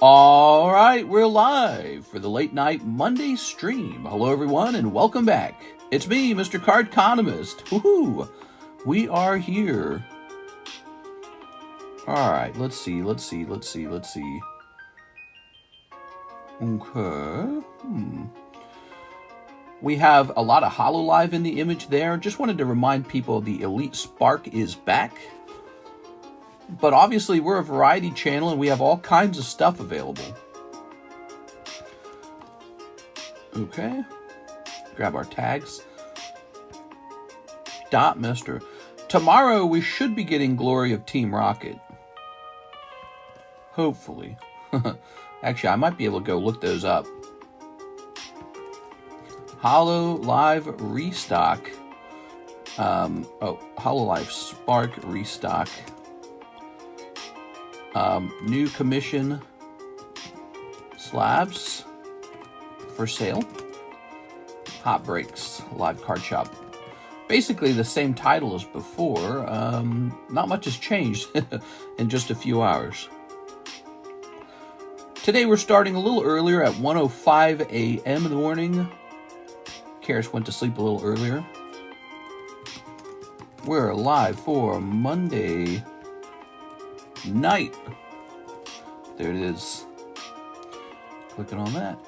All right, we're live for the late night Monday stream. Hello, everyone, and welcome back. It's me, Mr. Cardconomist. Woohoo! We are here. All right, let's see. Okay. We have a lot of Hololive in the image there. Just wanted to remind people the Elite Spark is back. But obviously, we're a variety channel and we have all kinds of stuff available. Okay. Grab our tags. Dot Mister. Tomorrow, we should be getting Glory of Team Rocket. Hopefully. Actually, I might be able to go look those up. Hololive Restock. Hololive Spark Restock. New commission slabs for sale. Hot breaks, live card shop. Basically the same title as before. Not much has changed in just a few hours. Today we're starting a little earlier at 1:05 a.m. in the morning. Karis went to sleep a little earlier. We're live for Monday night. There it is. Clicking on that.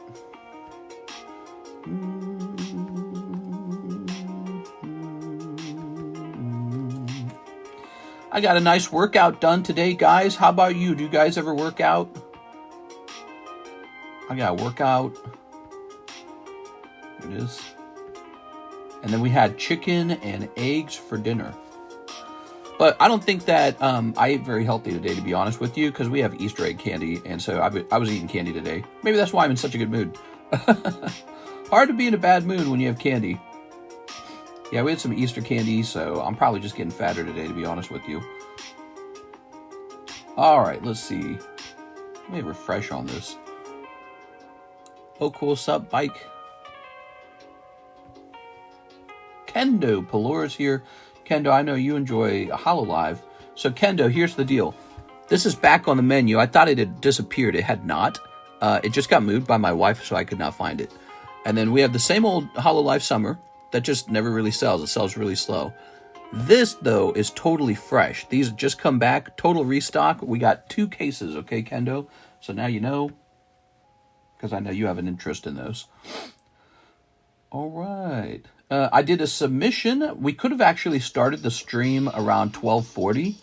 I got a nice workout done today, guys. How about you? Do you guys ever work out? I got a workout. There it is. And then we had chicken and eggs for dinner. But I don't think that I ate very healthy today, to be honest with you, because we have Easter egg candy, and so I was eating candy today. Maybe that's why I'm in such a good mood. Hard to be in a bad mood when you have candy. Yeah, we had some Easter candy, so I'm probably just getting fatter today, to be honest with you. All right, let's see. Let me refresh on this. Oh, cool, sup, bike. Kendo Palora's here. Kendo, I know you enjoy Hololive. So, Kendo, here's the deal. This is back on the menu. I thought it had disappeared. It had not. It just got moved by my wife, so I could not find it. And then we have the same old Hololive Summer that just never really sells. It sells really slow. This, though, is totally fresh. These have just come back. Total restock. We got 2 cases, okay, Kendo? So now you know, because I know you have an interest in those. All right. I did a submission. We could have actually started the stream around 12:40,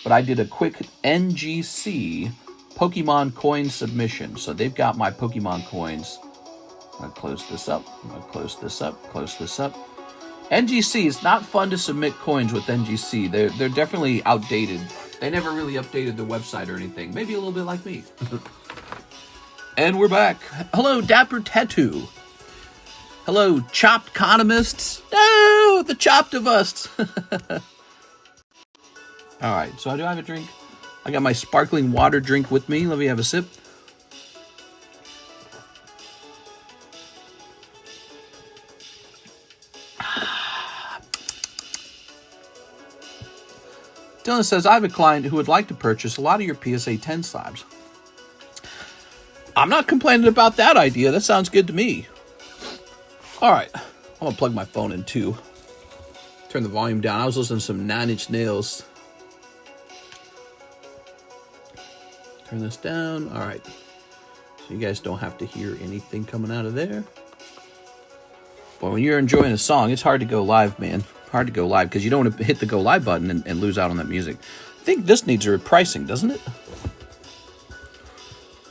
but I did a quick NGC Pokemon coin submission. So they've got my Pokemon coins. I'm going to close this up. I'm going to close this up. Close this up. NGC, it's not fun to submit coins with NGC. They're definitely outdated. They never really updated the website or anything. Maybe a little bit like me. And we're back. Hello, Dapper Tattoo. Hello, Chopped Economists. No, the chopped of us. All right, so do I have a drink? I got my sparkling water drink with me. Let me have a sip. Dylan says, I have a client who would like to purchase a lot of your PSA 10 slabs. I'm not complaining about that idea. That sounds good to me. All right, I'm going to plug my phone in, too. Turn the volume down. I was listening to some 9 Inch Nails. Turn this down. All right. So you guys don't have to hear anything coming out of there. But when you're enjoying a song, it's hard to go live, man. Hard to go live because you don't want to hit the go live button and lose out on that music. I think this needs a repricing, doesn't it?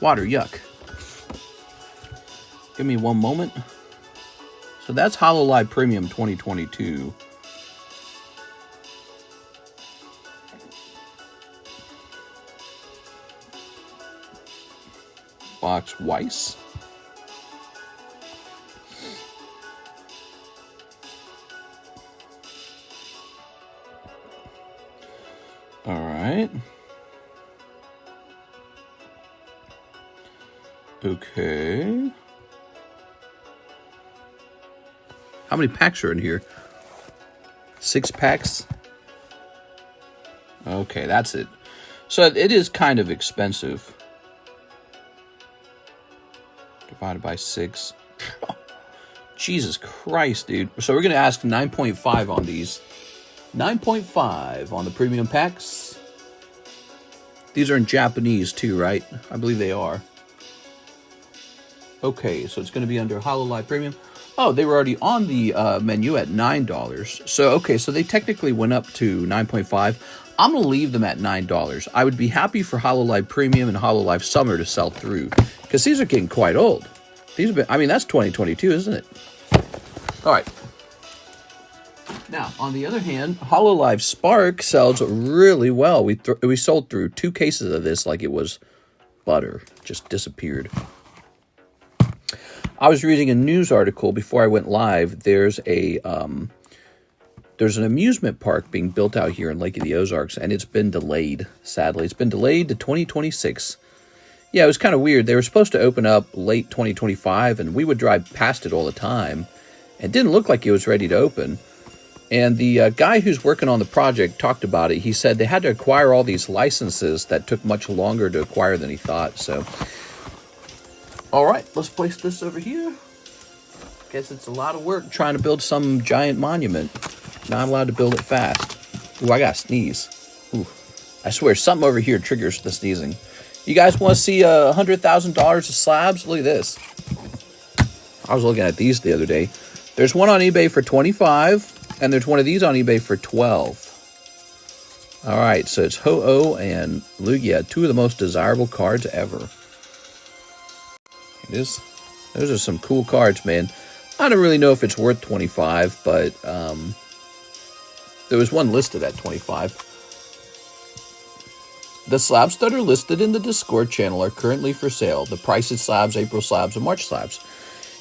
Water, yuck. Give me one moment. So that's Hololive Premium 2022. Box Weiss. All right. Okay. How many packs are in here? 6 packs? Okay, that's it. So it is kind of expensive. divided by 6. Jesus Christ, dude. So we're going to ask 9.5 on these. 9.5 on the premium packs. These are in Japanese too, right? I believe they are. Okay, so it's going to be under Hololive Premium. Oh, they were already on the menu at $9. So, okay, so they technically went up to 9.5. I'm going to leave them at $9. I would be happy for Hololive Premium and Hololive Summer to sell through, because these are getting quite old. These have been, I mean, that's 2022, isn't it? All right. Now, on the other hand, Hololive Spark sells really well. We sold through 2 cases of this like it was butter. Just disappeared. I was reading a news article before I went live. There's an amusement park being built out here in Lake of the Ozarks, and it's been delayed, sadly. It's been delayed to 2026. Yeah, it was kind of weird. They were supposed to open up late 2025, and we would drive past it all the time. It didn't look like it was ready to open. And the guy who's working on the project talked about it. He said they had to acquire all these licenses that took much longer to acquire than he thought. So, all right, let's place this over here. Guess it's a lot of work trying to build some giant monument. Not allowed to build it fast. Ooh, I gotta sneeze. Ooh, I swear something over here triggers the sneezing. You guys want to see $100,000 of slabs? Look at this. I was looking at these the other day. There's one on eBay for 25, and there's one of these on eBay for 12. All right, so it's Ho-Oh and Lugia, 2 of the most desirable cards ever. Those are some cool cards, man. I don't really know if it's worth 25, but there was one listed at 25. The slabs that are listed in the Discord channel are currently for sale. The prices slabs, April slabs, and March slabs.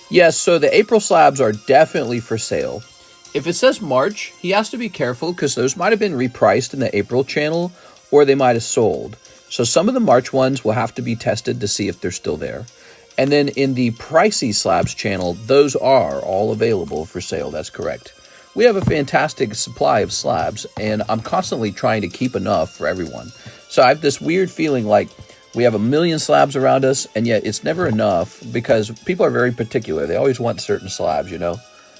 Yes, so the April slabs are definitely for sale. If it says March, he has to be careful because those might have been repriced in the April channel, or they might have sold. So some of the March ones will have to be tested to see if they're still there. And then in the pricey slabs channel, those are all available for sale. That's correct. We have a fantastic supply of slabs, and I'm constantly trying to keep enough for everyone. So I have this weird feeling like we have a million slabs around us, and yet it's never enough because people are very particular. They always want certain slabs, you know?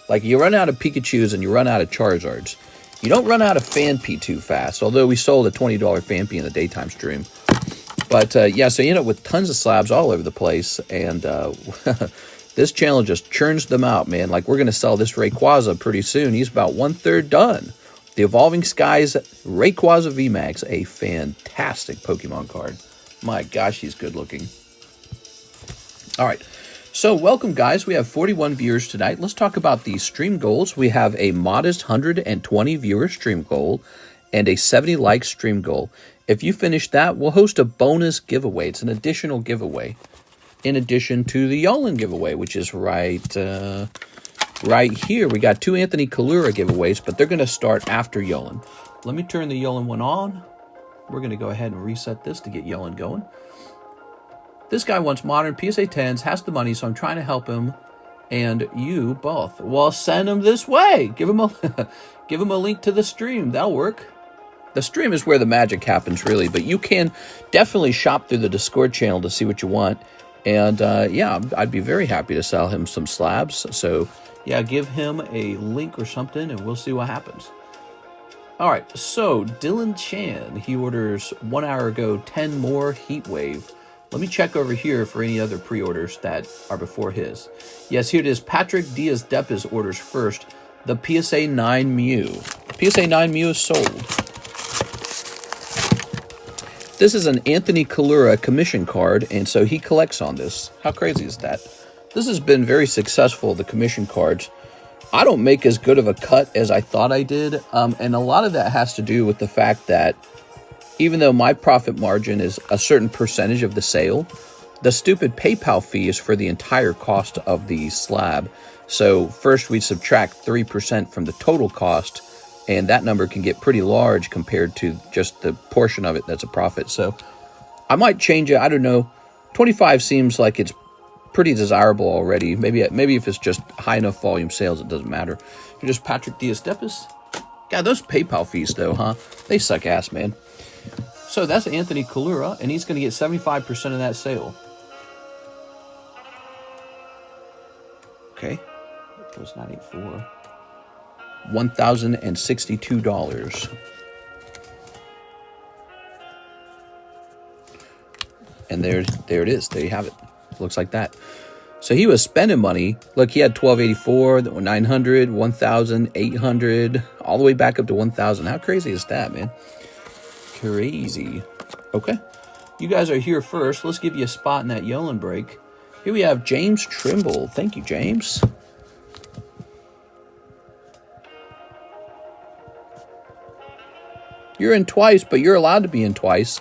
Like you run out of Pikachus and you run out of Charizards. You don't run out of Phanpy too fast, although we sold a $20 Phanpy in the daytime stream. But yeah, so you end up with tons of slabs all over the place, and this channel just churns them out, man. Like we're going to sell this Rayquaza pretty soon. He's about 1/3 done. The Evolving Skies Rayquaza VMAX, a fantastic Pokemon card. My gosh, he's good looking. All right, so welcome, guys. We have 41 viewers tonight. Let's talk about the stream goals. We have a modest 120 viewer stream goal and a 70 like stream goal. If you finish that, we'll host a bonus giveaway. It's an additional giveaway in addition to the Yolan giveaway, which is right here. We got 2 Anthony Kalura giveaways, but they're going to start after Yolan. Let me turn the Yolan one on. We're going to go ahead and reset this to get Yolan going. This guy wants modern PSA 10s, has the money, so I'm trying to help him and you both. Well, send him this way. Give him a link to the stream. That'll work. The stream is where the magic happens, really, but you can definitely shop through the Discord channel to see what you want. And yeah, I'd be very happy to sell him some slabs. So yeah, give him a link or something and we'll see what happens. All right, so Dylan Chan, he orders 1 hour ago 10 more Heatwave. Let me check over here for any other pre-orders that are before his. Yes, here it is. Patrick Diaz-Depis orders first. The PSA 9 Mew. PSA 9 Mew is sold. This is an Anthony Kalura commission card, and so he collects on this. How crazy is that? This has been very successful, the commission cards. I don't make as good of a cut as I thought I did, and a lot of that has to do with the fact that even though my profit margin is a certain percentage of the sale, the stupid PayPal fee is for the entire cost of the slab. So first we subtract 3% from the total cost, and that number can get pretty large compared to just the portion of it that's a profit. So I might change it. I don't know. 25 seems like it's pretty desirable already. Maybe if it's just high enough volume sales, it doesn't matter. You're just Patrick Diaz-Depis. God, those PayPal fees, though, huh? They suck ass, man. So that's Anthony Kalura, and he's going to get 75% of that sale. Okay. It was 94. $1,062. And there it is. There you have it. Looks like that. So he was spending money. Look, he had 1284, 900, 1,800, all the way back up to 1,000. How crazy is that, man? Crazy. Okay. You guys are here first. Let's give you a spot in that Yolen break. Here we have James Trimble. Thank you, James. You're in twice, but you're allowed to be in twice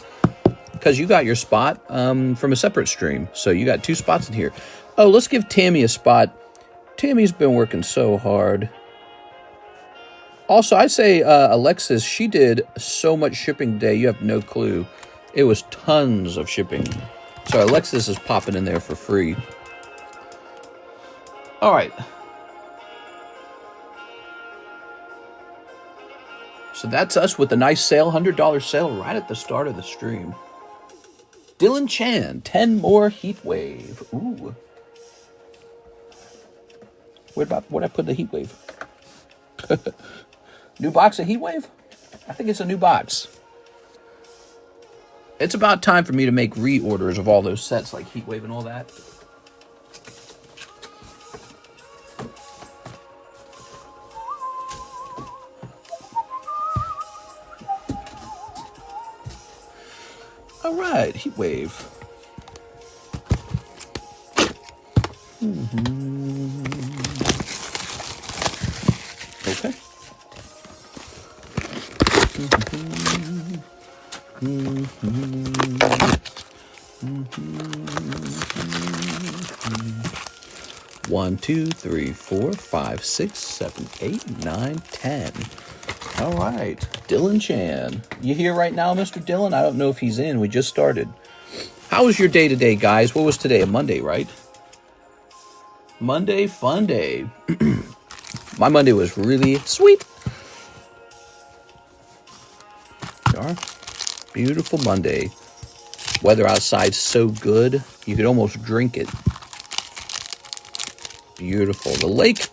because you got your spot from a separate stream. So you got 2 spots in here. Oh, let's give Tammy a spot. Tammy's been working so hard. Also, I say Alexis, she did so much shipping today. You have no clue. It was tons of shipping. So Alexis is popping in there for free. All right. So that's us with a nice sale, $100 sale right at the start of the stream. Dylan Chan, 10 more Heat Wave. Ooh. Where'd I put the Heat Wave? New box of Heat Wave? I think it's a new box. It's about time for me to make reorders of all those sets like Heat Wave and all that. All right, Heat Wave. Okay. One, 2, 3, 4, 5, 6, 7, 8, 9, 10. All right, Dylan Chan. You here right now, Mr. Dylan? I don't know if he's in. We just started. How was your day today, guys? What was today? A Monday, right? Monday fun day. My Monday was really sweet. Beautiful Monday. Weather outside's so good, you could almost drink it. Beautiful. The lake,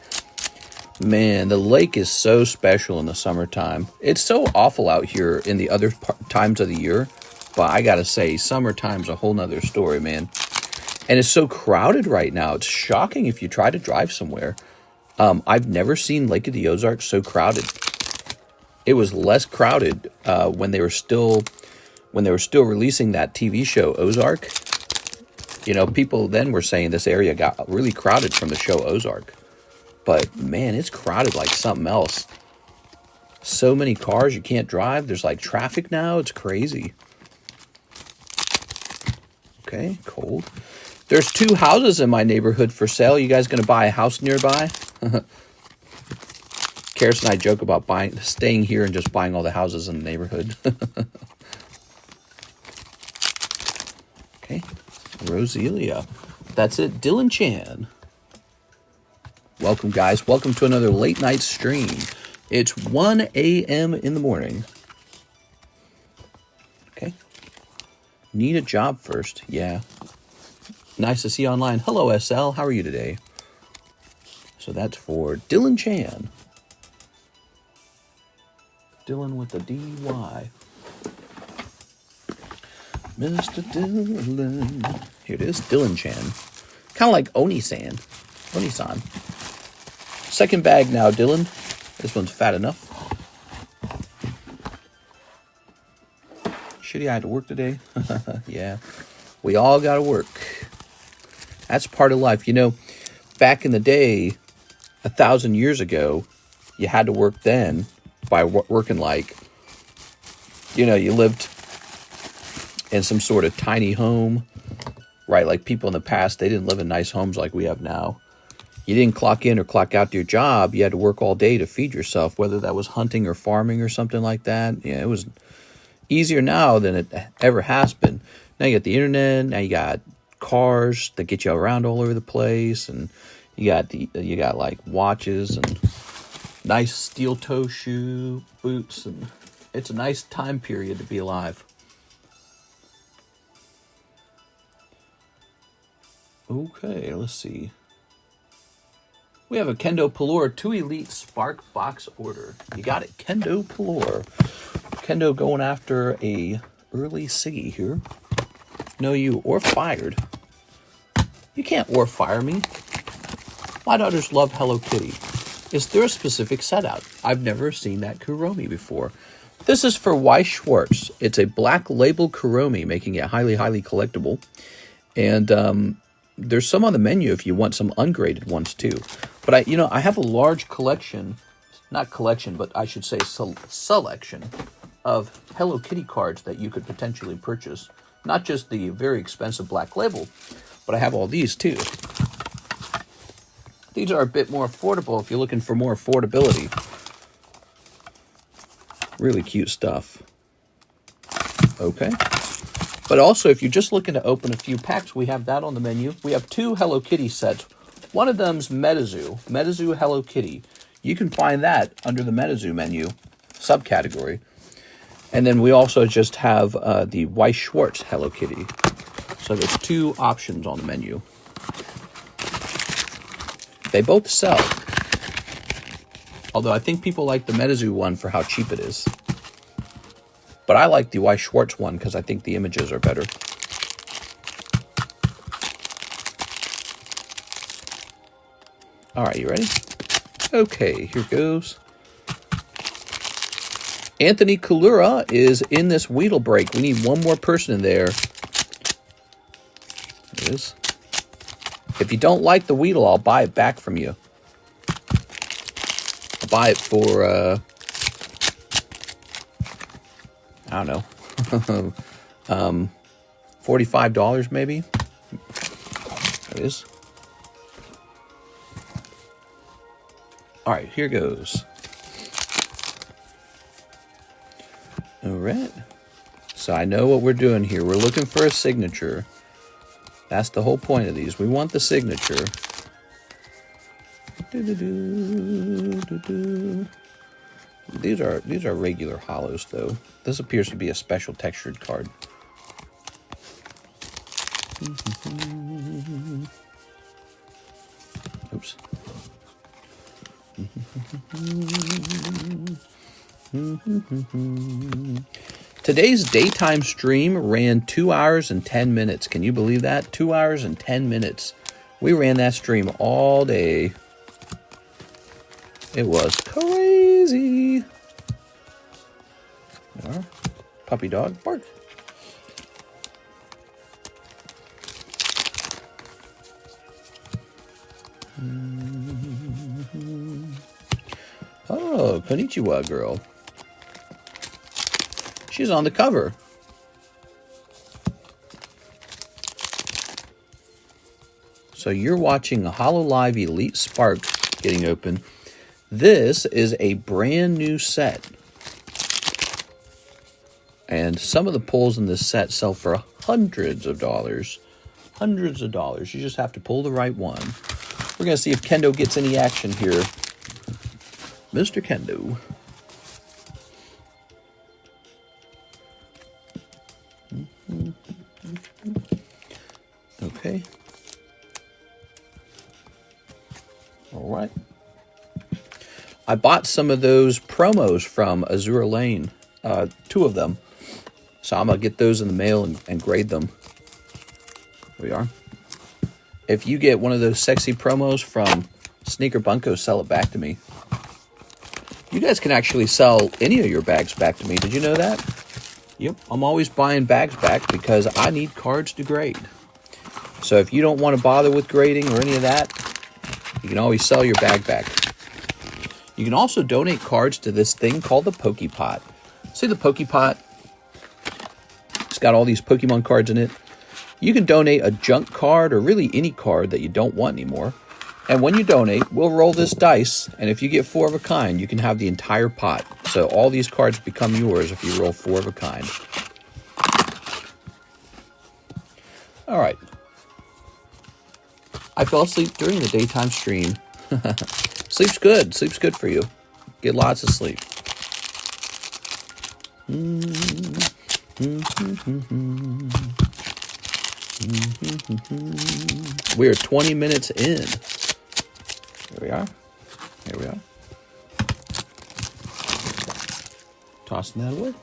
man, the lake is so special in the summertime. It's so awful out here in the other times of the year, but I gotta say, summertime's a whole nother story, man. And it's so crowded right now. It's shocking if you try to drive somewhere. I've never seen Lake of the Ozarks so crowded. It was less crowded when they were still releasing that TV show Ozark. You know, people then were saying this area got really crowded from the show Ozark. But man, it's crowded like something else. So many cars you can't drive. There's like traffic now. It's crazy. Okay, cold. There's 2 houses in my neighborhood for sale. You guys gonna buy a house nearby? Karis and I joke about staying here and just buying all the houses in the neighborhood. Okay, Roselia. That's it, Dylan Chan. Welcome, guys. Welcome to another late night stream. It's 1 a.m. in the morning. Okay. Need a job first. Yeah. Nice to see you online. Hello, SL. How are you today? So that's for Dylan Chan. Dylan with the D-Y. Mr. Dylan. Here it is, Dylan Chan. Kind of like Oni-san. Oni-san. Second bag now, Dylan. This one's fat enough. Shitty, I had to work today. Yeah. We all got to work. That's part of life. You know, back in the day, 1,000 years ago, you had to work then by working like, you know, you lived in some sort of tiny home, right? Like people in the past, they didn't live in nice homes like we have now. You didn't clock in or clock out to your job. You had to work all day to feed yourself, whether that was hunting or farming or something like that. Yeah, it was easier now than it ever has been. Now you got the internet. Now you got cars that get you around all over the place, and you got like watches and nice steel toe shoe boots, and it's a nice time period to be alive. Okay, let's see. We have a Kendo Pelor 2 Elite Spark box order. You got it, Kendo Pelor. Kendo going after a early Siggy here. No, you or fired. You can't or fire me. My daughters love Hello Kitty. Is there a specific set out? I've never seen that Kuromi before. This is for Weiss Schwarz. It's a black label Kuromi, making it highly, highly collectible. And there's some on the menu if you want some ungraded ones too. But I have a large collection, not collection, but I should say selection of Hello Kitty cards that you could potentially purchase. Not just the very expensive black label, but I have all these too. These are a bit more affordable if you're looking for more affordability. Really cute stuff. Okay. But also, if you're just looking to open a few packs, we have that on the menu. We have 2 Hello Kitty sets. One of them's Metazu Hello Kitty. You can find that under the Metazu menu subcategory. And then we also just have the Weiss Schwarz Hello Kitty. So there's 2 options on the menu. They both sell. Although I think people like the Metazu one for how cheap it is. But I like the Weiss Schwarz one because I think the images are better. All right, you ready? Okay, here goes. Anthony Kalura is in this Weedle break. We need one more person in there. There it is. If you don't like the Weedle, I'll buy it back from you. I'll buy it for, I don't know, $45 maybe. There it is. All right, here goes. All right. So I know what we're doing here. We're looking for a signature. That's the whole point of these. We want the signature. These are regular hollows, though. This appears to be a special textured card. Oops. Today's daytime stream ran 2 hours and 10 minutes. Can you believe that? 2 hours and 10 minutes. We ran that stream all day. It was crazy. Our puppy dog bark. Oh, konnichiwa girl. She's on the cover. So you're watching a Hololive Elite Spark getting open. This is a brand new set. And some of the pulls in this set sell for hundreds of dollars. Hundreds of dollars. You just have to pull the right one. We're going to see if Kendo gets any action here. Mr. Kendo. Okay. All right. I bought some of those promos from Azure Lane, 2 of them. So I'm going to get those in the mail and grade them. Here we are. If you get one of those sexy promos from Sneaker Bunko, sell it back to me. You guys can actually sell any of your bags back to me. Did you know that? Yep, I'm always buying bags back because I need cards to grade. So if you don't want to bother with grading or any of that, you can always sell your bag back. You can also donate cards to this thing called the Pokepot. See the Pokepot? It's got all these Pokemon cards in it. You can donate a junk card or really any card that you don't want anymore. And when you donate, we'll roll this dice, and if you get 4 of a kind, you can have the entire pot. So all these cards become yours if you roll 4 of a kind. All right. I fell asleep during the daytime stream. Sleep's good. Sleep's good for you. Get lots of sleep. We are 20 minutes in. Here we are. Here we are. Tossing that away.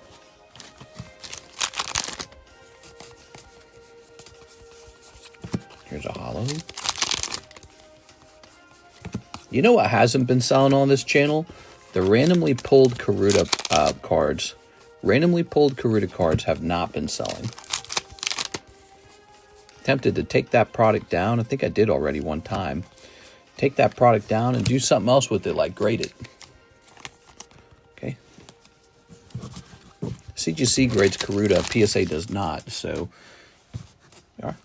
Here's a holo. You know what hasn't been selling on this channel? The randomly pulled Karuta cards. Randomly pulled Karuta cards have not been selling. Tempted to take that product down. I think I did already one time. Take that product down and do something else with it, like grade it. Okay. CGC grades Karuta, PSA does not, so there are.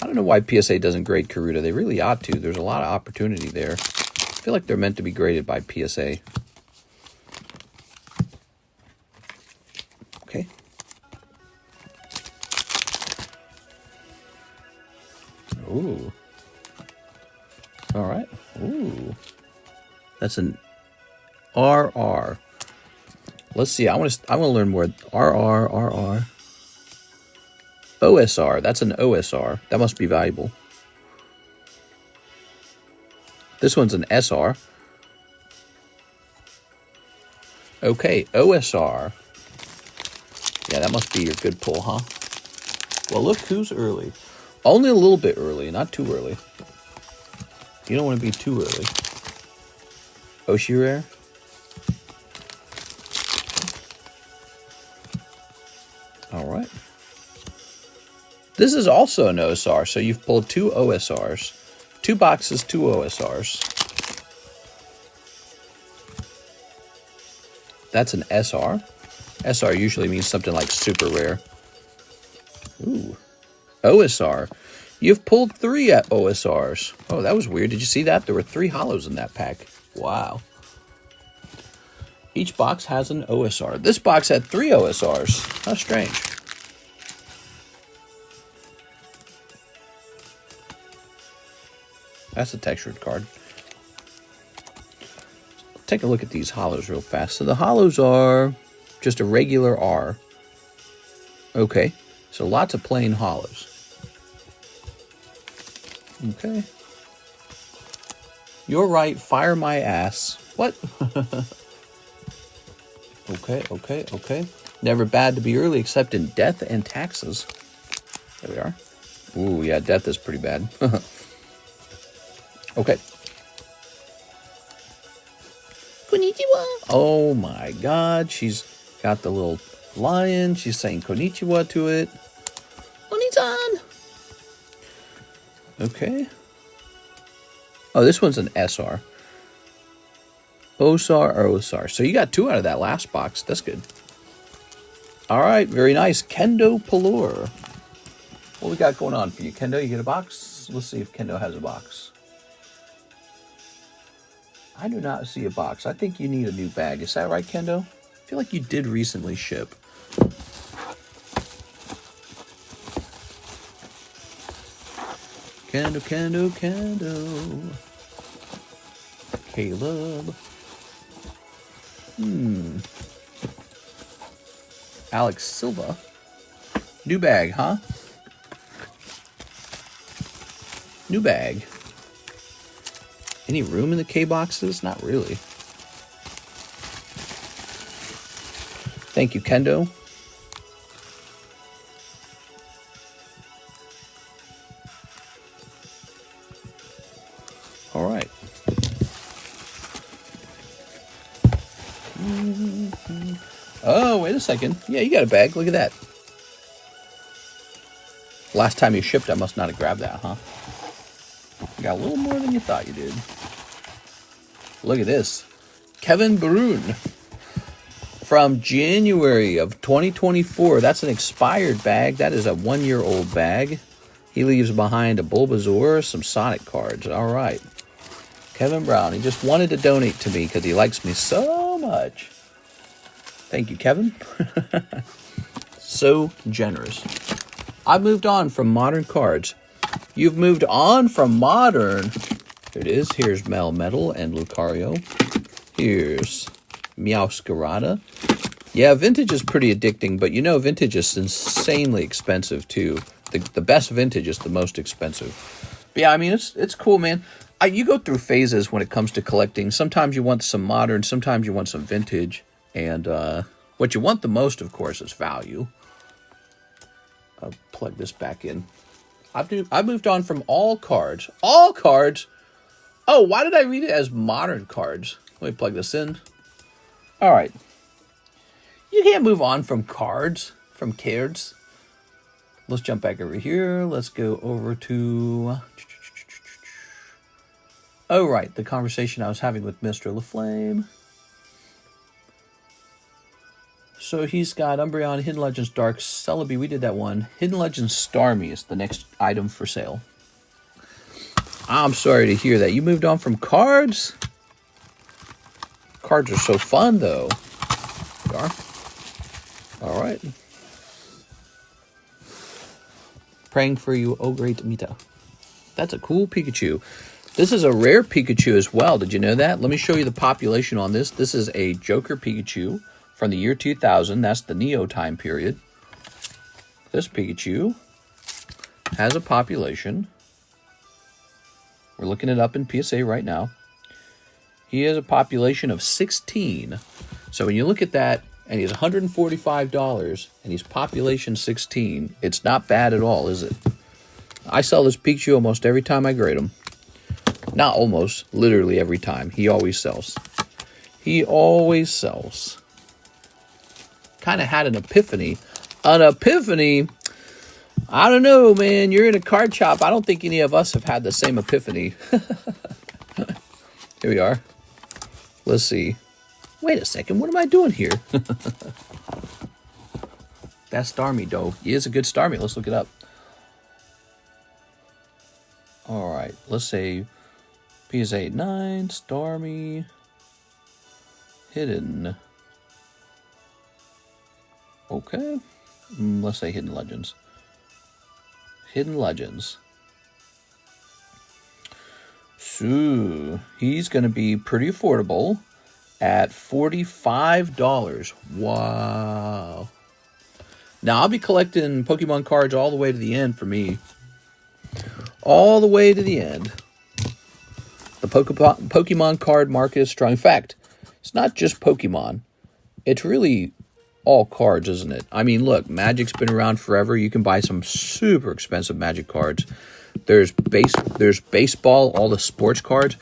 I don't know why PSA doesn't grade Karuta. They really ought to. There's a lot of opportunity there. I feel like they're meant to be graded by PSA. Okay. Ooh. All right. Ooh. That's an RR. Let's see. I want to learn more. RR. OSR. That's an OSR. That must be valuable. This one's an SR. Okay, OSR. Yeah, that must be your good pull, huh? Well, look who's early. Only a little bit early, not too early. You don't want to be too early. Oshi Rare. All right. This is also an OSR, so you've pulled two OSRs. 2 boxes, 2 OSRs. That's an SR. SR usually means something like super rare. Ooh. OSR. You've pulled 3 OSRs. Oh, that was weird. Did you see that? There were 3 holos in that pack. Wow. Each box has an OSR. This box had 3 OSRs. How strange. That's a textured card. Take a look at these holos real fast. So the holos are just a regular R. Okay. So lots of plain holos. Okay. You're right. Fire my ass. What? Okay. Never bad to be early except in death and taxes. There we are. Ooh, yeah, death is pretty bad. Okay. Konnichiwa. Oh my god, she's got the little lion. She's saying konnichiwa to it. Oni-san. Okay. Oh, this one's an SR. OSR or OSR. So you got 2 out of that last box. That's good. All right, very nice. Kendo Palor. What we got going on for you, Kendo? You get a box? Let's see if Kendo has a box. I do not see a box. I think you need a new bag. Is that right, Kendo? I feel like you did recently ship. Kendo. Caleb. Alex Silva. New bag, huh? New bag. Any room in the K boxes? Not really. Thank you, Kendo. All right. Oh, wait a second. Yeah, you got a bag. Look at that. Last time you shipped, I must not have grabbed that, huh? You got a little more than you thought you did. Look at this. Kevin Brune. From January of 2024. That's an expired bag. That is a 1-year-old bag. He leaves behind a Bulbasaur, some Sonic cards. All right. Kevin Brown. He just wanted to donate to me because he likes me so much. Thank you, Kevin. So generous. I've moved on from modern cards. You've moved on from modern. Here it is. Here's Melmetal and Lucario. Here's Meowscarada. Yeah, vintage is pretty addicting, but you know vintage is insanely expensive too. The best vintage is the most expensive. But yeah, I mean, it's cool, man. You go through phases when it comes to collecting. Sometimes you want some modern, sometimes you want some vintage. And what you want the most, of course, is value. I'll plug this back in. I've moved on from all cards. All cards? Oh, why did I read it as modern cards? Let me plug this in. All right. You can't move on from cards, from cards. Let's jump back over here. Let's go over to... Oh, right. The conversation I was having with Mr. LaFlame. So he's got Umbreon, Hidden Legends Dark, Celebi. We did that one. Hidden Legends Starmie is the next item for sale. I'm sorry to hear that. You moved on from cards? Cards are so fun, though. You are? All right. Praying for you, oh great Mita. That's a cool Pikachu. This is a rare Pikachu as well. Did you know that? Let me show you the population on this. This is a Joker Pikachu from the year 2000. That's the Neo time period. This Pikachu has a population. We're looking it up in PSA right now. He has a population of 16. So when you look at that, and he's $145, and he's population 16, it's not bad at all, is it? I sell this Pikachu almost every time I grade him. Not almost, literally every time. He always sells. He always sells. Kind of had an epiphany. An epiphany? I don't know, man. You're in a card shop. I don't think any of us have had the same epiphany. Here we are. Let's see. Wait a second. What am I doing here? That's Starmie, though. He is a good Starmie. Let's look it up. All right. Let's say PSA 89, Starmie, Hidden. Okay. Let's say Hidden Legends. Hidden Legends. So, he's going to be pretty affordable at $45. Wow. Now, I'll be collecting Pokemon cards all the way to the end for me. All the way to the end. The Pokemon card market is strong. In fact, it's not just Pokemon. It's really all cards, isn't it? I mean, look, Magic's been around forever. You can buy some super expensive Magic cards. There's baseball, all the sports cards.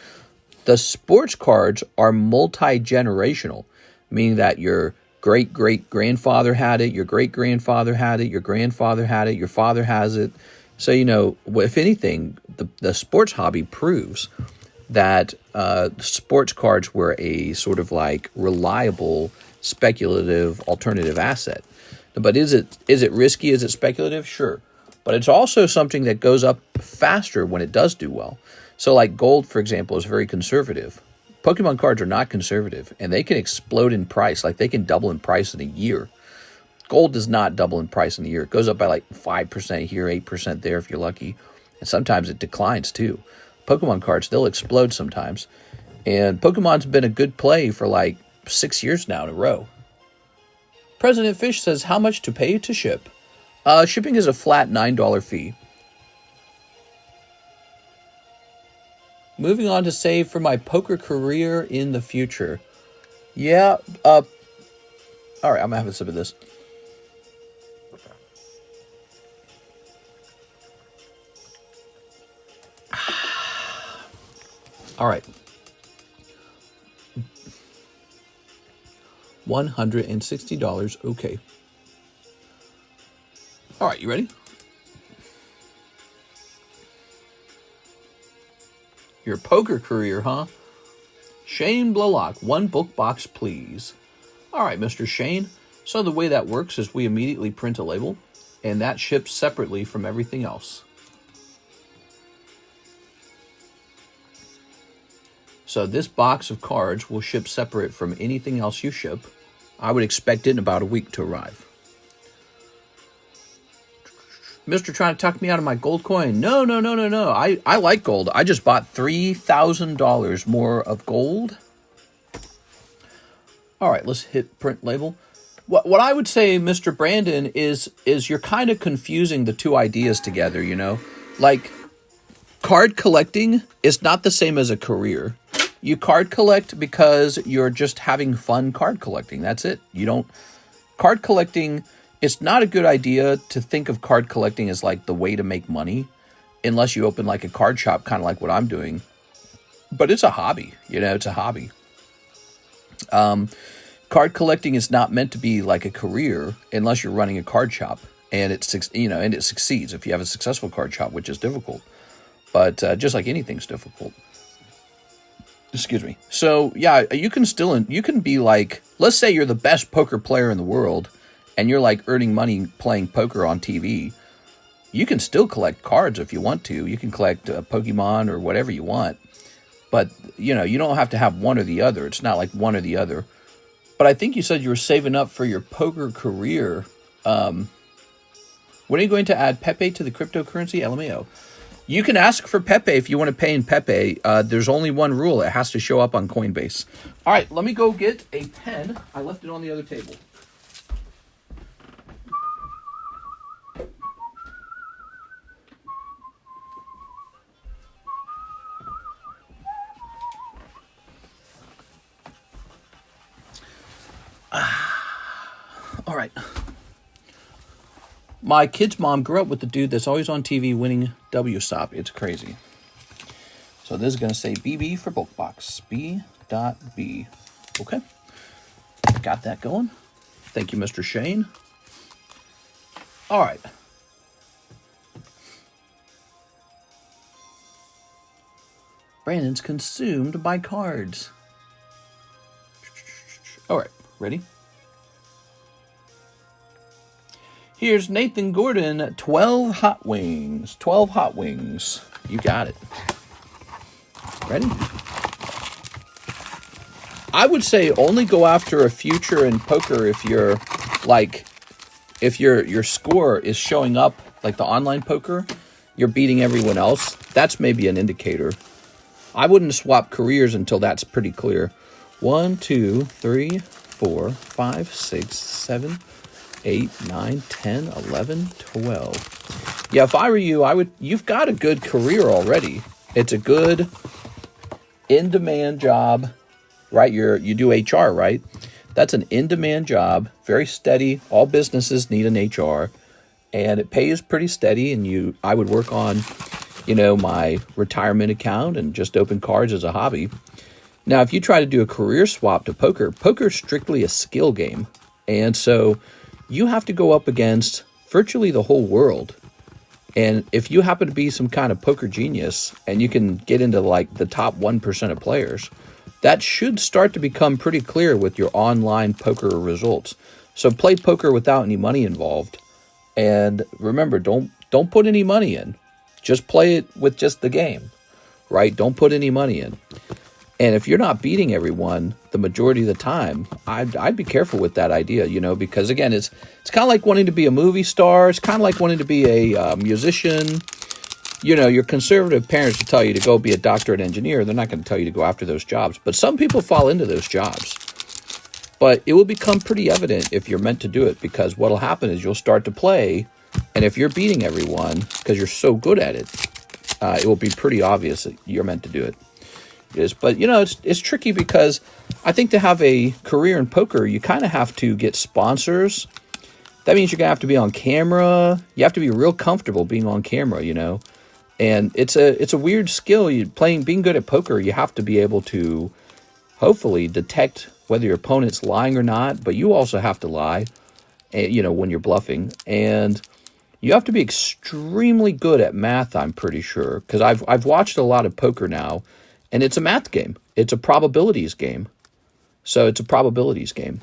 The sports cards are multi-generational, meaning that your great-great-grandfather had it, your great-grandfather had it, your grandfather had it, your father has it. So, you know, if anything, the sports hobby proves that sports cards were a sort of like reliable, speculative, alternative asset. But is it risky? Is it speculative? Sure. But it's also something that goes up faster when it does do well. So like gold, for example, is very conservative. Pokemon cards are not conservative, and they can explode in price. Like they can double in price in a year. Gold does not double in price in a year. It goes up by like 5% here, 8% there if you're lucky. And sometimes it declines too. Pokemon cards, they'll explode sometimes. And Pokemon's been a good play for like 6 years now in a row. President Fish says, how much to pay to ship? Shipping is a flat $9 fee. Moving on to save for my poker career in the future. Yeah, all right, I'm going to have a sip of this. All right. $160. Okay. All right, you ready? Your poker career, huh? Shane Blalock, 1 book box, please. All right, Mr. Shane. So the way that works is we immediately print a label, and that ships separately from everything else. So this box of cards will ship separate from anything else you ship. I would expect it in about a week to arrive. Mr. trying to tuck me out of my gold coin. No. I like gold. I just bought $3,000 more of gold. All right, let's hit print label. What I would say, Mr. Brandon, is you're kind of confusing the two ideas together, you know? Like, card collecting is not the same as a career. You card collect because you're just having fun card collecting. That's it. You don't... Card collecting, it's not a good idea to think of card collecting as like the way to make money unless you open like a card shop, kind of like what I'm doing. But it's a hobby, you know, it's a hobby. Card collecting is not meant to be like a career unless you're running a card shop and it succeeds if you have a successful card shop, which is difficult. But just like anything's difficult. Excuse me. So yeah, you can be like, let's say you're the best poker player in the world and you're like earning money playing poker on TV. You can still collect cards if you want to. You can collect Pokemon or whatever you want. But, you know, you don't have to have one or the other. It's not like one or the other. But I think you said you were saving up for your poker career. When are you going to add Pepe to the cryptocurrency? LMAO. You can ask for Pepe if you want to pay in Pepe. There's only one rule. It has to show up on Coinbase. All right, let me go get a pen. I left it on the other table. All right. My kid's mom grew up with the dude that's always on TV winning WSOP. It's crazy. So this is going to say BB for bulk box. B.B. Okay. Got that going. Thank you, Mr. Shane. All right. Brandon's consumed by cards. All right. Ready? Here's Nathan Gordon, 12 hot wings. 12 hot wings. You got it. Ready? I would say only go after a future in poker if you're like, if your score is showing up, like the online poker, you're beating everyone else. That's maybe an indicator. I wouldn't swap careers until that's pretty clear. 1, 2, 3, 4, 5, 6, 7, 8, 9, 10, 11, 12. Yeah, if I were you, you've got a good career already. It's a good in-demand job, right? You do HR, right? That's an in-demand job, very steady. All businesses need an HR, and it pays pretty steady. And I would work on, my retirement account and just open cards as a hobby. Now, if you try to do a career swap to poker's strictly a skill game. And so you have to go up against virtually the whole world. And if you happen to be some kind of poker genius and you can get into like the top 1% of players, that should start to become pretty clear with your online poker results. So play poker without any money involved. And remember, don't put any money in. Just play it with just the game, right? Don't put any money in. And if you're not beating everyone the majority of the time, I'd be careful with that idea, because again, it's kind of like wanting to be a movie star. It's kind of like wanting to be a musician. Your conservative parents will tell you to go be a doctor and engineer. They're not going to tell you to go after those jobs. But some people fall into those jobs. But it will become pretty evident if you're meant to do it, because what'll happen is you'll start to play. And if you're beating everyone because you're so good at it, it will be pretty obvious that you're meant to do it. But it's tricky because I think to have a career in poker, you kind of have to get sponsors. That means you're gonna have to be on camera. You have to be real comfortable being on camera, And it's a weird skill. Being good at poker, you have to be able to hopefully detect whether your opponent's lying or not. But you also have to lie, when you're bluffing, and you have to be extremely good at math. I'm pretty sure, because I've watched a lot of poker now. And it's a math game. It's a probabilities game. So it's a probabilities game.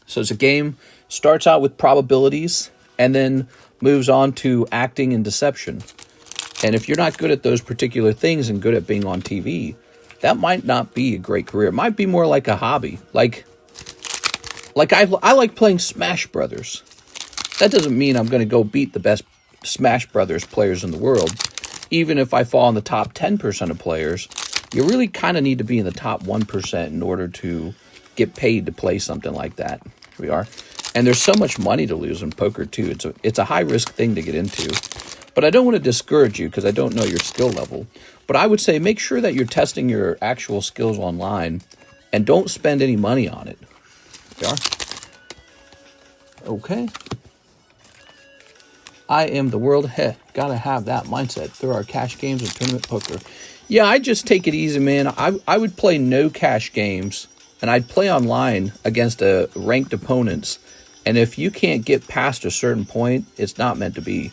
So it's a game, starts out with probabilities, and then moves on to acting and deception. And if you're not good at those particular things and good at being on TV, that might not be a great career. It might be more like a hobby. Like I like playing Smash Brothers. That doesn't mean I'm going to go beat the best Smash Brothers players in the world. Even if I fall in the top 10% of players, you really kind of need to be in the top 1% in order to get paid to play something like that. Here we are. And there's so much money to lose in poker, too. It's a high-risk thing to get into. But I don't want to discourage you because I don't know your skill level. But I would say make sure that you're testing your actual skills online and don't spend any money on it. There are. Okay. I am the world. Heh, gotta have that mindset. There are cash games and tournament poker. Yeah, I just take it easy, man. I would play no cash games, and I'd play online against ranked opponents. And if you can't get past a certain point, it's not meant to be.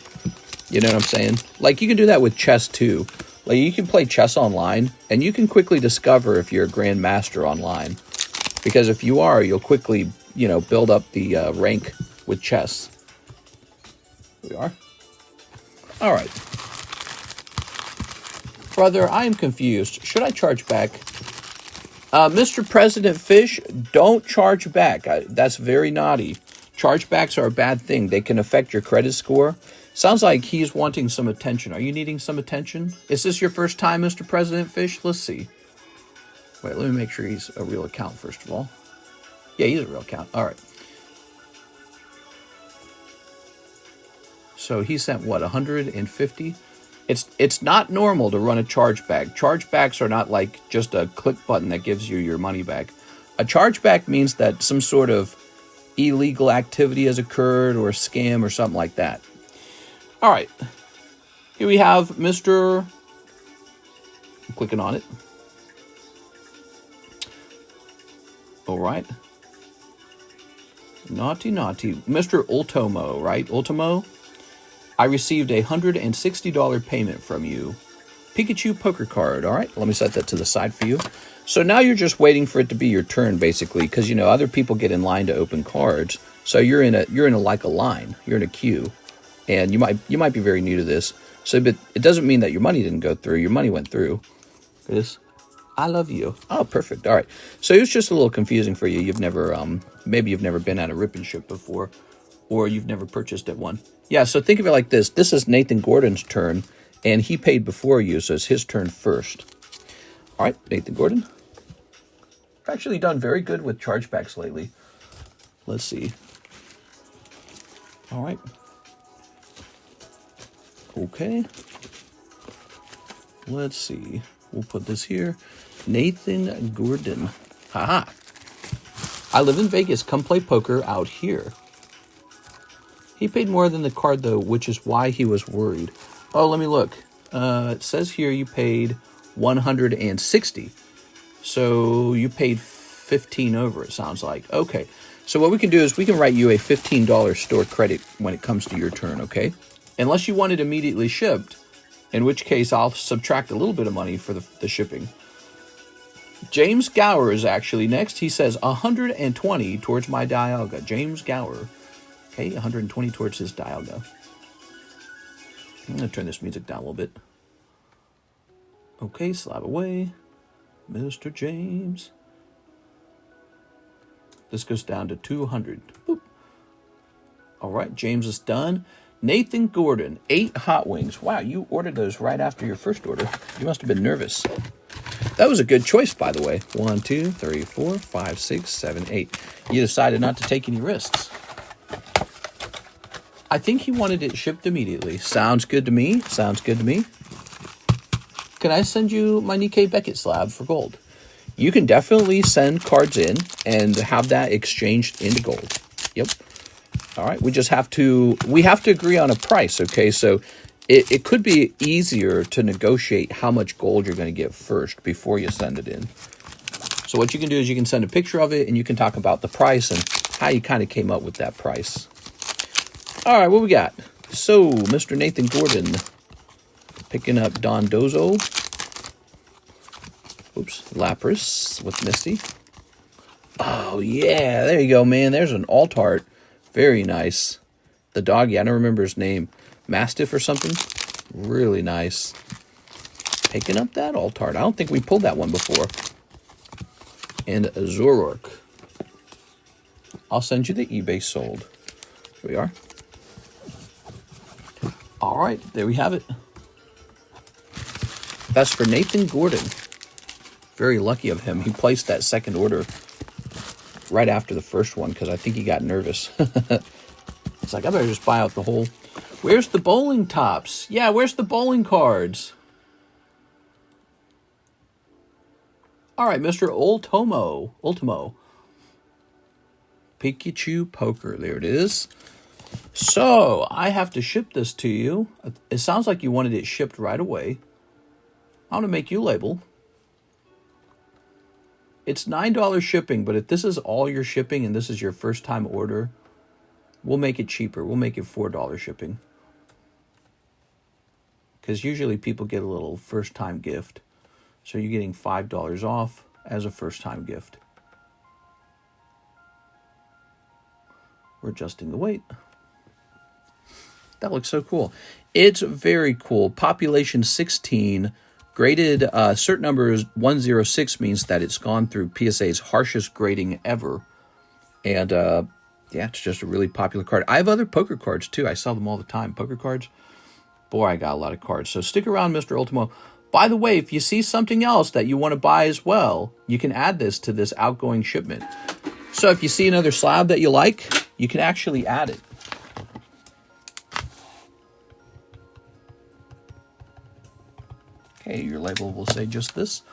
You know what I'm saying? Like, you can do that with chess, too. Like, you can play chess online, and you can quickly discover if you're a grandmaster online. Because if you are, you'll quickly, you know, build up the rank with chess. Here we are. All right. Brother, I am confused. Should I charge back? Mr. President Fish, don't charge back. That's very naughty. Chargebacks are a bad thing. They can affect your credit score. Sounds like he's wanting some attention. Are you needing some attention? Is this your first time, Mr. President Fish? Let's see. Wait, let me make sure he's a real account, first of all. Yeah, he's a real account. All right. So he sent, what, 150? It's not normal to run a chargeback. Chargebacks are not like just a click button that gives you your money back. A chargeback means that some sort of illegal activity has occurred or a scam or something like that. All right. Here we have Mr. I'm clicking on it. All right. Naughty, naughty. Mr. Ultimo, right? Ultimo? I received a $160 payment from you. Pikachu poker card. All right, let me set that to the side for you. So now you're just waiting for it to be your turn, basically, because you know other people get in line to open cards. So you're in a like a line. You're in a queue, and you might be very new to this. So, but it doesn't mean that your money didn't go through. Your money went through. This, I love you. Oh, perfect. All right. So it was just a little confusing for you. You've never maybe you've never been at a rip and ship before, or you've never purchased at one. Yeah, so think of it like this. This is Nathan Gordon's turn, and he paid before you, so it's his turn first. All right, Nathan Gordon. I've actually done very good with chargebacks lately. Let's see. All right. Okay. Let's see. We'll put this here. Nathan Gordon. Haha. I live in Vegas. Come play poker out here. He paid more than the card, though, which is why he was worried. Oh, let me look. It says here you paid $160. So you paid $15 over, it sounds like. Okay. So what we can do is we can write you a $15 store credit when it comes to your turn, okay? Unless you want it immediately shipped, in which case I'll subtract a little bit of money for the shipping. James Gower is actually next. He says 120 towards my Dialga. James Gower. Okay, 120 towards his Dialga. I'm going to turn this music down a little bit. Okay, slab away. Mr. James. This goes down to 200. Boop. All right, James is done. Nathan Gordon, 8 hot wings. Wow, you ordered those right after your first order. You must have been nervous. That was a good choice, by the way. 1, 2, 3, 4, 5, 6, 7, 8. You decided not to take any risks. I think he wanted it shipped immediately. Sounds good to me. Sounds good to me. Can I send you my Nikkei Beckett slab for gold? You can definitely send cards in and have that exchanged into gold. Yep. All right. We have to agree on a price. Okay. So it could be easier to negotiate how much gold you're going to get first before you send it in. So what you can do is you can send a picture of it and you can talk about the price and how you kind of came up with that price. All right, what we got? So, Mr. Nathan Gordon picking up Don Dozo. Oops, Lapras with Misty. Oh, yeah, there you go, man. There's an alt art. Very nice. The doggy, I don't remember his name. Mastiff or something? Really nice. Picking up that alt art. I don't think we pulled that one before. And Zoroark. I'll send you the eBay sold. Here we are. All right, there we have it. That's for Nathan Gordon. Very lucky of him. He placed that second order right after the first one because I think he got nervous. It's like, I better just buy out the whole... Where's the bowling tops? Yeah, where's the bowling cards? All right, Mr. Ultimo. Pikachu Poker. There it is. So, I have to ship this to you. It sounds like you wanted it shipped right away. I'm going to make you label. It's $9 shipping, but if this is all your shipping and this is your first time order, we'll make it cheaper. We'll make it $4 shipping. Because usually people get a little first time gift. So you're getting $5 off as a first time gift. We're adjusting the weight. That looks so cool. It's very cool. Population 16, graded, cert number is 106, means that it's gone through PSA's harshest grading ever. And yeah, it's just a really popular card. I have other poker cards too. I sell them all the time. Poker cards. Boy, I got a lot of cards. So stick around, Mr. Ultimo. By the way, if you see something else that you want to buy as well, you can add this to this outgoing shipment. So if you see another slab that you like, you can actually add it. Okay, your label will say just this.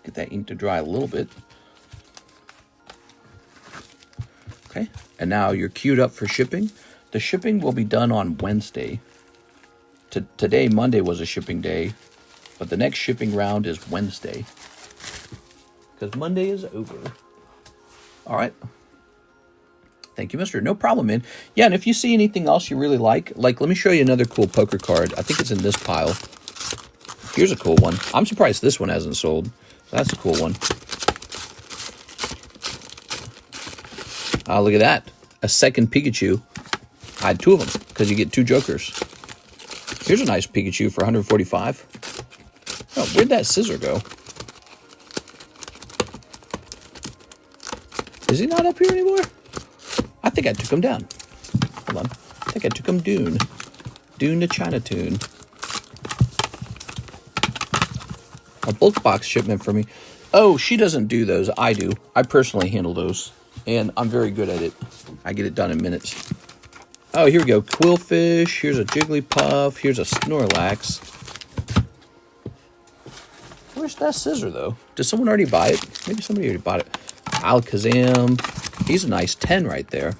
Get that ink to dry a little bit. Okay, and now you're queued up for shipping. The shipping will be done on Wednesday. Today, Monday, was a shipping day, but the next shipping round is Wednesday. Because Monday is over. All right. Thank you, mister. No problem, man. Yeah, and if you see anything else you really like, let me show you another cool poker card. I think it's in this pile. Here's a cool one. I'm surprised this one hasn't sold. That's a cool one. Look at that. A second Pikachu. I had two of them because you get two jokers. Here's a nice Pikachu for 145. Oh, where'd that scissor go? Is he not up here anymore? I think I took him down. Hold on. I think I took him Dune. Dune to Chinatown. A bulk box shipment for me. Oh, she doesn't do those. I do. I personally handle those. And I'm very good at it. I get it done in minutes. Oh, here we go. Quillfish. Here's a Jigglypuff. Here's a Snorlax. Where's that scissor, though? Did someone already buy it? Maybe somebody already bought it. Alakazam. He's a nice 10 right there.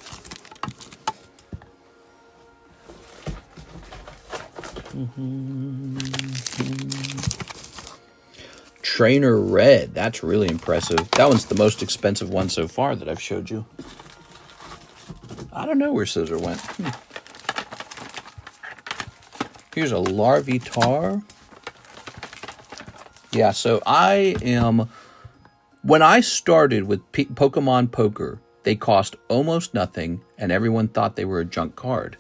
Trainer Red. That's really impressive. That one's the most expensive one so far that I've showed you. I don't know where Scissor went. Here's a Larvitar. Yeah, so I am... When I started with Pokemon Poker, they cost almost nothing, and everyone thought they were a junk card.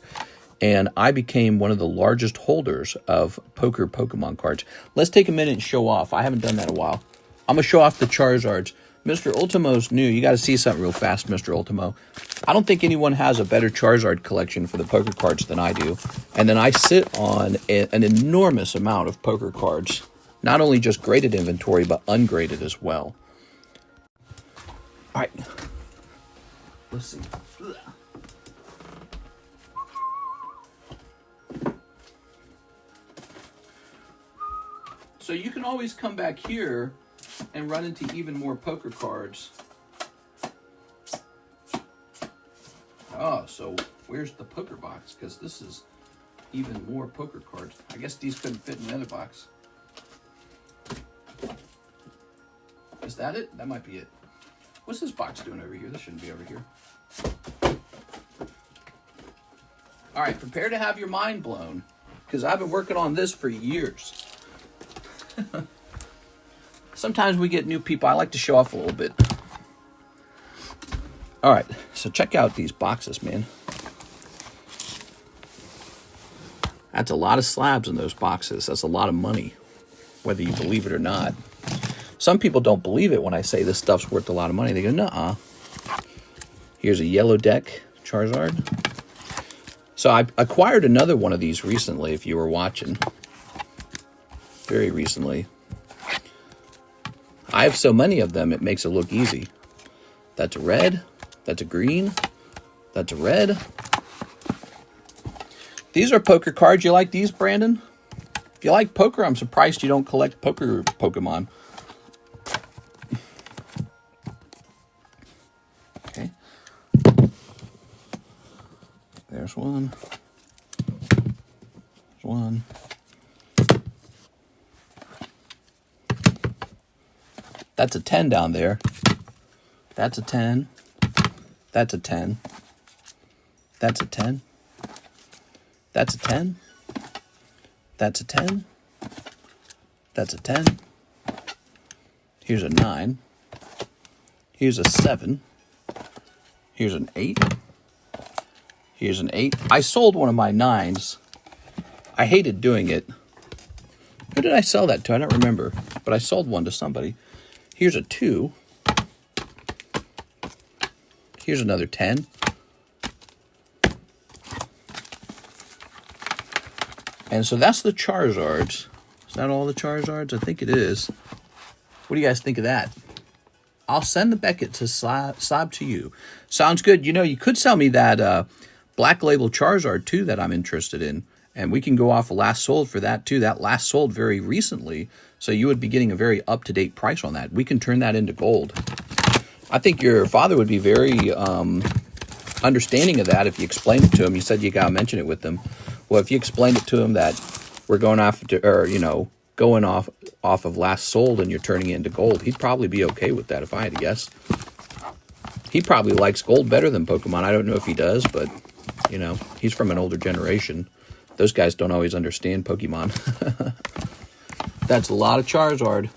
And I became one of the largest holders of poker Pokemon cards. Let's take a minute and show off. I haven't done that in a while. I'm going to show off the Charizards. Mr. Ultimo's new. You got to see something real fast, Mr. Ultimo. I don't think anyone has a better Charizard collection for the poker cards than I do. And then I sit on an enormous amount of poker cards. Not only just graded inventory, but ungraded as well. All right. Let's see. So you can always come back here and run into even more poker cards. Oh, so where's the poker box? Because this is even more poker cards. I guess these couldn't fit in the other box. Is that it? That might be it. What's this box doing over here? This shouldn't be over here. All right, prepare to have your mind blown, because I've been working on this for years. Sometimes we get new people. I like to show off a little bit. All right, so check out these boxes, man. That's a lot of slabs in those boxes. That's a lot of money, whether you believe it or not. Some people don't believe it when I say this stuff's worth a lot of money. They go, nuh-uh. Here's a yellow deck Charizard. So I acquired another one of these recently, if you were watching. Very recently. I have so many of them, it makes it look easy. That's a red. That's a green. That's a red. These are poker cards. You like these, Brandon? If you like poker, I'm surprised you don't collect poker Pokemon. Okay. There's one. There's one. That's a 10 down there. That's a 10. That's a 10. That's a 10. That's a 10. That's a 10. That's a 10. Here's a 9. Here's a 7. Here's an 8. Here's an 8. I sold one of my 9s. I hated doing it. Who did I sell that to? I don't remember. But I sold one to somebody. Here's a 2. Here's another 10. And so that's the Charizards. Is that all the Charizards? I think it is. What do you guys think of that? I'll send the Beckett to Slab to you. Sounds good. You know, you could sell me that Black Label Charizard, too, that I'm interested in. And we can go off of last sold for that, too. That last sold very recently. So you would be getting a very up-to-date price on that. We can turn that into gold. I think your father would be very understanding of that if you explained it to him. You said you got to mention it with him. Well, if you explained it to him that we're going off, or, you know, going off of last sold and you're turning it into gold, he'd probably be okay with that if I had to guess. He probably likes gold better than Pokemon. I don't know if he does, but, you know, he's from an older generation. Those guys don't always understand Pokemon. That's a lot of Charizard.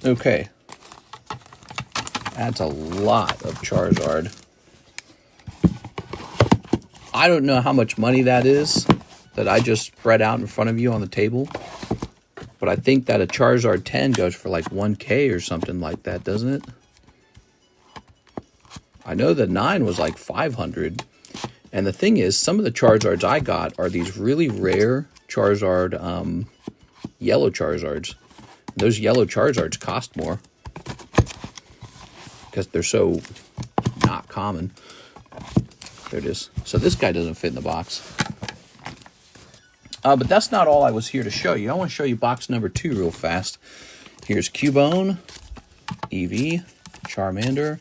Okay. That's a lot of Charizard. I don't know how much money that is that I just spread out in front of you on the table. But I think that a Charizard 10 goes for like 1K or something like that, doesn't it? I know the 9 was like 500. And the thing is, some of the Charizards I got are these really rare Charizard, yellow Charizards. Those yellow Charizards cost more because they're so not common. There it is. So this guy doesn't fit in the box. But that's not all I was here to show you. I want to show you box number 2 real fast. Here's Cubone, Eevee, Charmander,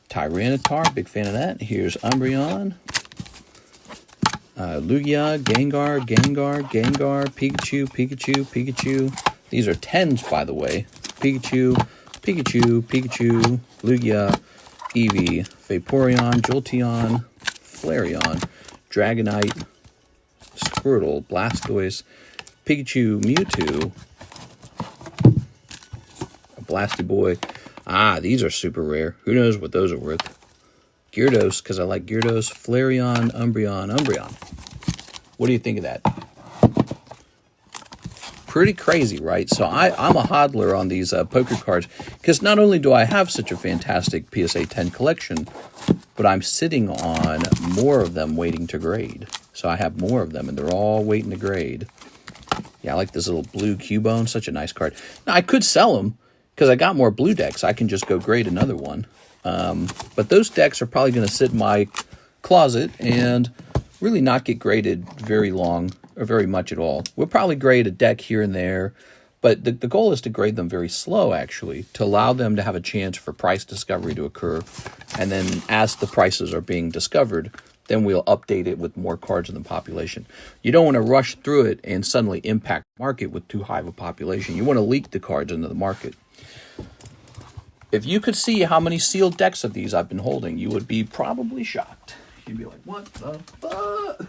Tyranitar, big fan of that. Here's Umbreon, Lugia, Gengar, Pikachu. These are 10s, by the way. Pikachu, Lugia, Eevee, Vaporeon, Jolteon, Flareon, Dragonite, Squirtle, Blastoise, Pikachu, Mewtwo, a Blastoboy. Ah, these are super rare. Who knows what those are worth? Gyarados, because I like Gyarados, Flareon, Umbreon. What do you think of that? Pretty crazy, right? So I'm a hodler on these poker cards because not only do I have such a fantastic PSA 10 collection, but I'm sitting on more of them waiting to grade. So I have more of them, and they're all waiting to grade. Yeah, I like this little blue Cubone. Such a nice card. Now, I could sell them because I got more blue decks. I can just go grade another one. But those decks are probably going to sit in my closet and really not get graded very long or very much at all. We'll probably grade a deck here and there, but the goal is to grade them very slow, actually, to allow them to have a chance for price discovery to occur. And then as the prices are being discovered, then we'll update it with more cards in the population. You don't want to rush through it and suddenly impact the market with too high of a population. You want to leak the cards into the market. If you could see how many sealed decks of these I've been holding, you would be probably shocked. You'd be like, what the fuck?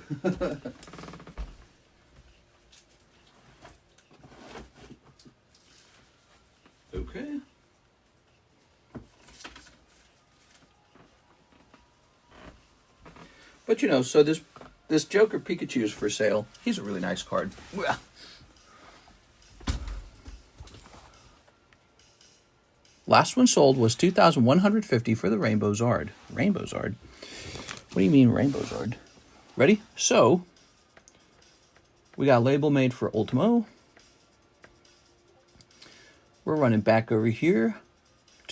Okay. But you know, so this Joker Pikachu is for sale. He's a really nice card. Last one sold was $2,150 for the Rainbow Zard. Rainbow Zard? What do you mean Rainbow Zard? Ready? So, we got a label made for Ultimo. We're running back over here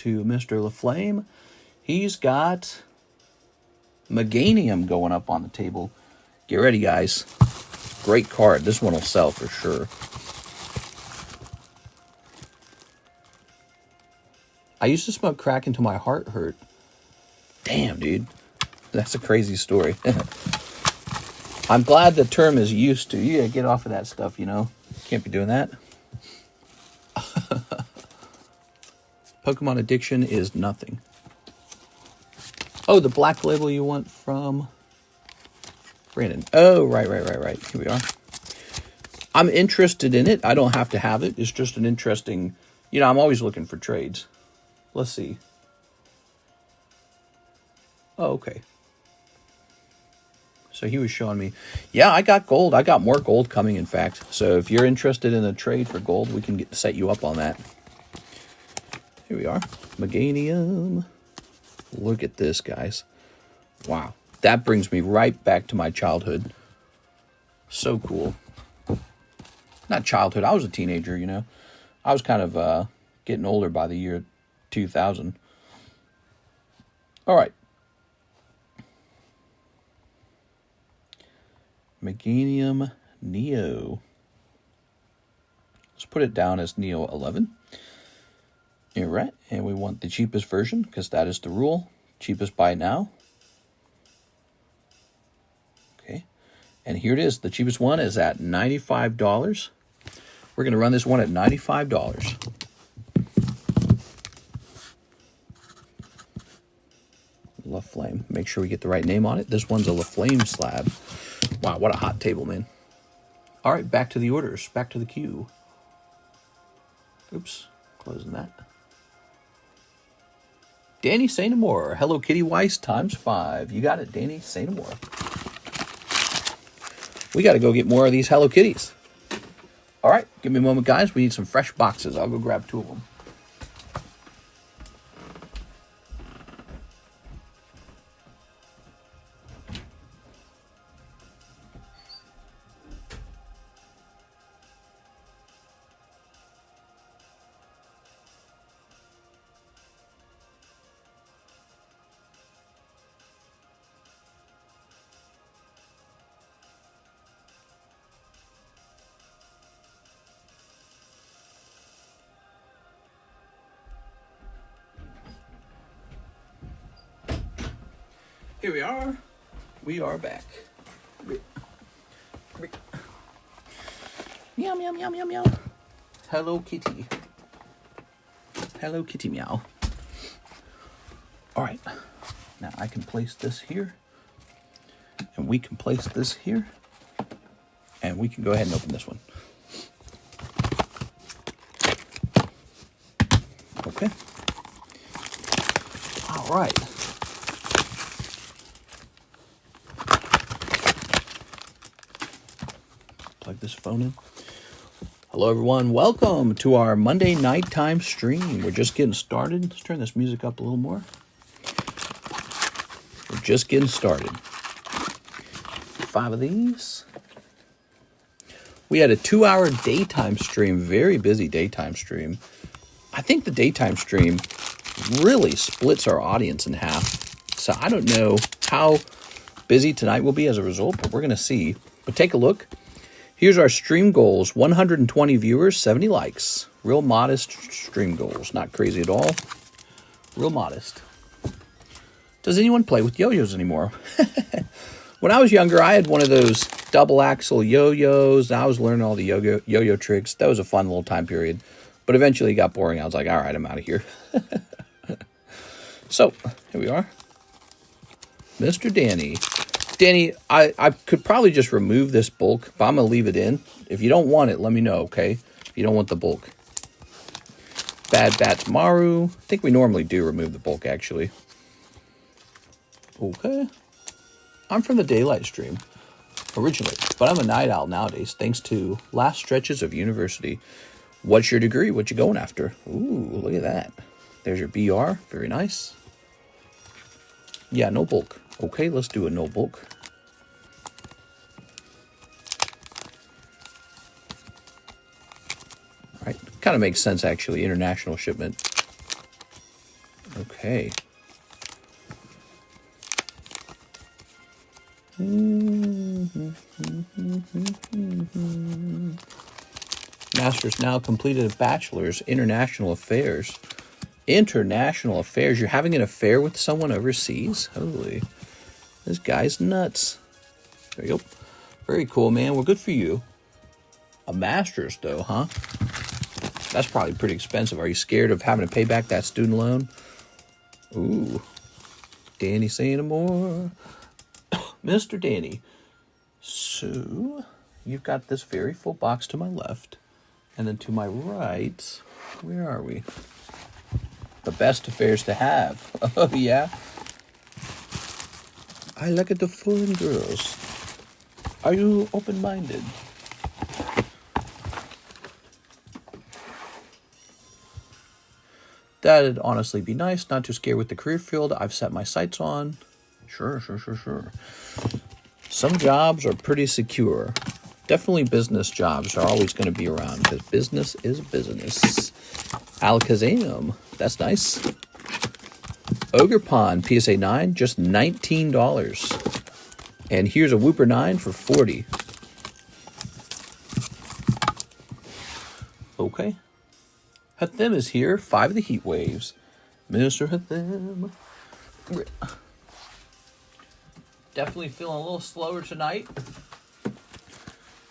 to Mr. LaFlame. He's got Meganium going up on the table. Get ready, guys. Great card. This one will sell for sure. I used to smoke crack until my heart hurt. Damn, dude. That's a crazy story. I'm glad the term is used to. You gotta get off of that stuff, you know. Can't be doing that. Pokemon addiction is nothing. Oh, the black label you want from Brandon. Oh, right. Here we are. I'm interested in it. I don't have to have it. It's just an interesting... You know, I'm always looking for trades. Let's see. Oh, okay. So he was showing me, yeah, I got gold. I got more gold coming, in fact. So if you're interested in a trade for gold, we can set you up on that. Here we are. Meganium. Look at this, guys. Wow. That brings me right back to my childhood. So cool. Not childhood. I was a teenager, you know. I was kind of getting older by the year 2000. All right. Meganium Neo. Let's put it down as Neo 11. All right, and we want the cheapest version because that is the rule. Cheapest buy now. Okay, and here it is. The cheapest one is at $95. We're going to run this one at $95. LaFlame. Make sure we get the right name on it. This one's a LaFlame slab. Wow, what a hot table, man. All right, back to the orders. Back to the queue. Oops, closing that. Danny, say no more. Hello Kitty Weiss ×5. You got it, Danny, say no more. We got to go get more of these Hello Kitties. All right, give me a moment, guys. We need some fresh boxes. I'll go grab 2 of them. Here we are. We are back. Meow, meow, meow, meow, meow. Hello Kitty. Hello Kitty meow. All right. Now I can place this here. And we can place this here. And we can go ahead and open this one. Okay. All right. Plug this phone in. Hello, everyone. Welcome to our Monday nighttime stream. We're just getting started. Let's turn this music up a little more. We're just getting started. 5 of these. We had a 2-hour daytime stream, very busy daytime stream. I think the daytime stream really splits our audience in half. So I don't know how busy tonight will be as a result, but we're going to see. But take a look. Here's our stream goals. 120 viewers, 70 likes. Real modest stream goals. Not crazy at all. Real modest. Does anyone play with yo-yos anymore? When I was younger, I had one of those double axle yo-yos. I was learning all the yo-yo tricks. That was a fun little time period. But eventually it got boring. I was like, all right, I'm out of here. So, here we are. Mr. Danny. Danny, I could probably just remove this bulk, but I'm going to leave it in. If you don't want it, let me know, okay? If you don't want the bulk. Bad Bats Maru. I think we normally do remove the bulk, actually. Okay. I'm from the daylight stream, originally, but I'm a night owl nowadays, thanks to last stretches of university. What's your degree? What you going after? Ooh, look at that. There's your BR. Very nice. Yeah, no bulk. Okay, let's do a no bulk. All right, kind of makes sense, actually. International shipment. Okay. Master's now completed a bachelor's, international affairs. International affairs? You're having an affair with someone overseas? Holy, this guy's nuts. There you go. Very cool, man. Well, good for you. A master's, though, huh? That's probably pretty expensive. Are you scared of having to pay back that student loan? Ooh. Danny saying more. Mr. Danny. So, you've got this very full box to my left. And then to my right, where are we? The best affairs to have. Oh, yeah? I look at the foreign girls. Are you open-minded? That'd honestly be nice. Not too scared with the career field I've set my sights on. Sure. Some jobs are pretty secure. Definitely business jobs are always going to be around because business is business. Alakazam. That's nice. Ogre Pond, PSA 9, just $19. And here's a Whooper 9 for $40. Okay. Hathim is here. 5 of the heat waves. Mr. Hathim. Definitely feeling a little slower tonight.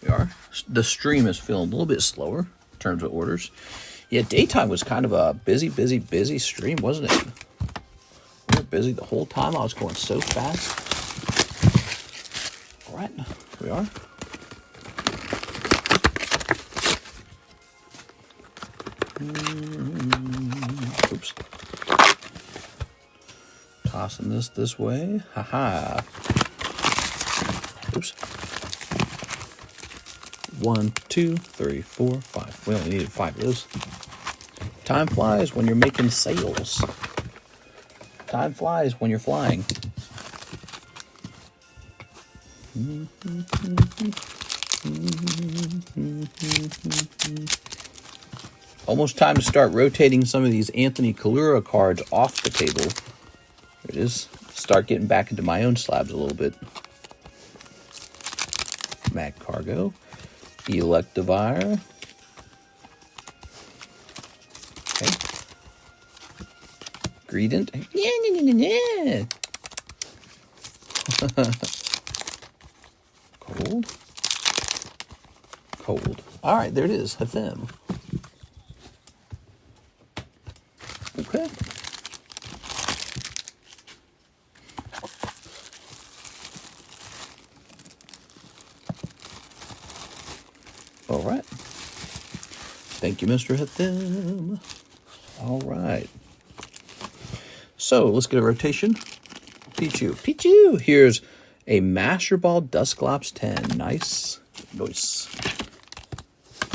We are. The stream is feeling a little bit slower in terms of orders. Yeah, daytime was kind of a busy stream, wasn't it? We were busy the whole time. I was going so fast. All right, here we are. Oops. Tossing this way. Haha. Oops. 1, 2, 3, 4, 5. We only needed 5 of those. Time flies when you're making sales. Time flies when you're flying. Almost time to start rotating some of these Anthony Kalura cards off the table. There it is. Start getting back into my own slabs a little bit. Mag Cargo. Electivire. Okay. Greedent. Yeah. Cold. All right, there it is. Hathim. Okay. All right. Thank you, Mr. Hathim. All right. So let's get a rotation. Pichu. Here's a Master Ball Dusclops 10. Nice.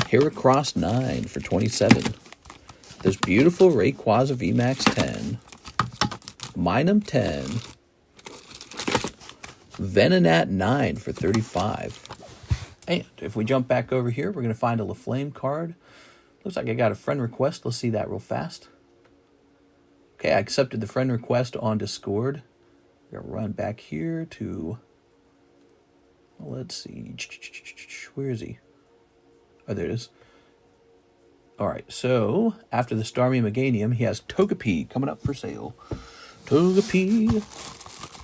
Heracross 9 for 27. This beautiful Rayquaza VMAX 10. Minum 10. Venonat 9 for 35. And if we jump back over here, we're going to find a LaFlame card. Looks like I got a friend request. Let's see that real fast. Okay, I accepted the friend request on Discord. We're going to run back here to... Let's see. Where is he? Oh, there it is. All right, so after the Starmie Meganium, he has Togepi coming up for sale. Togepi.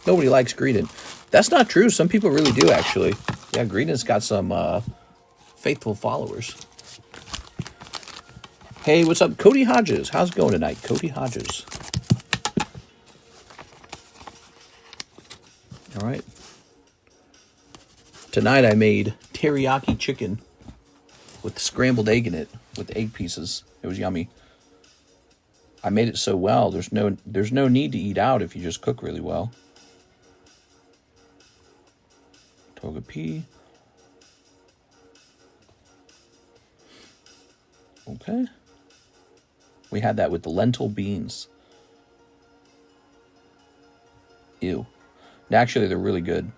Nobody likes Greedent. That's not true. Some people really do, actually. Yeah, Greedent's got some faithful followers. Hey, what's up? Cody Hodges. How's it going tonight? Cody Hodges. All right. Tonight I made teriyaki chicken with scrambled egg in it, with egg pieces. It was yummy. I made it so well, there's no need to eat out if you just cook really well. Togepi. Okay. We had that with the lentil beans. Ew. Actually, they're really good.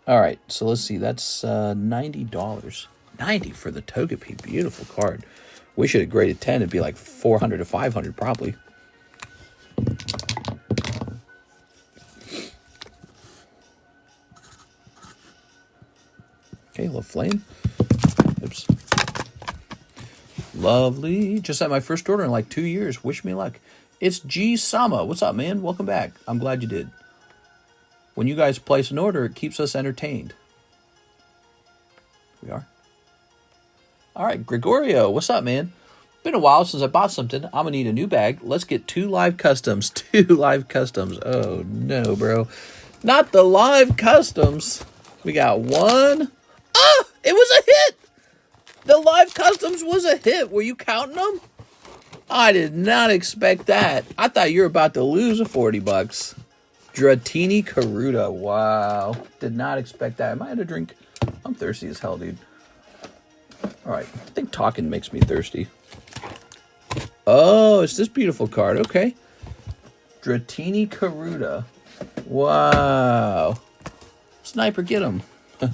All right, so let's see. That's $90. $90 for the Togepi. Beautiful card. Wish it had graded 10. It'd be like $400 to $500 probably. LaFlame. Oops. Lovely. Just had my first order in like 2 years. Wish me luck. It's G Sama. What's up, man? Welcome back. I'm glad you did. When you guys place an order, it keeps us entertained. Here we are. All right, Gregorio. What's up, man? Been a while since I bought something. I'm going to need a new bag. Let's get 2 live customs. 2 live customs. Oh, no, bro. Not the live customs. We got 1. Ah, it was a hit. The live customs was a hit. Were you counting them? I did not expect that. I thought you were about to lose a 40 bucks. Dratini Karuta. Wow. Did not expect that. Am I had a drink? I'm thirsty as hell, dude. All right. I think talking makes me thirsty. Oh, it's this beautiful card. Okay. Dratini Karuta. Wow. Sniper, get him.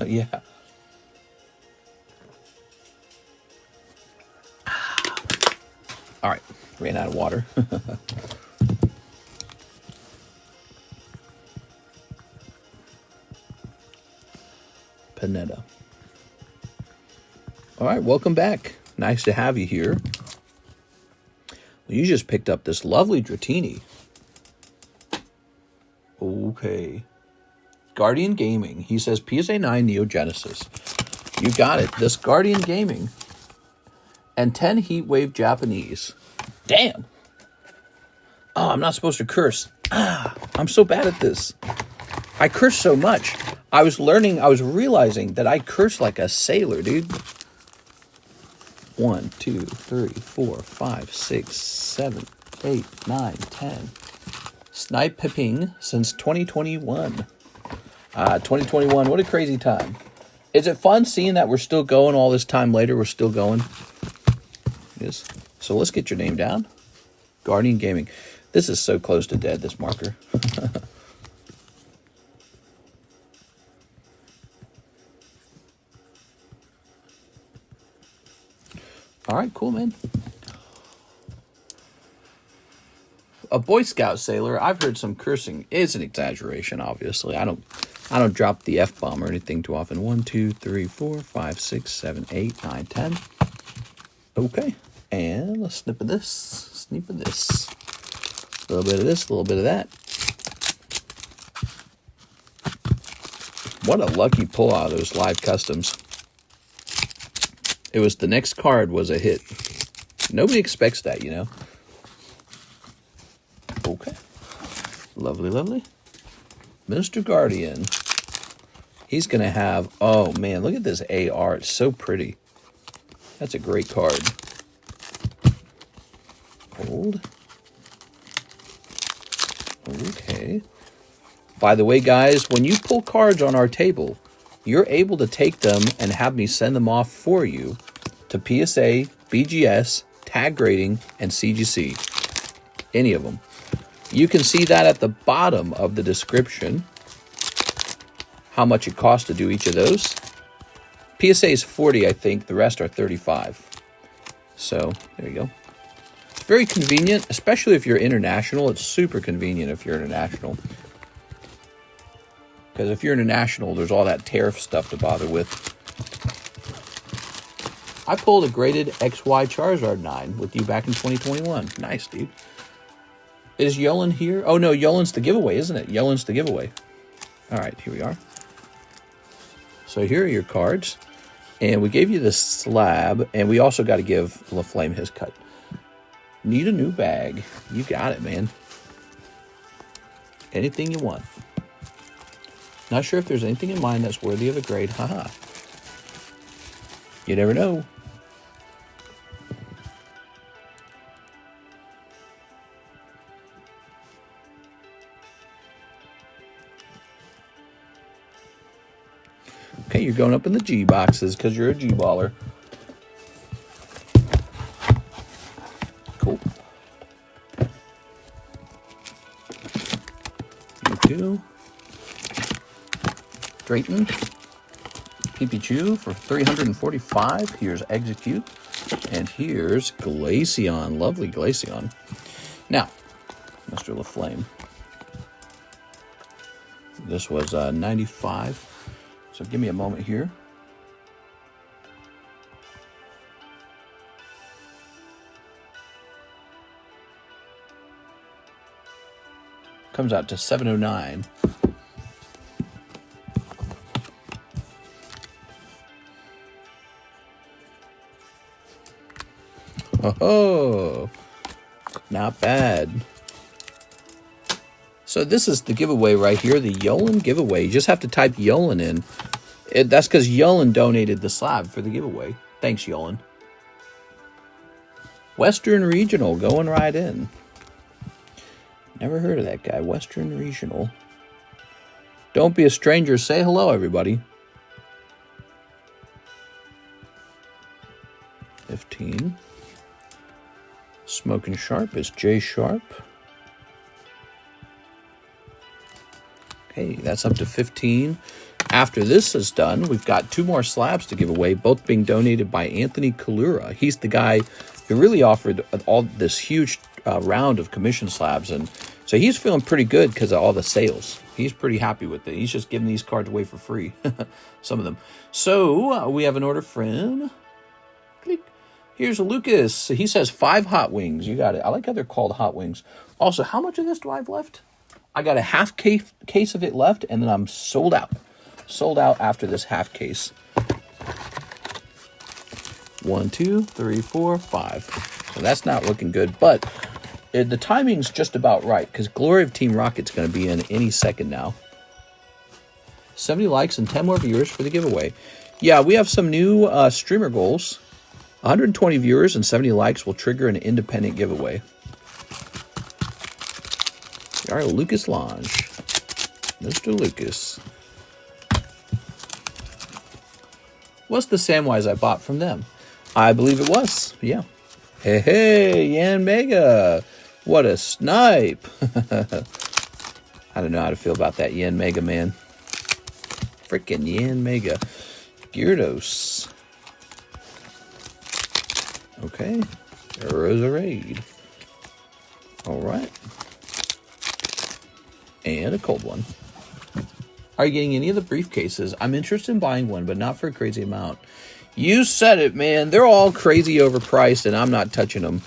Yeah. All right. Ran out of water. Panetta. All right. Welcome back. Nice to have you here. You just picked up this lovely Dratini. Okay. Guardian Gaming. He says PSA 9 Neo Genesis. You got it. This Guardian Gaming. And 10 Heatwave Japanese. Damn. Oh, I'm not supposed to curse. I'm so bad at this. I curse so much. I was realizing that I curse like a sailor, dude. 1, 2, 3, 4, 5, 6, 7, 8, 9, 10. Snipe pipping since 2021. 2021, what a crazy time. Is it fun seeing that we're still going all this time later? We're still going. Yes. So let's get your name down. Guardian Gaming. This is so close to dead, this marker. All right, cool, man. A Boy Scout sailor. I've heard some cursing. It's an exaggeration, obviously. I don't drop the F-bomb or anything too often. 1, 2, 3, 4, 5, 6, 7, 8, 9, 10. Okay. And let's snip of this. Snip of this. A little bit of this, a little bit of that. What a lucky pull out of those live customs. It was the next card was a hit. Nobody expects that, you know. Okay. Lovely, lovely. Mr. Guardian. He's going to have... Oh, man. Look at this AR. It's so pretty. That's a great card. Hold. Okay. By the way, guys, when you pull cards on our table, you're able to take them and have me send them off for you to PSA, BGS, Tag Grading, and CGC. Any of them. You can see that at the bottom of the description, how much it costs to do each of those. PSA is 40, I think. The rest are 35. So, there you go. It's very convenient, especially if you're international. It's super convenient if you're international. Because if you're international, there's all that tariff stuff to bother with. I pulled a graded XY Charizard 9 with you back in 2021. Nice, dude. Is Yolan here? Oh, no, Yolan's the giveaway, isn't it? Yolan's the giveaway. All right, here we are. So here are your cards. And we gave you the slab, and we also got to give LaFlame his cut. Need a new bag. You got it, man. Anything you want. Not sure if there's anything in mind that's worthy of a grade. Haha. You never know. Okay, you're going up in the G boxes because you're a G baller. Cool. You too. Drayton. Pipichu for 345. Here's Execute. And here's Glaceon. Lovely Glaceon. Now, Mr. LaFlame. This was 95. So give me a moment here. Comes out to $7.09. Oh, not bad. So this is the giveaway right here, the Yolan giveaway. You just have to type Yolan in. That's because Yolan donated the slab for the giveaway. Thanks, Yolan. Western Regional going right in. Never heard of that guy, Western Regional. Don't be a stranger. Say hello, everybody. 15. Smoking Sharp is J Sharp. Okay, that's up to 15. After this is done, we've got 2 more slabs to give away, both being donated by Anthony Kalura. He's the guy who really offered all this huge round of commission slabs, and so he's feeling pretty good because of all the sales. He's pretty happy with it. He's just giving these cards away for free, some of them. So we have an order from... Click. Here's Lucas. He says 5 hot wings. You got it. I like how they're called hot wings. Also, how much of this do I have left? I got a half case of it left, and then I'm sold out. Sold out after this half case. 1, 2, 3, 4, 5. So that's not looking good, but the timing's just about right, because Glory of Team Rocket's going to be in any second now. 70 likes and 10 more viewers for the giveaway. Yeah, we have some new streamer goals. 120 viewers and 70 likes will trigger an independent giveaway. All right, Lucas Lange. Mr. Lucas. What's the Samwise I bought from them? I believe it was, yeah. Hey, Yan Mega. What a snipe. I don't know how to feel about that Yan Mega, man. Freaking Yan Mega. Gyarados. Okay. Roserade. All right. And a cold one. Are you getting any of the briefcases? I'm interested in buying one, but not for a crazy amount. You said it, man. They're all crazy overpriced, and I'm not touching them.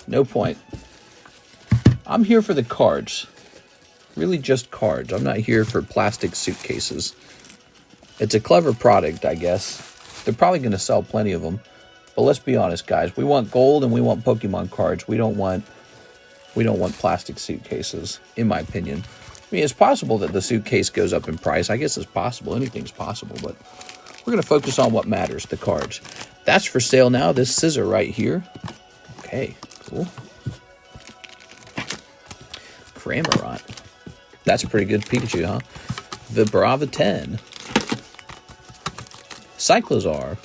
No point. I'm here for the cards. Really just cards. I'm not here for plastic suitcases. It's a clever product, I guess. They're probably going to sell plenty of them. But let's be honest, guys. We want gold and we want Pokemon cards. We don't want plastic suitcases, in my opinion. I mean, it's possible that the suitcase goes up in price. I guess it's possible. Anything's possible, but we're going to focus on what matters, the cards. That's for sale now, this scissor right here. Okay, cool. Cramorant. That's a pretty good Pikachu, huh? The Brava 10. Cyclozar.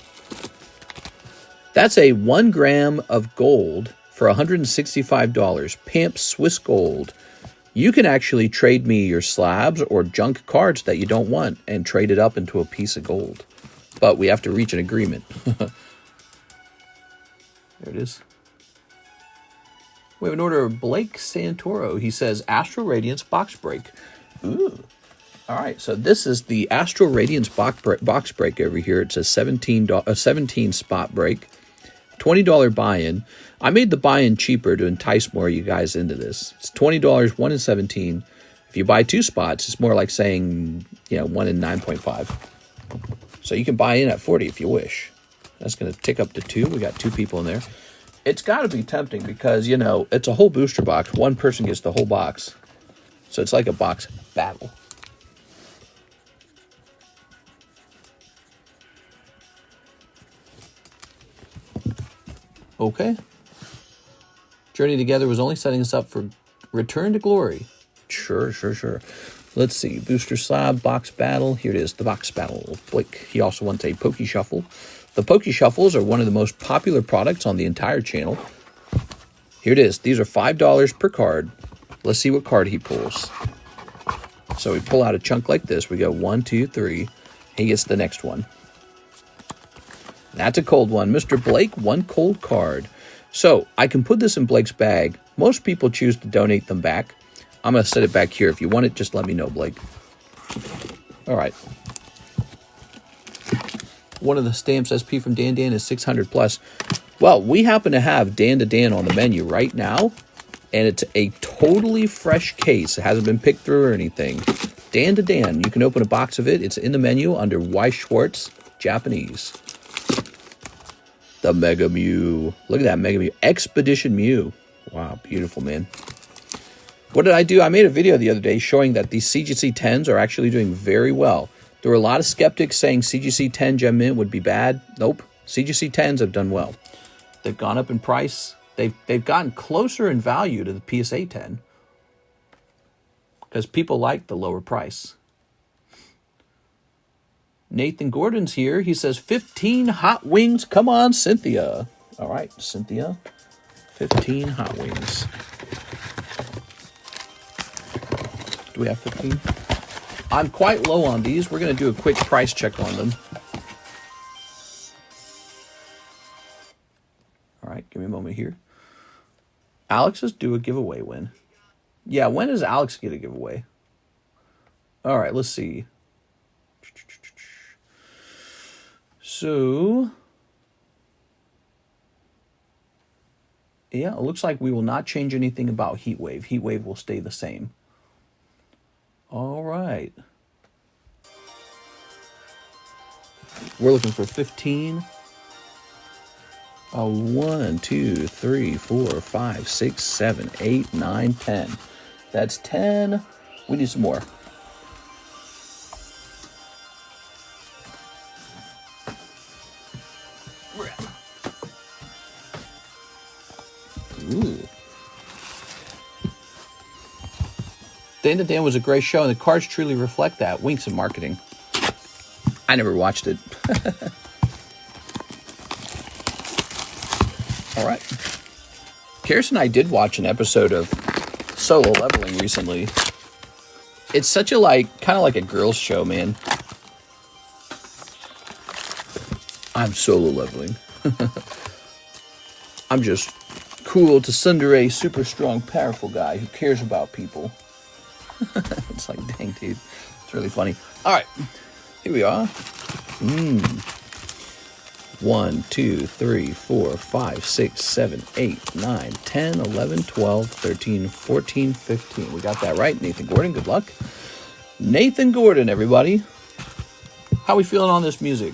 That's a 1 gram of gold for $165. Pamp Swiss Gold. You can actually trade me your slabs or junk cards that you don't want and trade it up into a piece of gold. But we have to reach an agreement. There it is. We have an order of Blake Santoro. He says Astral Radiance box break. Ooh. All right, so this is the Astral Radiance box break over here. It's a 17 spot break. $20 buy-in. I made the buy-in cheaper to entice more of you guys into this. It's $20, 1 in 17. If you buy 2 spots, it's more like saying, 1 in 9.5. So you can buy in at 40 if you wish. That's going to tick up to 2. We got 2 people in there. It's got to be tempting because, it's a whole booster box. One person gets the whole box. So it's like a box battle. Okay. Journey Together was only setting us up for Return to Glory. Sure. Let's see. Booster Slab, Box Battle. Here it is, the Box Battle. Blake, he also wants a Poke Shuffle. The Poke Shuffles are one of the most popular products on the entire channel. Here it is. These are $5 per card. Let's see what card he pulls. So we pull out a chunk like this. We go 1, 2, 3. He gets the next one. That's a cold one. Mr. Blake, 1 cold card. So I can put this in Blake's bag. Most people choose to donate them back. I'm going to set it back here. If you want it, just let me know, Blake. All right. One of the stamps SP from Dan is 600 plus. Well, we happen to have Dan to Dan on the menu right now. And it's a totally fresh case. It hasn't been picked through or anything. Dan to Dan. You can open a box of it. It's in the menu under Weiss Schwarz Japanese. The Mega Mew. Look at that Mega Mew. Expedition Mew. Wow, beautiful, man. What did I do? I made a video the other day showing that these CGC 10s are actually doing very well. There were a lot of skeptics saying CGC 10 Gem Mint would be bad. Nope. CGC 10s have done well. They've gone up in price. They've gotten closer in value to the PSA 10 because people like the lower price. Nathan Gordon's here. He says 15 hot wings. Come on, Cynthia. All right, Cynthia. 15 hot wings. Do we have 15? I'm quite low on these. We're going to do a quick price check on them. All right, give me a moment here. Alex is due a giveaway win. Yeah, when does Alex get a giveaway? All right, let's see. So, yeah, it looks like we will not change anything about Heatwave. Heatwave will stay the same. All right. We're looking for 15. 1, 2, 3, 4, 5, 6, 7, 8, 9, 10. That's 10. We need some more. Ooh. Dan to Dan was a great show, and the cards truly reflect that. Winks in marketing. I never watched it. All right. Karis and I did watch an episode of Solo Leveling recently. It's such a, kind of like a girl's show, man. I'm solo leveling. I'm just cool to tsundere, super strong, powerful guy who cares about people. It's like, dang, dude. It's really funny. All right. Here we are. 1, 2, 3, 4, 5, 6, 7, 8, 9, 10, 11, 12, 13, 14, 15. We got that right. Nathan Gordon, good luck. Nathan Gordon, everybody. How we feeling on this music?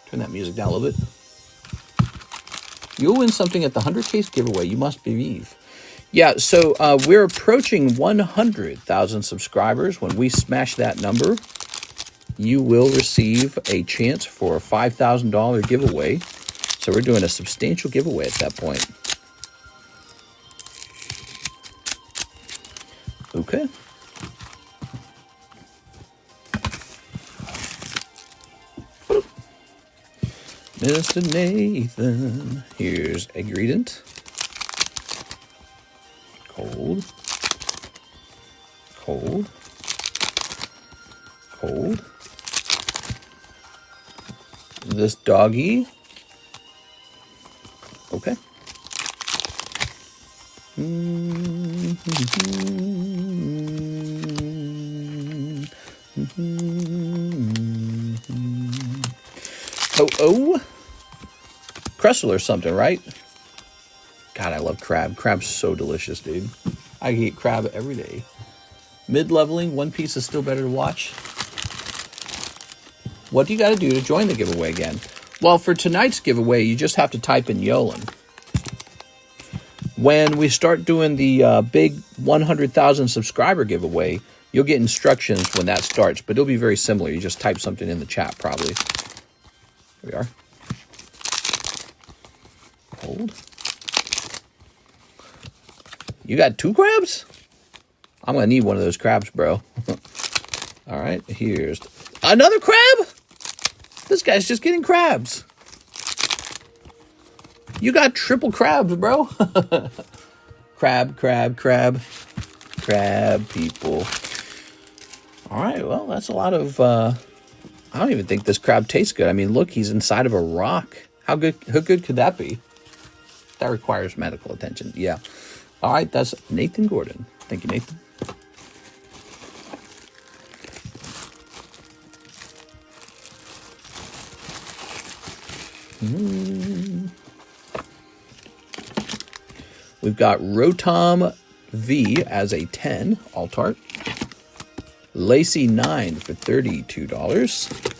Turn that music down a little bit. You'll win something at the 100 case giveaway. You must believe. Yeah, so we're approaching 100,000 subscribers. When we smash that number, you will receive a chance for a $5,000 giveaway. So we're doing a substantial giveaway at that point. Okay. Mr. Nathan. Here's a ingredient. Cold. Cold. Cold. This doggy. Okay. Oh. Cressel or something, right? God, I love crab. Crab's so delicious, dude. I can eat crab every day. Mid-leveling, One Piece is still better to watch. What do you got to do to join the giveaway again? Well, for tonight's giveaway, you just have to type in Yolan. When we start doing the big 100,000 subscriber giveaway, you'll get instructions when that starts, but it'll be very similar. You just type something in the chat, probably. Here we are. Hold. You got 2 crabs? I'm going to need one of those crabs, bro. All right, here's another crab? This guy's just getting crabs. You got triple crabs, bro. Crab, crab, crab. Crab people. All right, well, that's a lot of... I don't even think this crab tastes good. I mean, look, he's inside of a rock. How good could that be? That requires medical attention. Yeah. All right, that's Nathan Gordon. Thank you, Nathan. We've got Rotom V as a 10, Alt-Art. Lacey 9 for $32.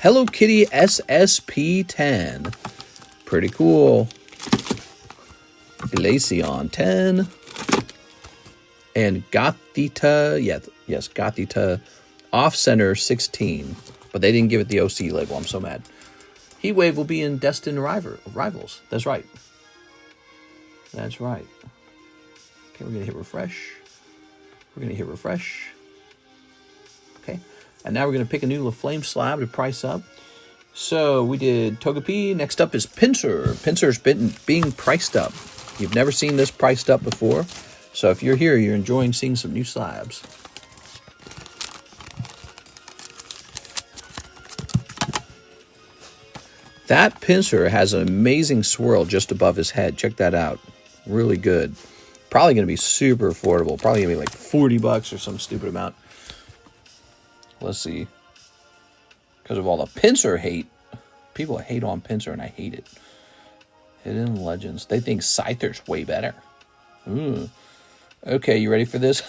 Hello Kitty SSP 10. Pretty cool. Glaceon 10. And Gothita, yes, Gothita Off-Center 16. But they didn't give it the OC label. I'm so mad. Heatwave will be in Destined Rivals. That's right. That's right. Okay, we're going to hit refresh. We're going to hit refresh. Okay. And now we're going to pick a new LaFlame slab to price up. So we did Togepi. Next up is Pinsir. Pinsir's being priced up. You've never seen this priced up before. So if you're here, you're enjoying seeing some new slabs. That Pinsir has an amazing swirl just above his head. Check that out. Really good. Probably going to be super affordable. Probably going to be like 40 bucks or some stupid amount. Let's see. Because of all the Pinsir hate. People hate on Pinsir and I hate it. Hidden Legends. They think Scyther's way better. Ooh. Okay, you ready for this?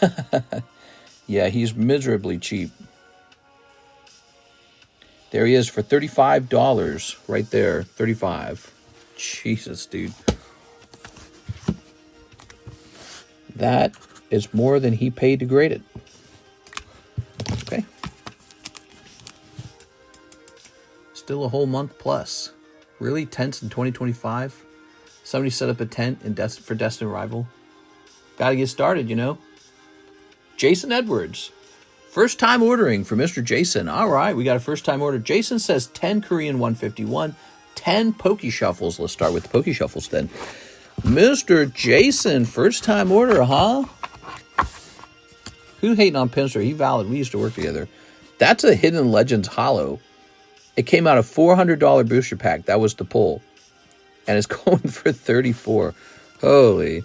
Yeah, he's miserably cheap. There he is for $35 right there. $35. Jesus, dude. That is more than he paid to grade it. Okay. Still a whole month plus. Really? Tents in 2025? Somebody set up a tent for Destined Rival. Gotta get started, you know. Jason Edwards. First time ordering for Mr. Jason. All right, we got a first time order. Jason says 10 Korean 151, 10 Poke Shuffles. Let's start with the Poke Shuffles then. Mr. Jason, first time order, huh? Who hating on Pinsir? He valid. We used to work together. That's a Hidden Legends holo. It came out a $400 booster pack. That was the pull. And it's going for $34. Holy.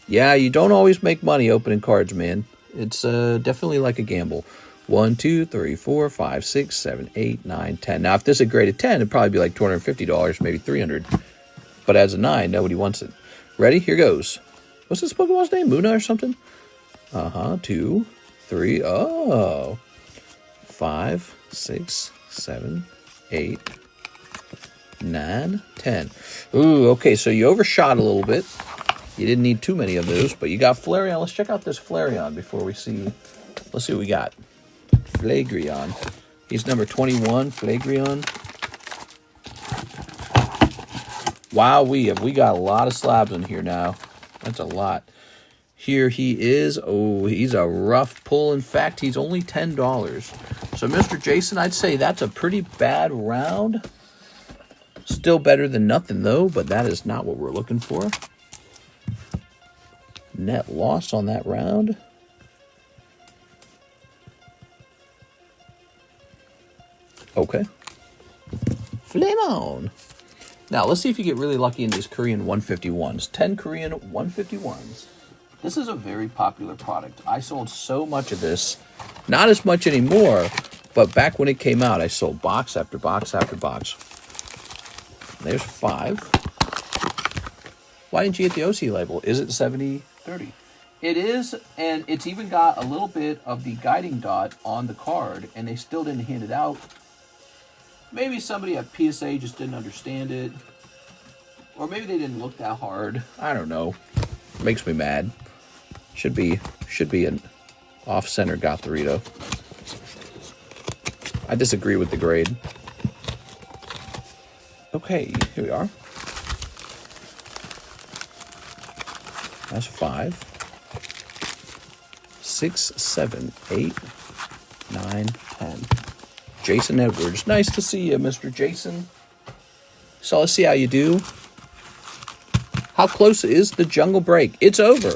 Yeah, you don't always make money opening cards, man. It's definitely like a gamble. 1, 2, 3, 4, 5, 6, 7, 8, 9, 10. Now, if this is a grade of 10, it'd probably be like $250, maybe $300. But as a 9, nobody wants it. Ready? Here goes. What's this Pokemon's name? Muna or something? 2, 3, 5, 6, 7, 8, 9, 10. Ooh, okay, so you overshot a little bit. You didn't need too many of those, but you got Flareon. Let's check out this Flareon before we see. Let's see what we got. Flareon. He's number 21, Flareon. Wow, we got a lot of slabs in here now. That's a lot. Here he is. Oh, he's a rough pull. In fact, he's only $10. So, Mr. Jason, I'd say that's a pretty bad round. Still better than nothing, though, but that is not what we're looking for. Net loss on that round. Okay. Flame on. Now, let's see if you get really lucky in these Korean 151s. 10 Korean 151s. This is a very popular product. I sold so much of this. Not as much anymore, but back when it came out, I sold box after box after box. There's 5. Why didn't you get the OC label? Is it 70-30? It is, and it's even got a little bit of the guiding dot on the card, and they still didn't hand it out. Maybe somebody at PSA just didn't understand it. Or maybe they didn't look that hard. I don't know. Makes me mad. Should be an off-center Gothorito. I disagree with the grade. Okay, here we are. That's 5. 6, 7, 8, 9, 10. Jason Edwards. Nice to see you, Mr. Jason. So let's see how you do. How close is the jungle break? It's over.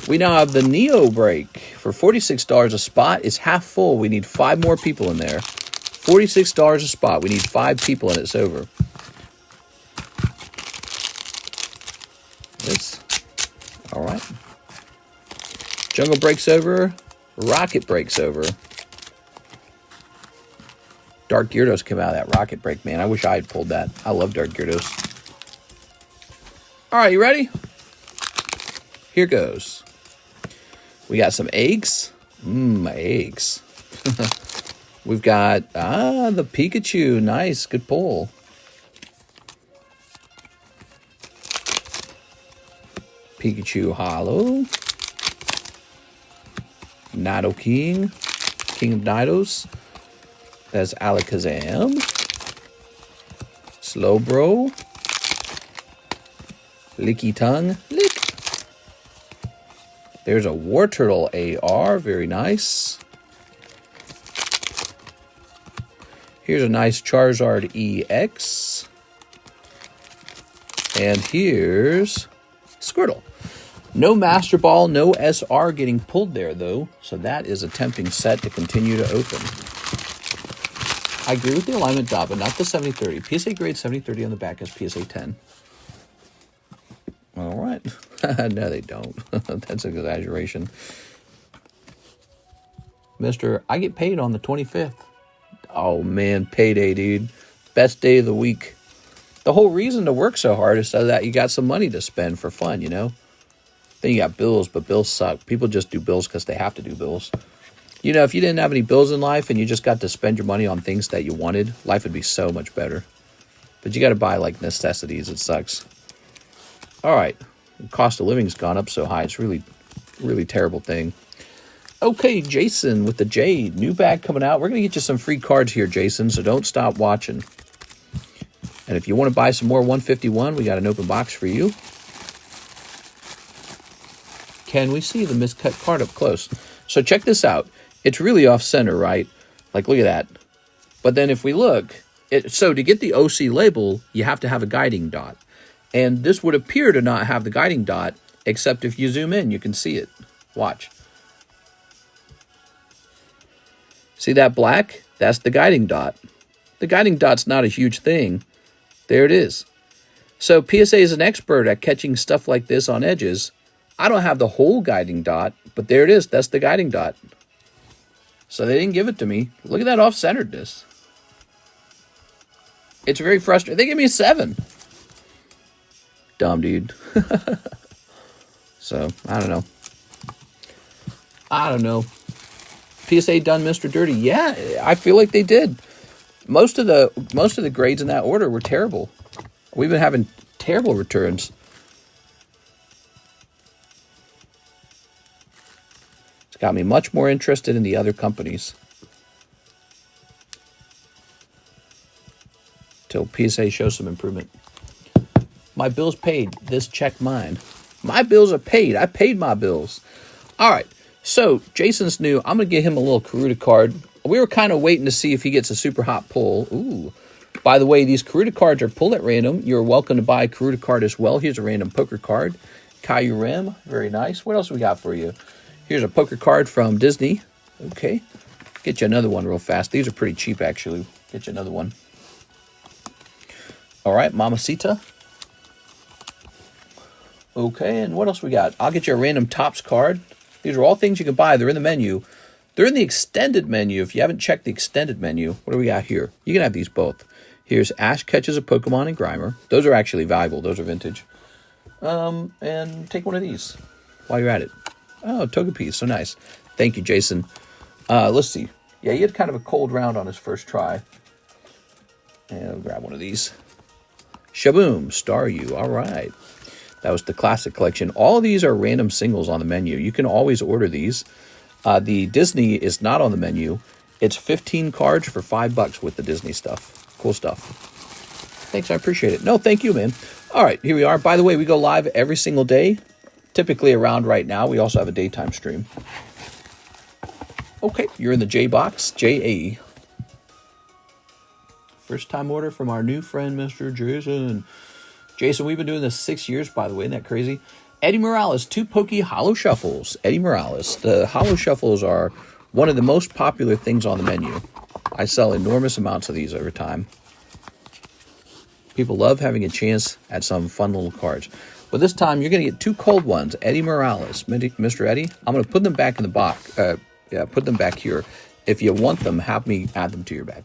We now have the Neo break for $46 a spot. It's half full. We need 5 more people in there. $46 a spot. We need 5 people and it's over. This. All right. Jungle breaks over. Rocket breaks over. Dark Gyarados came out of that rocket break, man. I wish I had pulled that. I love Dark Gyarados. All right, you ready? Here goes. We got some eggs. Eggs. We've got, the Pikachu. Nice, good pull. Pikachu Holo. Nido King. King of Nidos. That's Alakazam. Slowbro. Licky Tongue. Lick. There's a War Turtle AR. Very nice. Here's a nice Charizard EX. And here's Squirtle. No Master Ball, no SR getting pulled there, though. So that is a tempting set to continue to open. I agree with the alignment dot, but not the 70-30. PSA grade 70-30 on the back is PSA 10. All right. No, they don't. That's an exaggeration. Mister, I get paid on the 25th. Oh, man, payday, dude. Best day of the week. The whole reason to work so hard is so that you got some money to spend for fun, you know? Then you got bills, but bills suck. People just do bills because they have to do bills. You know, if you didn't have any bills in life and you just got to spend your money on things that you wanted, life would be so much better. But you got to buy, like, necessities. It sucks. All right. The cost of living's gone up so high. It's really, really terrible thing. Okay, Jason with the J. New bag coming out. We're going to get you some free cards here, Jason, so don't stop watching. And if you want to buy some more 151, we got an open box for you. Can we see the miscut card up close? So check this out. It's really off center, right? Like, look at that. But then if we look, so to get the OC label, you have to have a guiding dot. And this would appear to not have the guiding dot, except if you zoom in, you can see it. Watch. See that black? That's the guiding dot. The guiding dot's not a huge thing. There it is. So PSA is an expert at catching stuff like this on edges. I don't have the whole guiding dot, but there it is. That's the guiding dot. So they didn't give it to me. Look at that off-centeredness. It's very frustrating. They gave me a 7. Dumb dude. So, I don't know. I don't know. PSA done Mr. Dirty. Yeah, I feel like they did. Most of the grades in that order were terrible. We've been having terrible returns. It's got me much more interested in the other companies. Till PSA shows some improvement. My bills paid. This check mine. My bills are paid. I paid my bills. All right. So, Jason's new. I'm going to get him a little Karuta card. We were kind of waiting to see if he gets a super hot pull. Ooh. By the way, these Karuta cards are pulled at random. You're welcome to buy a Karuta card as well. Here's a random poker card. Caillou Rim. Very nice. What else we got for you? Here's a poker card from Disney. Okay. Get you another one real fast. These are pretty cheap, actually. Get you another one. All right. Mamacita. Okay. And what else we got? I'll get you a random Topps card. These are all things you can buy. They're in the menu. They're in the extended menu. If you haven't checked the extended menu, what do we got here? You can have these both. Here's Ash Catches a Pokemon and Grimer. Those are actually valuable. Those are vintage. And take one of these while you're at it. Oh, Togepi. So nice. Thank you, Jason. Let's see. Yeah, he had kind of a cold round on his first try. And I'll grab one of these. Shaboom. Staryu. All right. That was the classic collection. All of these are random singles on the menu. You can always order these. The Disney is not on the menu. It's 15 cards for $5 with the Disney stuff. Cool stuff. Thanks, I appreciate it. No, thank you, man. All right, here we are. By the way, we go live every single day, typically around right now. We also have a daytime stream. Okay, you're in the J box, JA. First time order from our new friend, Mr. Jason. Jason, we've been doing this 6 years, by the way. Isn't that crazy? Eddie Morales, 2 Pokey Holo Shuffles. Eddie Morales. The Holo Shuffles are one of the most popular things on the menu. I sell enormous amounts of these over time. People love having a chance at some fun little cards. But this time, you're going to get 2 cold ones. Eddie Morales. Mr. Eddie, I'm going to put them back in the box. Put them back here. If you want them, have me add them to your bag.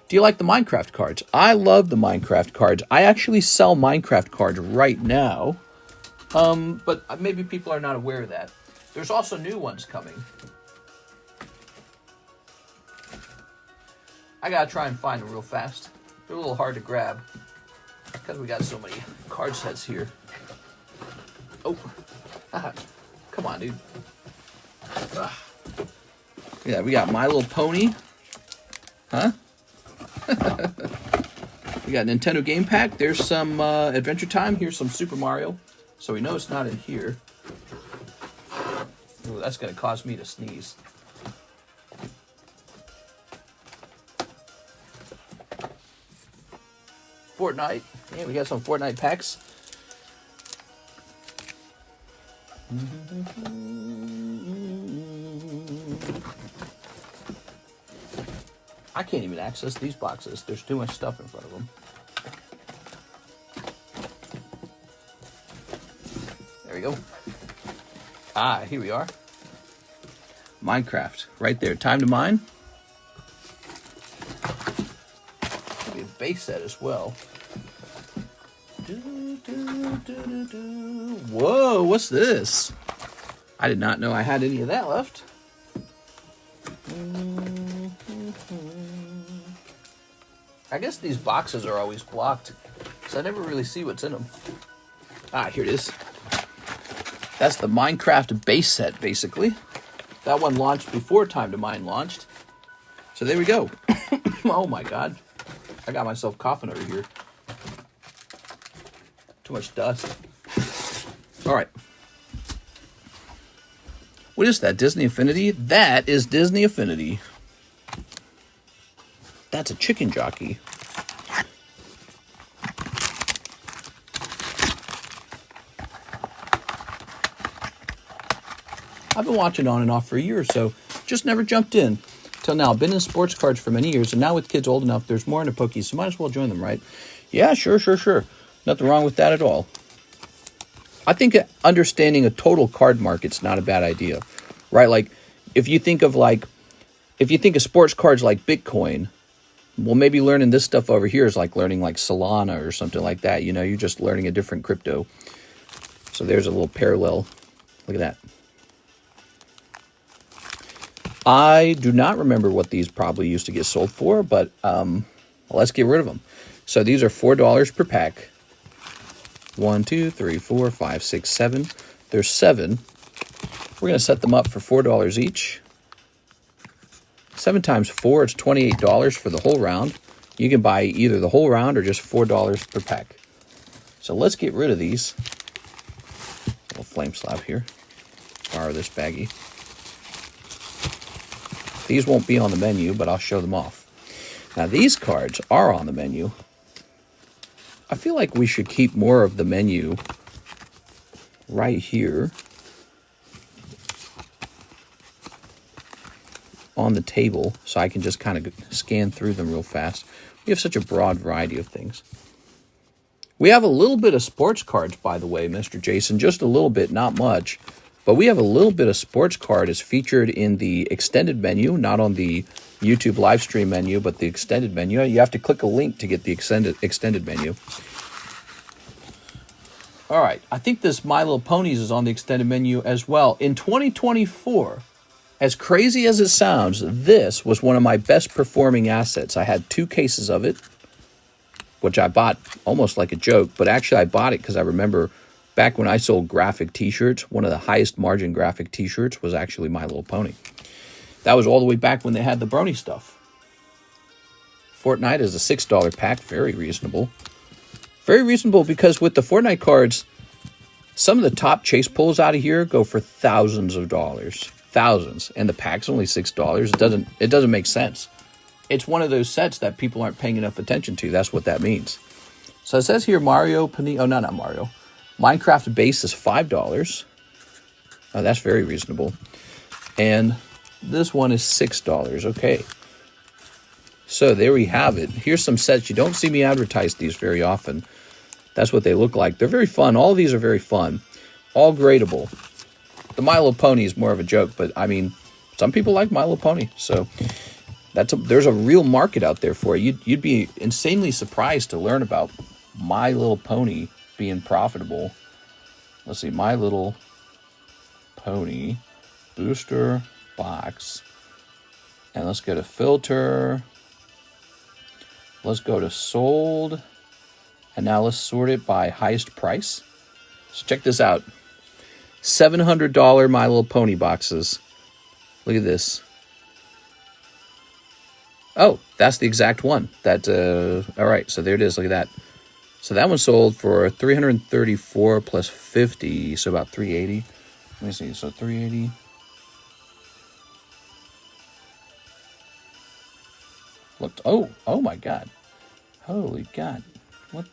Do you like the Minecraft cards? I love the Minecraft cards. I actually sell Minecraft cards right now. But maybe people are not aware of that. There's also new ones coming. I gotta try and find them real fast. They're a little hard to grab because we got so many card sets here. Oh, come on, dude. Yeah, we got My Little Pony. Huh? We got Nintendo Game Pack. There's some Adventure Time. Here's some Super Mario. So we know it's not in here. Ooh, that's going to cause me to sneeze. Fortnite. Yeah, we got some Fortnite packs. I can't even access these boxes. There's too much stuff in front of them. There we go. Ah, here we are. Minecraft. Right there. Time to mine. Maybe a base set as well. Whoa, what's this? I did not know I had any of that left. I guess these boxes are always blocked, so I never really see what's in them. Ah, here it is. That's the Minecraft base set, basically. That one launched before Time to Mine launched. So there we go. Oh my god. I got myself coughing over here. Too much dust. All right. What is that, Disney Affinity? That is Disney Affinity. That's a chicken jockey. I've been watching on and off for a year or so. Just never jumped in. Till now. Been in sports cards for many years, and now with kids old enough, there's more into Pokies, so might as well join them, right? Yeah, sure. Nothing wrong with that at all. I think understanding a total card market's not a bad idea, right? Like, if you think of sports cards like Bitcoin, well, maybe learning this stuff over here is like learning like Solana or something like that. You know, you're just learning a different crypto. So there's a little parallel. Look at that. I do not remember what these probably used to get sold for, but well, let's get rid of them. So these are $4 per pack. 1, 2, 3, 4, 5, 6, 7. There's 7. We're going to set them up for $4 each. 7 times 4, it's $28 for the whole round. You can buy either the whole round or just $4 per pack. So let's get rid of these. A little flame slab here. Borrow this baggie. These won't be on the menu, but I'll show them off. Now these cards are on the menu. I feel like we should keep more of the menu right here on the table so I can just kind of scan through them real fast. We have such a broad variety of things. We have a little bit of sports cards, by the way, Mr. Jason, just a little bit, not much. But we have a little bit of sports card is featured in the extended menu, not on the YouTube live stream menu, but the extended menu. You have to click a link to get the extended menu. All right, I think this My Little Ponies is on the extended menu as well. In 2024, as crazy as it sounds, this was one of my best performing assets. I had 2 cases of it, which I bought almost like a joke, but actually I bought it because I remember back when I sold graphic t-shirts, one of the highest margin graphic t-shirts was actually My Little Pony. That was all the way back when they had the Brony stuff. Fortnite is a $6 pack, very reasonable. Very reasonable because with the Fortnite cards, some of the top chase pulls out of here go for thousands of dollars. Thousands. And the pack's only $6. It doesn't make sense. It's one of those sets that people aren't paying enough attention to. That's what that means. So it says here Mario Panini. Oh, no, not Mario. Minecraft base is $5. Oh, that's very reasonable. And this one is $6. Okay. So there we have it. Here's some sets. You don't see me advertise these very often. That's what they look like. They're very fun. All of these are very fun. All gradable. The My Little Pony is more of a joke, but I mean, some people like My Little Pony. So there's a real market out there for it. You'd be insanely surprised to learn about My Little Pony being profitable. Let's see, My Little Pony booster box. And let's go to filter. Let's go to sold. And now let's sort it by highest price. So check this out. $700 My Little Pony boxes. Look at this. Oh, that's the exact one. That all right, so there it is. Look at that. So that one sold for $334 plus 50, so about $380. Let me see. So $380. Looked. Oh my God. Holy God. What?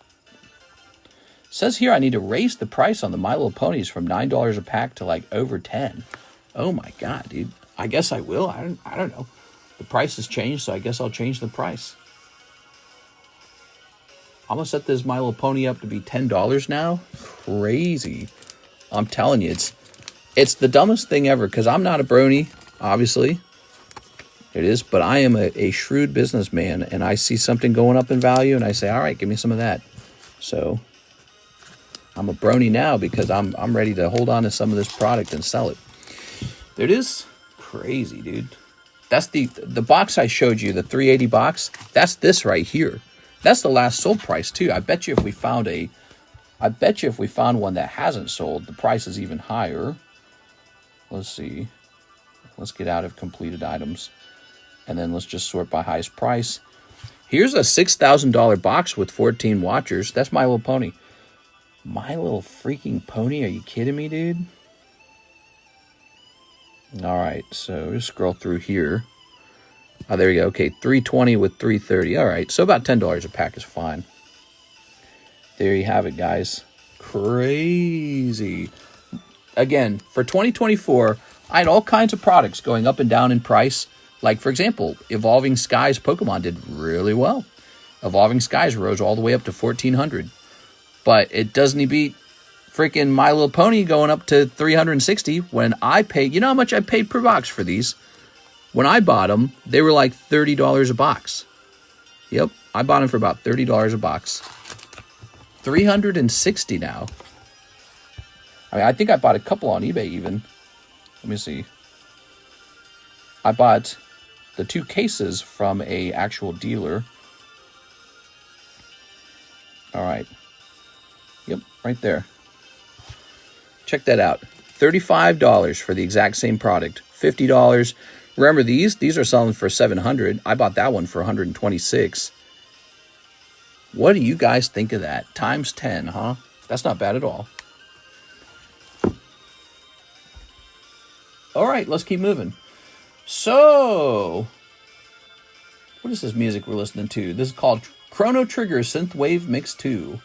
Says here I need to raise the price on the My Little Ponies from $9 a pack to like over 10. Oh my God, dude. I guess I will. I don't know. The price has changed, so I guess I'll change the price. I'm going to set this My Little Pony up to be $10 now. Crazy. I'm telling you, it's the dumbest thing ever, because I'm not a brony, obviously. It is, but I am a shrewd businessman, and I see something going up in value, and I say, all right, give me some of that. So I'm a brony now because I'm ready to hold on to some of this product and sell it. There it is. Crazy, dude. That's the box I showed you, the 380 box. That's this right here. That's the last sold price too. I bet you if we found one that hasn't sold, the price is even higher. Let's see. Let's get out of completed items. And then let's just sort by highest price. Here's a $6,000 box with 14 watchers. That's My Little Pony. My Little freaking Pony? Are you kidding me, dude? All right, so just scroll through here. Oh, there you go. Okay, 320 with 330. All right, so about $10 a pack is fine. There you have it, guys. Crazy. Again, for 2024, I had all kinds of products going up and down in price. Like, for example, Evolving Skies Pokemon did really well. Evolving Skies rose all the way up to 1,400. But it doesn't beat freaking My Little Pony going up to 360 when I paid, you know how much I paid per box for these? When I bought them, they were like $30 a box. Yep, I bought them for about $30 a box. 360 now. I mean, I think I bought a couple on eBay even. Let me see. I bought the 2 cases from a actual dealer. All right. Yep, right there. Check that out. $35 for the exact same product. $50. Remember these are selling for $700. I bought that one for $126. What do you guys think of that? Times 10, huh? That's not bad at all. All right, let's keep moving. So, what is this music we're listening to? This is called Chrono Trigger Synthwave Mix 2.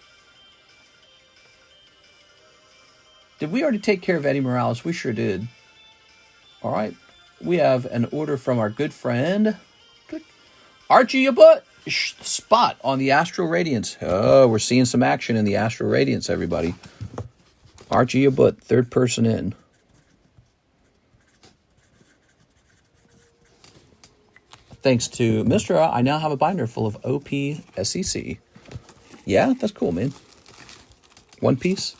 Did we already take care of Eddie Morales? We sure did. All right. We have an order from our good friend, Archie Abut Spot on the Astral Radiance. Oh, we're seeing some action in the Astral Radiance, everybody. Archie Abut, third person in. Thanks to Mr. I now have a binder full of OP-SEC. Yeah, that's cool, man. One piece.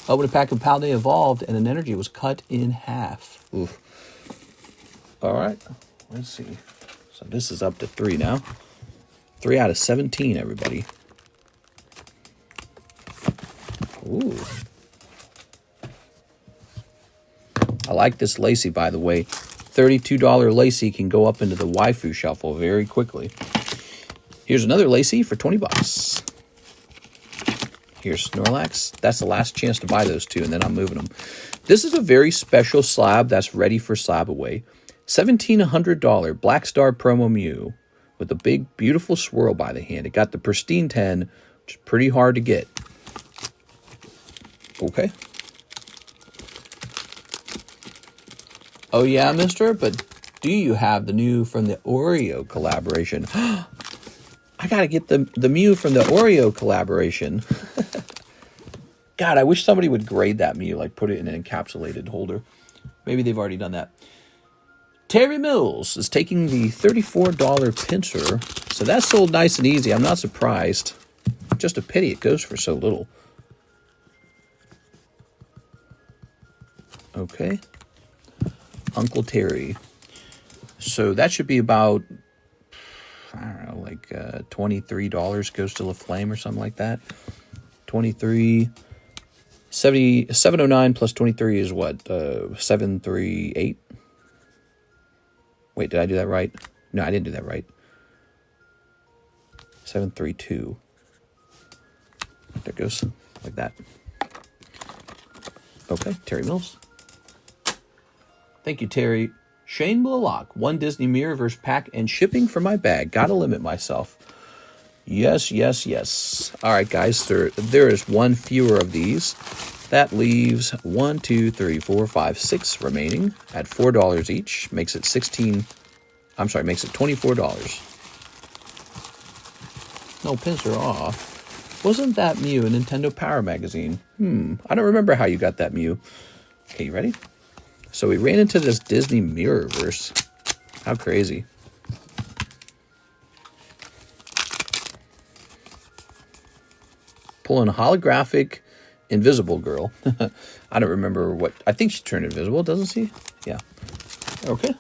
Open a pack of Paldea Evolved, and an energy was cut in half. Oof. All right, let's see. So this is up to 3 now. 3 out of 17, everybody. Ooh. I like this Lacey, by the way. $32 Lacey can go up into the Waifu shuffle very quickly. Here's another Lacey for 20 bucks. Here's Snorlax. That's the last chance to buy those 2, and then I'm moving them. This is a very special slab that's ready for slab away. $1,700 Black Star Promo Mew with a big, beautiful swirl by the hand. It got the pristine 10, which is pretty hard to get. Okay. Oh, yeah, mister? But do you have the new from the Oreo collaboration? I got to get the Mew from the Oreo collaboration. God, I wish somebody would grade that Mew, like put it in an encapsulated holder. Maybe they've already done that. Terry Mills is taking the $34 pincer. So that sold nice and easy. I'm not surprised. Just a pity it goes for so little. Okay. Uncle Terry. So that should be about, I don't know, like $23 goes to La Flame or something like that. 23, 70, 709 plus 23 is what? 738? Wait, did I do that right? No, I didn't do that right. 732. There it goes, like that. Okay, Terry Mills. Thank you, Terry. Shane Bullock, 1 Disney Mirrorverse pack and shipping for my bag. Gotta limit myself. Yes, yes, yes. All right, guys, there is one fewer of these. That leaves 1, 2, 3, 4, 5, 6 remaining at $4 each. Makes it makes it $24. No, pins are off. Wasn't that Mew a Nintendo Power magazine? I don't remember how you got that Mew. Okay, you ready? So we ran into this Disney Mirrorverse. How crazy. Pulling a holographic Invisible Girl. I don't remember what... I think she turned invisible, doesn't she? Yeah. Okay.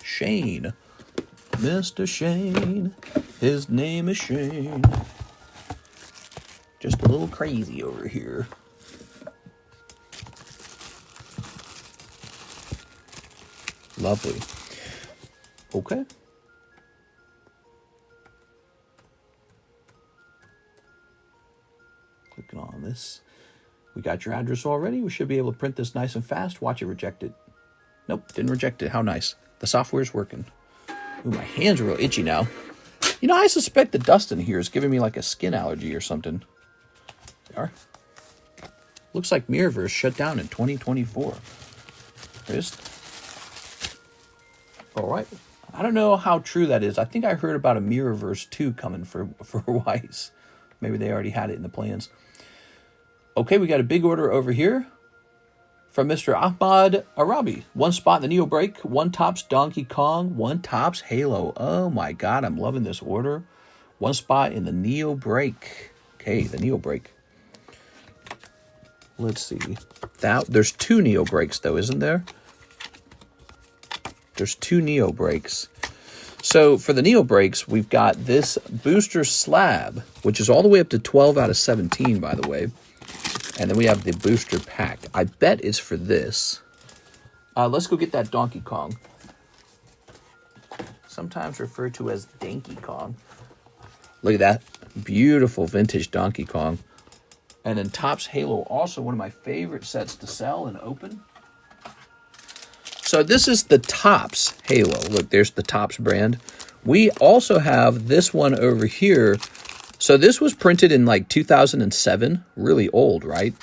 Shane. Mr. Shane. His name is Shane. Just a little crazy over here. Lovely. Okay. Clicking on this. We got your address already. We should be able to print this nice and fast. Watch it reject it. Nope, didn't reject it. How nice. The software's working. Ooh, my hands are real itchy now. You know, I suspect the dust in here is giving me like a skin allergy or something. They are. Looks like Mirrorverse shut down in 2024. All right. I don't know how true that is. I think I heard about a Mirrorverse 2 coming for Weiss. Maybe they already had it in the plans. Okay, we got a big order over here from Mr. Ahmad Arabi. 1 spot in the Neo Break, 1 tops Donkey Kong, 1 tops Halo. Oh my God, I'm loving this order. 1 spot in the Neo Break. Okay, the Neo Break. Let's see. There's 2 Neo Breaks though, isn't there? There's 2 Neo Breaks. So for the Neo Breaks, we've got this booster slab, which is all the way up to 12 out of 17, by the way. And then we have the booster pack. I bet it's for this. Let's go get that Donkey Kong. Sometimes referred to as Danky Kong. Look at that. Beautiful vintage Donkey Kong. And then Topps Halo, also one of my favorite sets to sell and open. So this is the Topps Halo. Look, there's the Topps brand. We also have this one over here. So this was printed in like 2007, really old, right?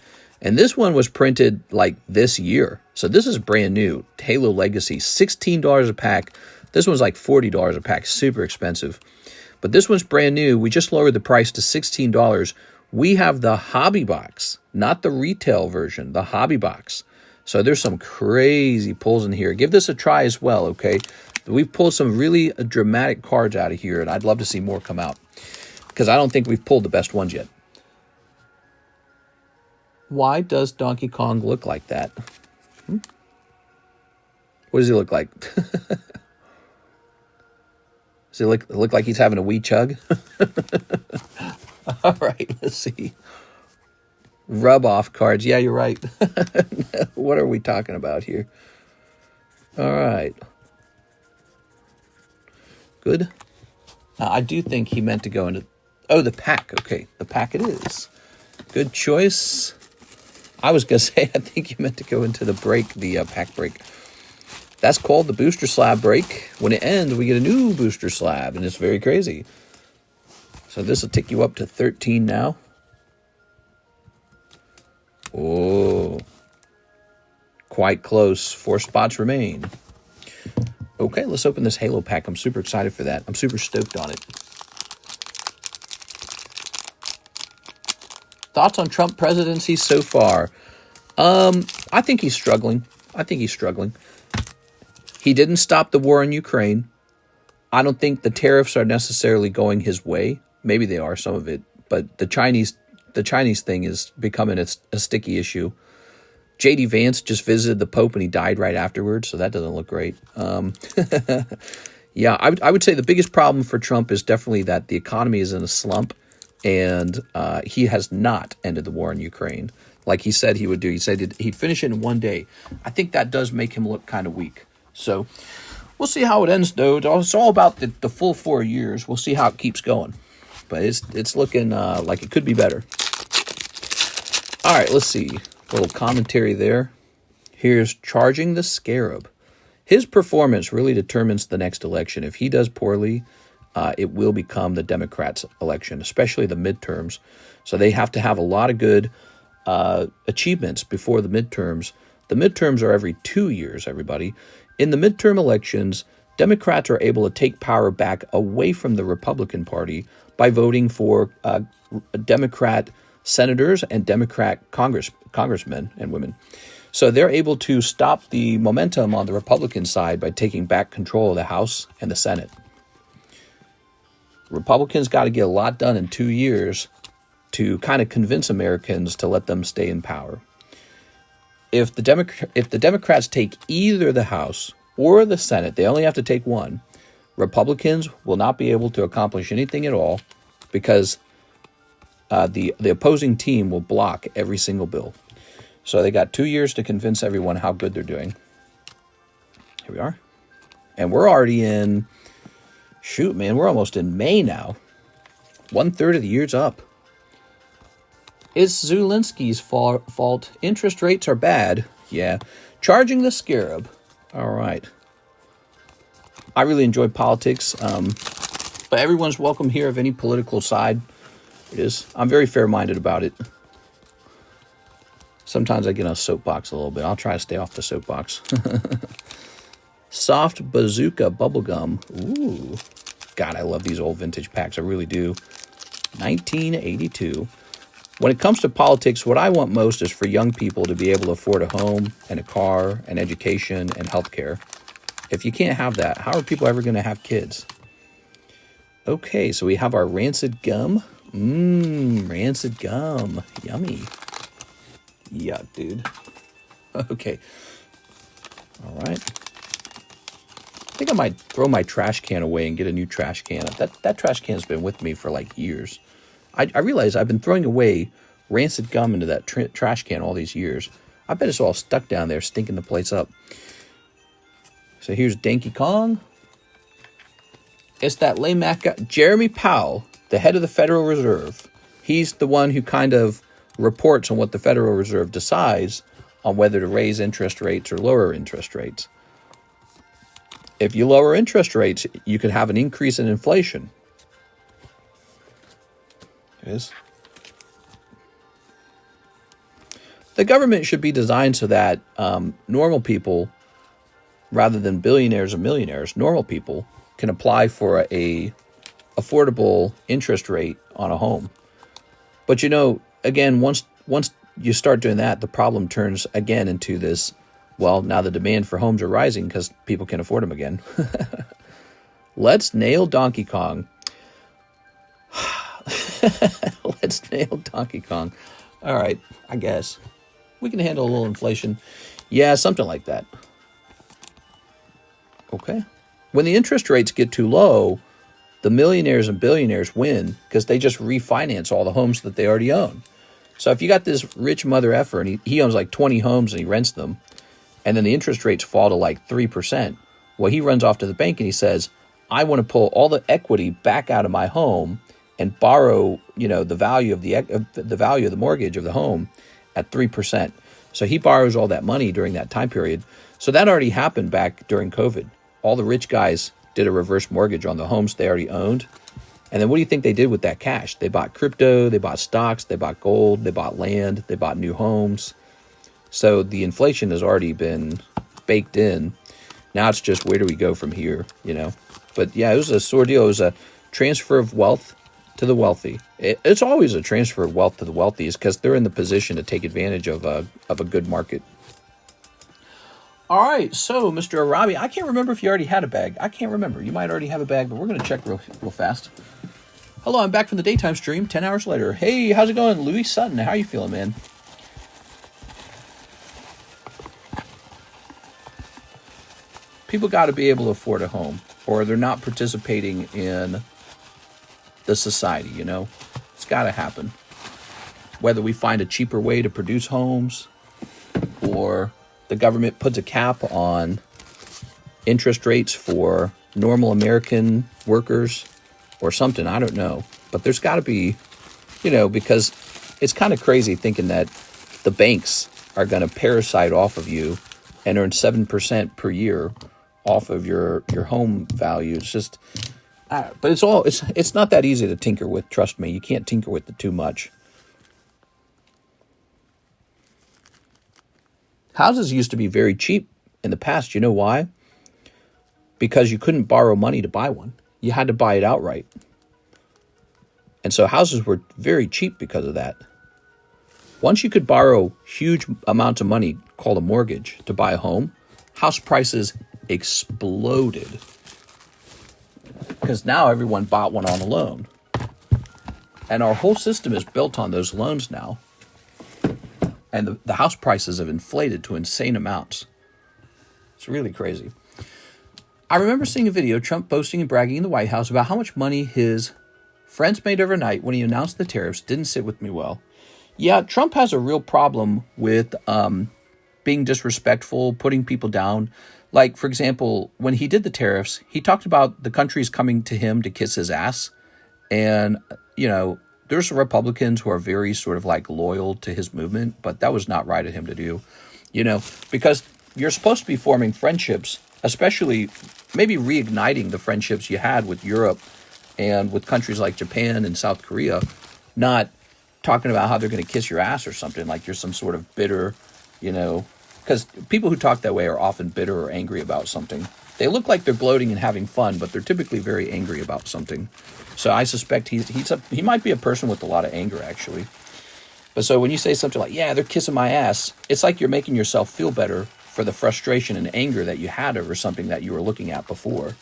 And this one was printed like this year. So this is brand new. Halo Legacy, $16 a pack. This one's like $40 a pack, super expensive. But this one's brand new. We just lowered the price to $16. We have the hobby box, not the retail version, the hobby box. So there's some crazy pulls in here. Give this a try as well, okay? We've pulled some really dramatic cards out of here, and I'd love to see more come out, because I don't think we've pulled the best ones yet. Why does Donkey Kong look like that? What does he look like? Does he look like he's having a wee chug? All right, let's see. Rub-off cards. Yeah, you're right. What are we talking about here? All right. Good. I do think he meant to go into... Oh, the pack. Okay, the pack it is. Good choice. I was going to say, I think you meant to go into the break, the pack break. That's called the booster slab break. When it ends, we get a new booster slab, and it's very crazy. So this will take you up to 13 now. Oh, quite close. 4 spots remain. Okay, let's open this Halo pack. I'm super excited for that. I'm super stoked on it. Thoughts on Trump presidency so far? I think he's struggling. He didn't stop the war in Ukraine. I don't think the tariffs are necessarily going his way. Maybe they are, some of it. But the Chinese thing is becoming a sticky issue. J.D. Vance just visited the Pope and he died right afterwards, so that doesn't look great. Yeah, I would say the biggest problem for Trump is definitely that the economy is in a slump, and he has not ended the war in Ukraine like he said he would do. He said he'd finish it in one day. I think that does make him look kind of weak. So we'll see how it ends, though. It's all about the full 4 years. We'll see how it keeps going. But it's looking like it could be better. All right, let's see. A little commentary there. Here's Charging the Scarab. His performance really determines the next election. If he does poorly, it will become the Democrats' election, especially the midterms. So they have to have a lot of good achievements before the midterms. The midterms are every 2 years, everybody. In the midterm elections, Democrats are able to take power back away from the Republican Party by voting for Democrat senators and Democrat congressmen and women. So they're able to stop the momentum on the Republican side by taking back control of the House and the Senate. Republicans got to get a lot done in 2 years to kind of convince Americans to let them stay in power. If the Democrats take either the House or the Senate, they only have to take one, Republicans will not be able to accomplish anything at all because the opposing team will block every single bill. So they got 2 years to convince everyone how good they're doing. Here we are. And we're already in, shoot, man, we're almost in May now. 1/3 of the year's up. It's Zelensky's fault. Interest rates are bad. Yeah. Charging the Scarab. All right. I really enjoy politics, but everyone's welcome here of any political side it is. I'm very fair-minded about it. Sometimes I get on a soapbox a little bit. I'll try to stay off the soapbox. Soft Bazooka Bubblegum. Ooh. God, I love these old vintage packs. I really do. 1982. When it comes to politics, what I want most is for young people to be able to afford a home and a car and education and healthcare. If you can't have that, how are people ever going to have kids? Okay, so we have our rancid gum. Rancid gum. Yummy. Yeah, dude. Okay. All right. I think I might throw my trash can away and get a new trash can. That trash can's been with me for like years. I realize I've been throwing away rancid gum into that trash can all these years. I bet it's all stuck down there, stinking the place up. So here's Donkey Kong. It's that lame guy, Jeremy Powell, the head of the Federal Reserve. He's the one who kind of reports on what the Federal Reserve decides on whether to raise interest rates or lower interest rates. If you lower interest rates, you could have an increase in inflation. Yes. The government should be designed so that normal people, rather than billionaires and millionaires, normal people can apply for a affordable interest rate on a home. But you know, again, once you start doing that, the problem turns again into this, well, now the demand for homes are rising because people can afford them again. Let's nail Donkey Kong. Let's nail Donkey Kong. All right, I guess. We can handle a little inflation. Yeah, something like that. Okay. When the interest rates get too low, the millionaires and billionaires win because they just refinance all the homes that they already own. So if you got this rich mother effer and he owns like 20 homes and he rents them, and then the interest rates fall to like 3%, well, he runs off to the bank and he says, I want to pull all the equity back out of my home and borrow, you know, the value of the mortgage of the home at 3%. So he borrows all that money during that time period. So that already happened back during COVID. All the rich guys did a reverse mortgage on the homes they already owned. And then what do you think they did with that cash? They bought crypto, they bought stocks, they bought gold, they bought land, they bought new homes. So the inflation has already been baked in. Now it's just where do we go from here, you know? But yeah, it was a sore deal. It was a transfer of wealth to the wealthy. It's always a transfer of wealth to the wealthy is because they're in the position to take advantage of a good market. All right, so Mr. Arabi, I can't remember if you already had a bag. I can't remember. You might already have a bag, but we're going to check real fast. Hello, I'm back from the daytime stream 10 hours later. Hey, how's it going? Louis Sutton, how you feeling, man? People got to be able to afford a home, or they're not participating in the society, you know? It's got to happen. Whether we find a cheaper way to produce homes, or the government puts a cap on interest rates for normal American workers or something, I don't know. But there's got to be, you know, because it's kind of crazy thinking that the banks are going to parasite off of you and earn 7% per year off of your home value. It's just, but it's not that easy to tinker with. Trust me, you can't tinker with it too much. Houses used to be very cheap in the past. You know why? Because you couldn't borrow money to buy one. You had to buy it outright. And so houses were very cheap because of that. Once you could borrow huge amounts of money, called a mortgage, to buy a home, house prices exploded. Because now everyone bought one on a loan. And our whole system is built on those loans now. And the house prices have inflated to insane amounts. It's really crazy. I remember seeing a video, Trump boasting and bragging in the White House about how much money his friends made overnight when he announced the tariffs. Didn't sit with me well. Yeah, Trump has a real problem with being disrespectful, putting people down. Like, for example, when he did the tariffs, he talked about the countries coming to him to kiss his ass. And, you know, there's Republicans who are very sort of like loyal to his movement, but that was not right of him to do, you know, because you're supposed to be forming friendships, especially maybe reigniting the friendships you had with Europe and with countries like Japan and South Korea, not talking about how they're going to kiss your ass or something like you're some sort of bitter, you know, because people who talk that way are often bitter or angry about something. They look like they're gloating and having fun, but they're typically very angry about something. So I suspect he might be a person with a lot of anger, actually. But so when you say something like, yeah, they're kissing my ass, it's like you're making yourself feel better for the frustration and anger that you had over something that you were looking at before.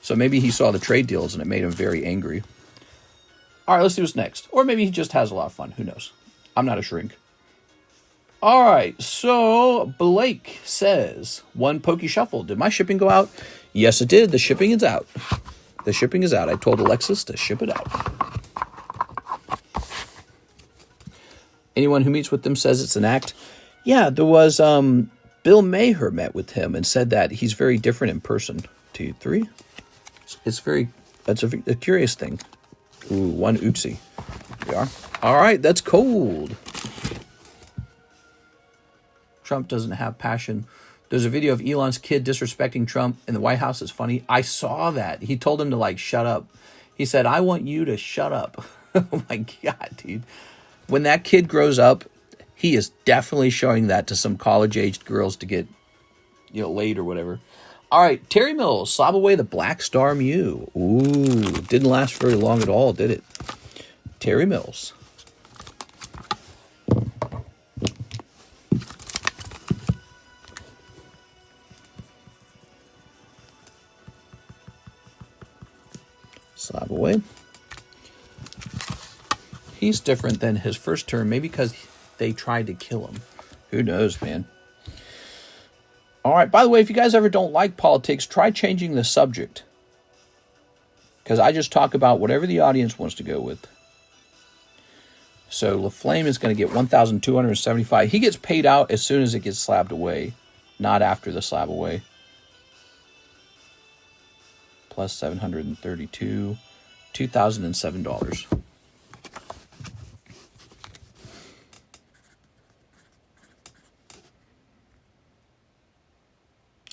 So maybe he saw the trade deals and it made him very angry. All right, let's see what's next. Or maybe he just has a lot of fun. Who knows? I'm not a shrink. All right, so Blake says, one Pokey Shuffle. Did my shipping go out? Yes, it did. The shipping is out. The shipping is out. I told Alexis to ship it out. Anyone who meets with them says it's an act. Yeah, there was Bill Maher met with him and said that he's very different in person. 2, 3. That's a curious thing. Ooh, one oopsie. There we are. All right, that's cold. Trump doesn't have passion. There's a video of Elon's kid disrespecting Trump in the White House. It's funny. I saw that. He told him to, like, shut up. He said, I want you to shut up. Oh, my God, dude. When that kid grows up, he is definitely showing that to some college-aged girls to get, you know, laid or whatever. All right, Terry Mills, Slab away the Black Star Mew. Ooh, didn't last very long at all, did it? Terry Mills. Slab away. He's different than his first term, maybe because they tried to kill him. Who knows, man? All right, by the way, if you guys ever don't like politics, try changing the subject. Because I just talk about whatever the audience wants to go with. So LaFlame is going to get $1,275. He gets paid out as soon as it gets slabbed away, not after the slab away. Plus 732, $2,007.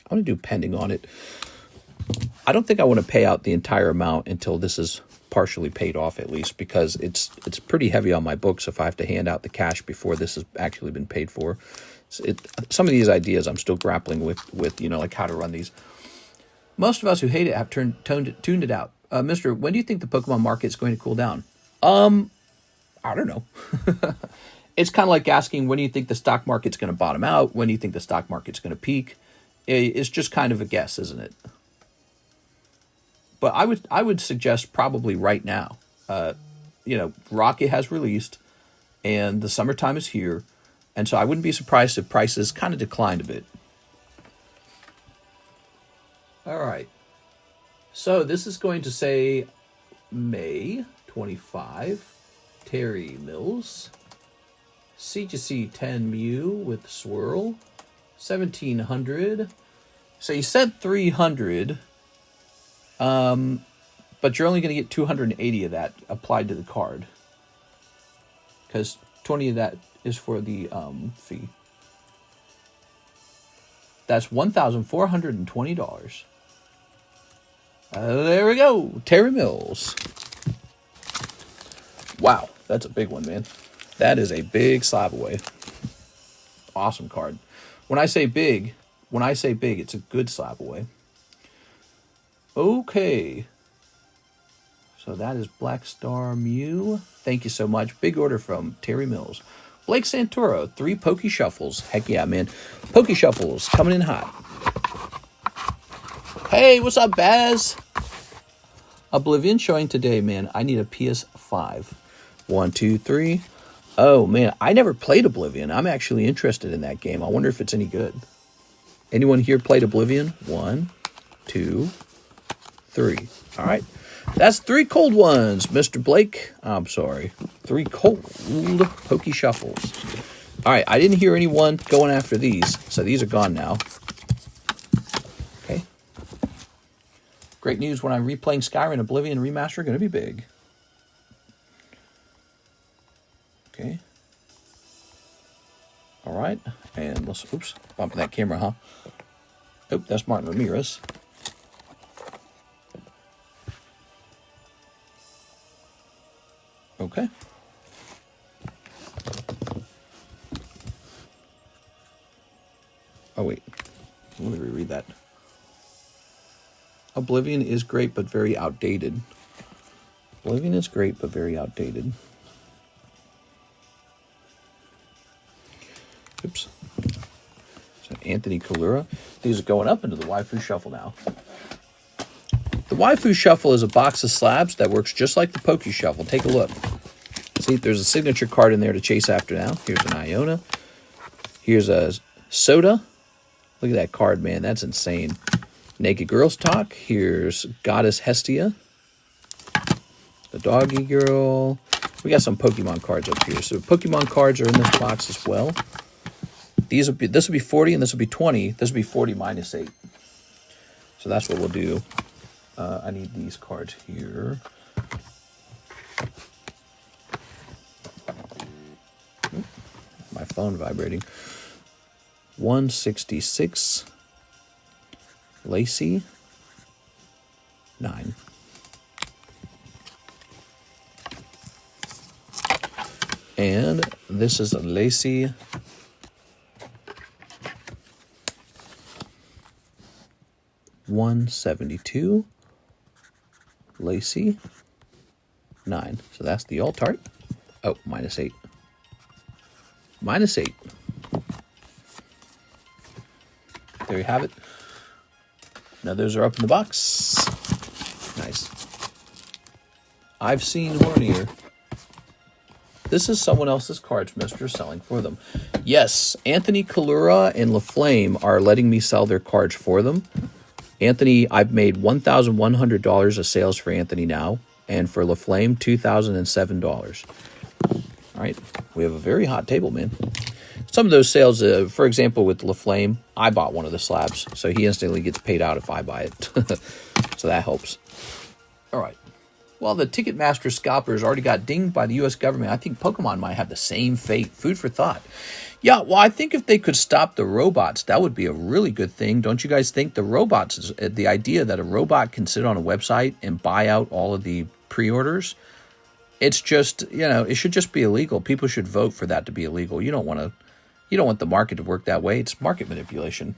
I want to do pending on it. I don't think I want to pay out the entire amount until this is partially paid off, at least, because it's pretty heavy on my books if I have to hand out the cash before this has actually been paid for. Some of these ideas I'm still grappling with, you know, like how to run these. Most of us who hate it have tuned it out. Mister, when do you think the Pokemon market is going to cool down? I don't know. It's kind of like asking, when do you think the stock market's going to bottom out? When do you think the stock market's going to peak? It's just kind of a guess, isn't it? But I would suggest probably right now. You know, Rocket has released, and the summertime is here, and so I wouldn't be surprised if prices kind of declined a bit. All right. So this is going to say May 25, Terry Mills, C2C 10 Mew with swirl, 1700. So you said 300, but you're only going to get 280 of that applied to the card, because 20 of that is for the fee. That's $1,420. There we go, Terry Mills. Wow, that's a big one, man. That is a big slab away. Awesome card. When I say big, it's a good slab away. Okay. So that is Black Star Mew. Thank you so much. Big order from Terry Mills. Blake Santoro, 3 Pokey Shuffles. Heck yeah, man. Pokey Shuffles coming in hot. Hey, what's up, Baz? Oblivion showing today, man. I need a PS5. 1, 2, 3. Oh, man. I never played Oblivion. I'm actually interested in that game. I wonder if it's any good. Anyone here played Oblivion? 1, 2, 3. All right. That's 3 cold ones, Mr. Blake. I'm sorry. 3 cold Pokey Shuffles. All right. I didn't hear anyone going after these, so these are gone now. Okay. Great news. When I'm replaying Skyrim, Oblivion Remaster are going to be big. Okay. All right. And let's, oops, bumping that camera, huh? Oh, that's Martin Ramirez. Okay. Oh, wait. Let me reread that. Oblivion is great, but very outdated. Oblivion is great, but very outdated. Oops. So Anthony Kalura. These are going up into the Waifu Shuffle now. The Waifu Shuffle is a box of slabs that works just like the Pokey Shuffle. Take a look. See, there's a signature card in there to chase after now. Here's an Iona. Here's a Soda. Look at that card, man. That's insane. Naked Girls Talk. Here's Goddess Hestia. The Doggy Girl. We got some Pokemon cards up here. So Pokemon cards are in this box as well. This will be 40 and this will be 20. This will be 40 minus 8. So that's what we'll do. I need these cards here. My phone vibrating. 166. Lacey. 9. And this is a Lacey. 172. Lacey. 9. So that's the alt-art. Oh, minus 8. Minus 8. There you have it. Now those are up in the box. Nice. I've seen hornier. This is someone else's cards Mister selling for them. Yes, Anthony Kalura and LaFlame are letting me sell their cards for them. Anthony, I've made $1,100 of sales for Anthony now, and for LaFlame, $2,007. All right, we have a very hot table, man. Some of those sales, for example, with LaFlame, I bought one of the slabs, so he instantly gets paid out if I buy it. So that helps. All right. Well, the Ticketmaster scalpers already got dinged by the U.S. government. I think Pokemon might have the same fate. Food for thought. Yeah, well, I think if they could stop the robots, that would be a really good thing. Don't you guys think the robots, the idea that a robot can sit on a website and buy out all of the pre-orders, it's just, you know, it should just be illegal. People should vote for that to be illegal. You don't want the market to work that way. It's market manipulation.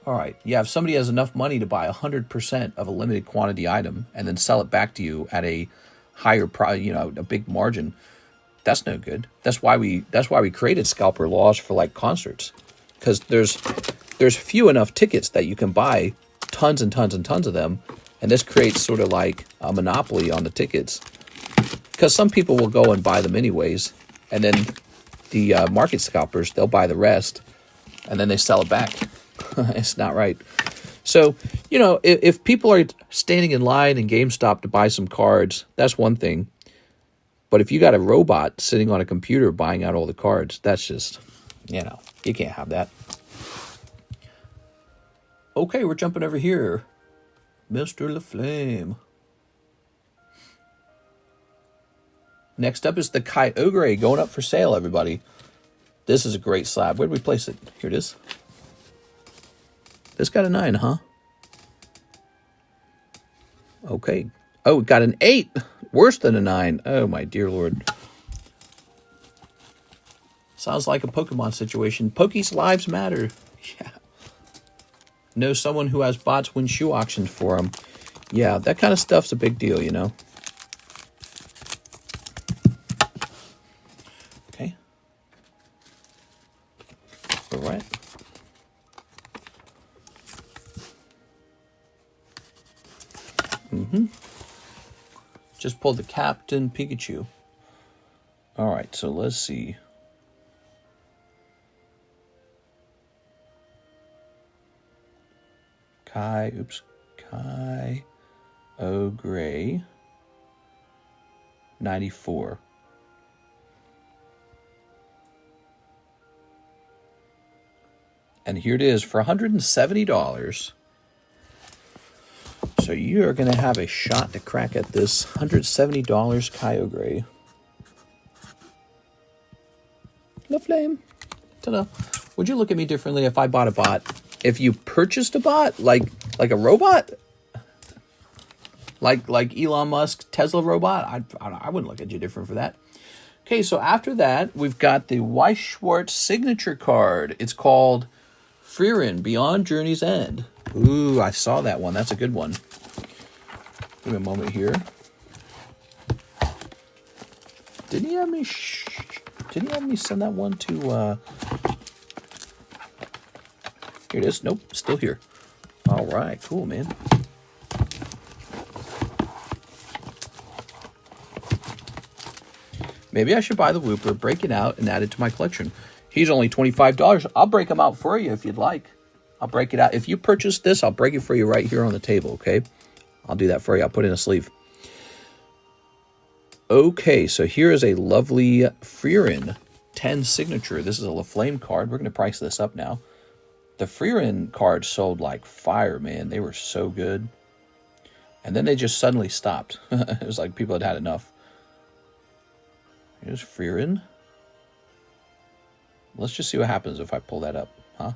All right. Yeah, if somebody has enough money to buy 100% of a limited quantity item and then sell it back to you at a higher price, you know, a big margin, that's no good. That's why we created scalper laws for like concerts, because there's few enough tickets that you can buy tons and tons and tons of them, and this creates sort of like a monopoly on the tickets, because some people will go and buy them anyways, and then the market scalpers, they'll buy the rest, and then they sell it back. It's not right. So, you know, if people are standing in line in GameStop to buy some cards, that's one thing. But if you got a robot sitting on a computer buying out all the cards, that's just, you know, you can't have that. Okay, we're jumping over here. Mr. LaFlame. Next up is the Kyogre going up for sale, everybody. This is a great slab. Where did we place it? Here it is. This got a 9, huh? Okay. Oh, it got an 8. Worse than a 9. Oh, my dear Lord. Sounds like a Pokemon situation. Pokies' lives matter. Yeah. Know someone who has bots win shoe auctions for them. Yeah, that kind of stuff's a big deal, you know. Okay. All right. Just pulled the Captain Pikachu. All right, so let's see. Kyogre 94. And here it is for $170. So you are going to have a shot to crack at this $170 Kyogre. LaFlame. Ta-da. Would you look at me differently if I bought a bot? If you purchased a bot, like a robot, like Elon Musk Tesla robot, I wouldn't look at you different for that. Okay, so after that, we've got the Weiss Schwarz signature card. It's called Frieren Beyond Journey's End. Ooh, I saw that one. That's a good one. Give me a moment here. Didn't he have me send that one to? Here it is. Nope, still here. All right, cool, man. Maybe I should buy the Wooper, break it out, and add it to my collection. He's only $25. I'll break them out for you if you'd like. I'll break it out. If you purchase this, I'll break it for you right here on the table, okay? I'll do that for you. I'll put it in a sleeve. Okay, so here is a lovely Frieren 10 signature. This is a LaFlame card. We're going to price this up now. The Frieren cards sold like fire, man. They were so good. And then they just suddenly stopped. It was like people had had enough. Here's Frieren. Let's just see what happens if I pull that up, huh?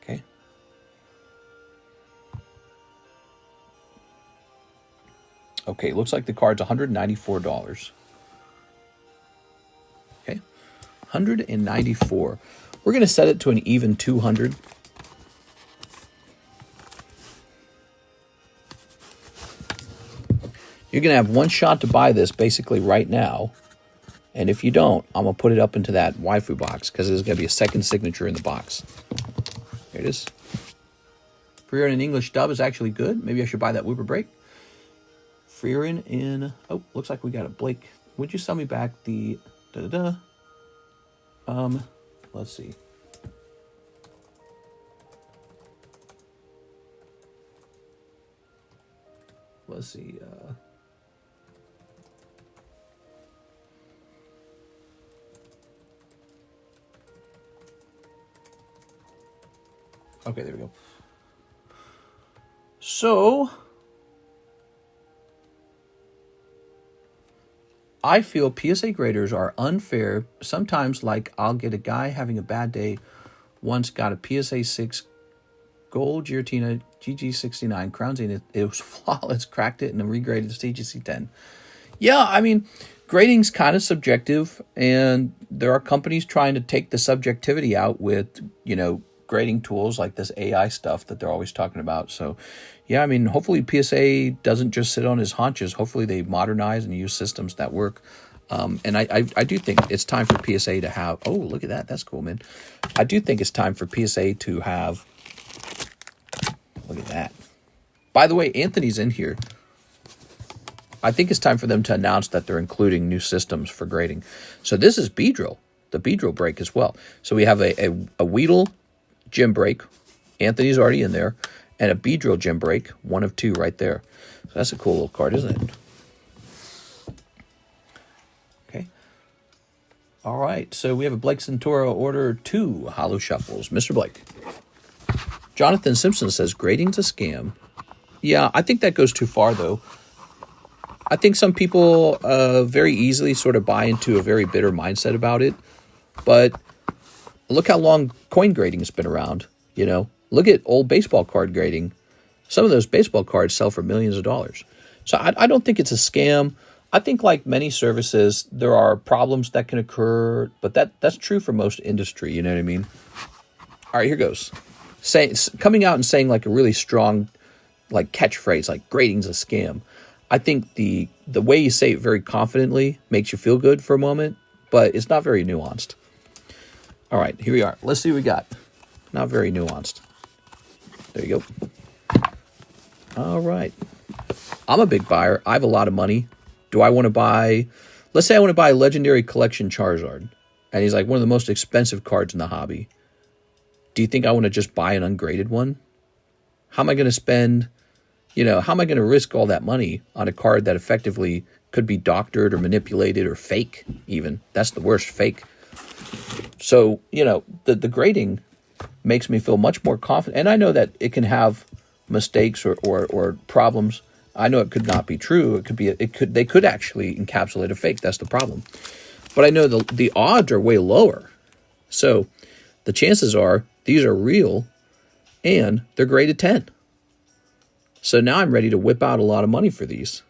Okay. Okay, looks like the card's $194. Okay, $194. We're going to set it to an even 200. You're going to have one shot to buy this basically right now. And if you don't, I'm going to put it up into that waifu box because there's going to be a second signature in the box. Here it is. Frieren in English dub is actually good. Maybe I should buy that Wooper break. Frieren in... Oh, looks like we got a Blake. Would you sell me back the... Let's see. Let's see. Okay, there we go. So, I feel PSA graders are unfair. Sometimes, like, I'll get a guy having a bad day. Once got a PSA 6 gold Giratina GG69 Crown Zenith. It was flawless. Cracked it and then regraded to TGC 10. Yeah, I mean, grading's kind of subjective, and there are companies trying to take the subjectivity out with, you know, grading tools like this AI stuff that they're always talking about. So, yeah, I mean, hopefully PSA doesn't just sit on his haunches. Hopefully they modernize and use systems that work. And I do think it's time for PSA to have... Oh, look at that. That's cool, man. I do think it's time for PSA to have... Look at that. By the way, Anthony's in here. I think it's time for them to announce that they're including new systems for grading. So this is Beedrill, the Beedrill break as well. So we have a Weedle gym break, Anthony's already in there. And a Beedrill gem break, 1 of 2 right there. So that's a cool little card, isn't it? Okay. All right, so we have a Blake Centura order 2 holo shuffles. Mr. Blake. Jonathan Simpson says, grading's a scam. Yeah, I think that goes too far, though. I think some people very easily sort of buy into a very bitter mindset about it. But look how long coin grading has been around, you know. Look at old baseball card grading. Some of those baseball cards sell for millions of dollars. So I don't think it's a scam. I think like many services, there are problems that can occur, but that's true for most industry, you know what I mean? All right, here goes. Coming out and saying like a really strong like catchphrase, like grading's a scam. I think the way you say it very confidently makes you feel good for a moment, but it's not very nuanced. All right, here we are. Let's see what we got. Not very nuanced. There you go. All right. I'm a big buyer. I have a lot of money. Do I want to buy... Let's say I want to buy a Legendary Collection Charizard. And he's like one of the most expensive cards in the hobby. Do you think I want to just buy an ungraded one? How am I going to spend... You know, how am I going to risk all that money on a card that effectively could be doctored or manipulated or fake even? That's the worst, fake. So, you know, the grading makes me feel much more confident. And I know that it can have mistakes or problems. I know it could not be true. They could actually encapsulate a fake. That's the problem. But I know the odds are way lower. So the chances are these are real and they're graded 10. So now I'm ready to whip out a lot of money for these.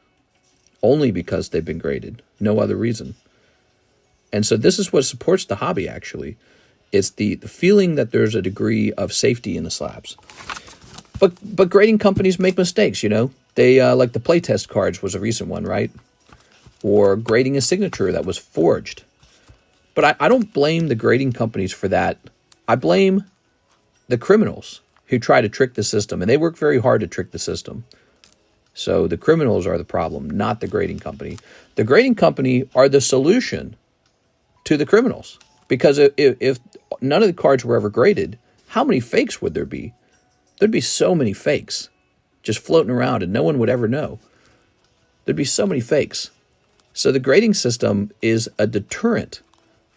Only because they've been graded. No other reason. And so this is what supports the hobby, actually. It's the feeling that there's a degree of safety in the slabs. But grading companies make mistakes, you know. They, like the playtest cards was a recent one, right? Or grading a signature that was forged. But I don't blame the grading companies for that. I blame the criminals who try to trick the system. And they work very hard to trick the system. So the criminals are the problem, not the grading company. The grading company are the solution to the criminals. Because if none of the cards were ever graded, how many fakes would there be? There'd be so many fakes just floating around and no one would ever know. There'd be so many fakes. So the grading system is a deterrent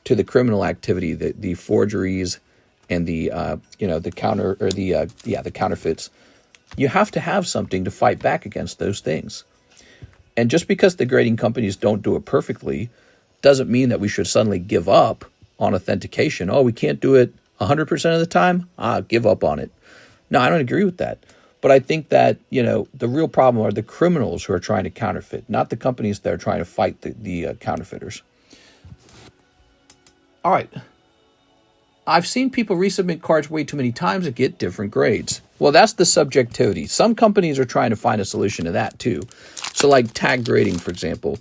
to the criminal activity, the forgeries and the counterfeits. You have to have something to fight back against those things. And just because the grading companies don't do it perfectly doesn't mean that we should suddenly give up on authentication. Oh, we can't do it 100% of the time? Give up on it. No, I don't agree with that. But I think that, you know, the real problem are the criminals who are trying to counterfeit, not the companies that are trying to fight the counterfeiters. All right. I've seen people resubmit cards way too many times and get different grades. Well, that's the subjectivity. Some companies are trying to find a solution to that too. So like Tag Grading, for example,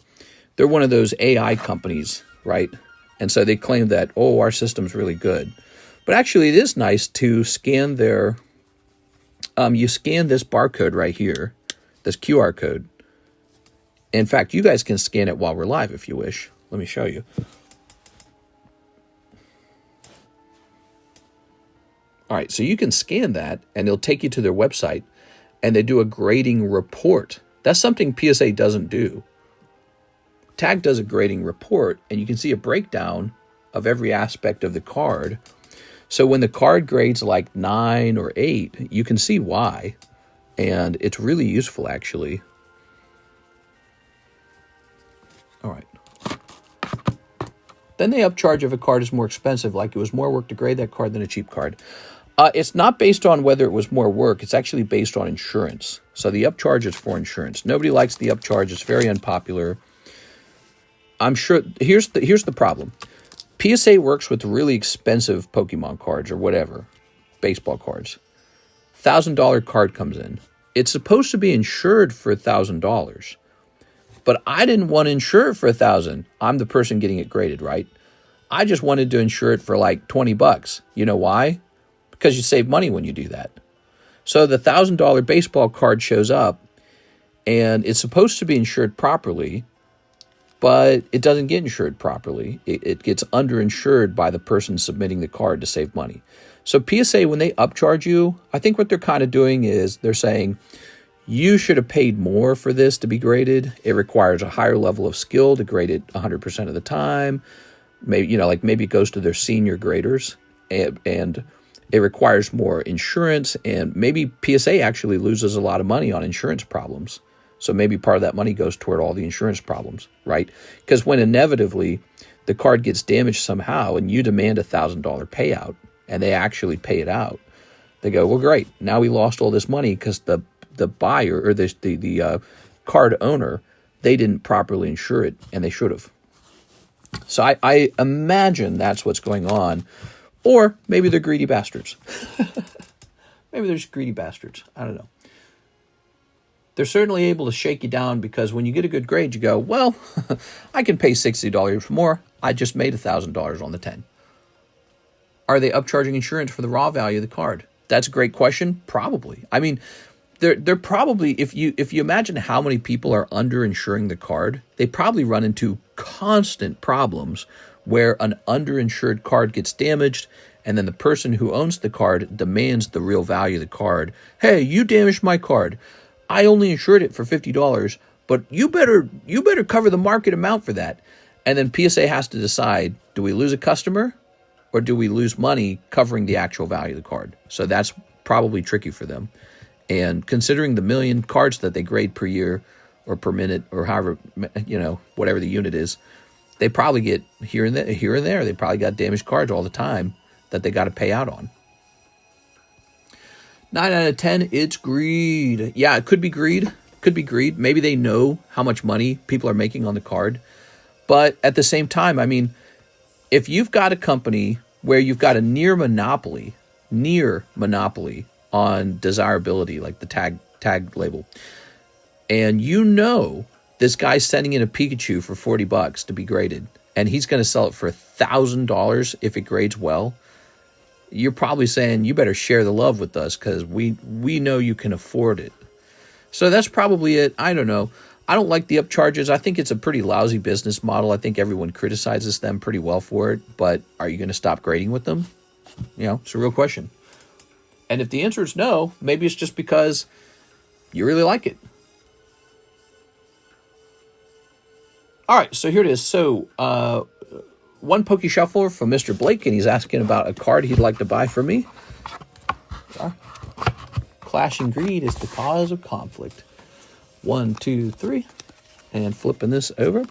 they're one of those AI companies, right? And so they claim that, oh, our system's really good. But actually it is nice to scan their, you scan this barcode right here, this QR code. In fact, you guys can scan it while we're live if you wish. Let me show you. All right, so you can scan that, and it'll take you to their website, and they do a grading report. That's something PSA doesn't do. Tag does a grading report, and you can see a breakdown of every aspect of the card. So when the card grades like 9 or 8, you can see why, and it's really useful, actually. All right. Then they upcharge if a card is more expensive, like it was more work to grade that card than a cheap card. It's not based on whether it was more work. It's actually based on insurance. So the upcharge is for insurance. Nobody likes the upcharge. It's very unpopular. I'm sure. Here's the problem. PSA works with really expensive Pokemon cards or whatever, baseball cards. $1,000 card comes in. It's supposed to be insured for $1,000. But I didn't want to insure it for $1,000. I'm the person getting it graded, right? I just wanted to insure it for like $20. You know why? Because you save money when you do that. So the $1,000 baseball card shows up, and it's supposed to be insured properly, but it doesn't get insured properly. It gets underinsured by the person submitting the card to save money. So PSA, when they upcharge you, I think what they're kind of doing is they're saying, you should have paid more for this to be graded. It requires a higher level of skill to grade it 100% of the time. Maybe, maybe it goes to their senior graders, and it requires more insurance, and maybe PSA actually loses a lot of money on insurance problems. So maybe part of that money goes toward all the insurance problems, right? Because when inevitably the card gets damaged somehow and you demand $1,000 payout and they actually pay it out, they go, well, great. Now we lost all this money because the buyer or the card owner, they didn't properly insure it, and they should have. So I imagine that's what's going on. Or maybe they're greedy bastards. Maybe they're just greedy bastards. I don't know. They're certainly able to shake you down because when you get a good grade, you go, well, I can pay $60 more. I just made $1,000 on the 10. Are they upcharging insurance for the raw value of the card? That's a great question. Probably. I mean, they're probably, if you imagine how many people are underinsuring the card, they probably run into constant problems where an underinsured card gets damaged, and then the person who owns the card demands the real value of the card. Hey, you damaged my card. I only insured it for $50, but you better cover the market amount for that. And then PSA has to decide, do we lose a customer or do we lose money covering the actual value of the card? So that's probably tricky for them. And considering the million cards that they grade per year or per minute or however, whatever the unit is, they probably get here and there. They probably got damaged cards all the time that they got to pay out on. 9 out of 10, it's greed. Yeah, it could be greed. Could be greed. Maybe they know how much money people are making on the card. But at the same time, I mean, if you've got a company where you've got a near monopoly on desirability, like the tag label, and this guy's sending in a Pikachu for $40 to be graded, and he's going to sell it for $1,000 if it grades well, you're probably saying, you better share the love with us because we know you can afford it. So that's probably it. I don't know. I don't like the upcharges. I think it's a pretty lousy business model. I think everyone criticizes them pretty well for it, but are you going to stop grading with them? It's a real question. And if the answer is no, maybe it's just because you really like it. All right, so here it is. So one Poke Shuffler from Mr. Blake, and he's asking about a card he'd like to buy from me. Clashing greed is the cause of conflict. 1, 2, 3. And flipping this over.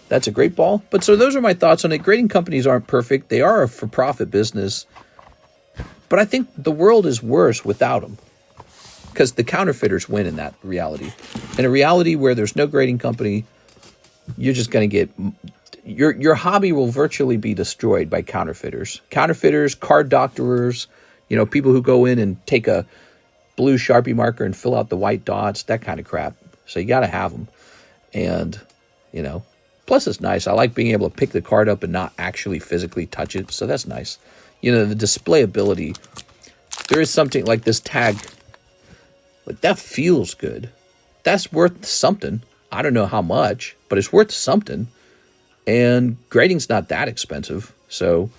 That's a great ball. But so those are my thoughts on it. Grading companies aren't perfect. They are a for-profit business. But I think the world is worse without them. Because the counterfeiters win in that reality. In a reality where there's no grading company, you're just going to get... Your hobby will virtually be destroyed by counterfeiters. Counterfeiters, card doctorers, people who go in and take a blue Sharpie marker and fill out the white dots, that kind of crap. So you got to have them. And, plus it's nice. I like being able to pick the card up and not actually physically touch it. So that's nice. The display ability. There is something like this tag. Like that feels good. That's worth something. I don't know how much, but it's worth something. And grading's not that expensive. So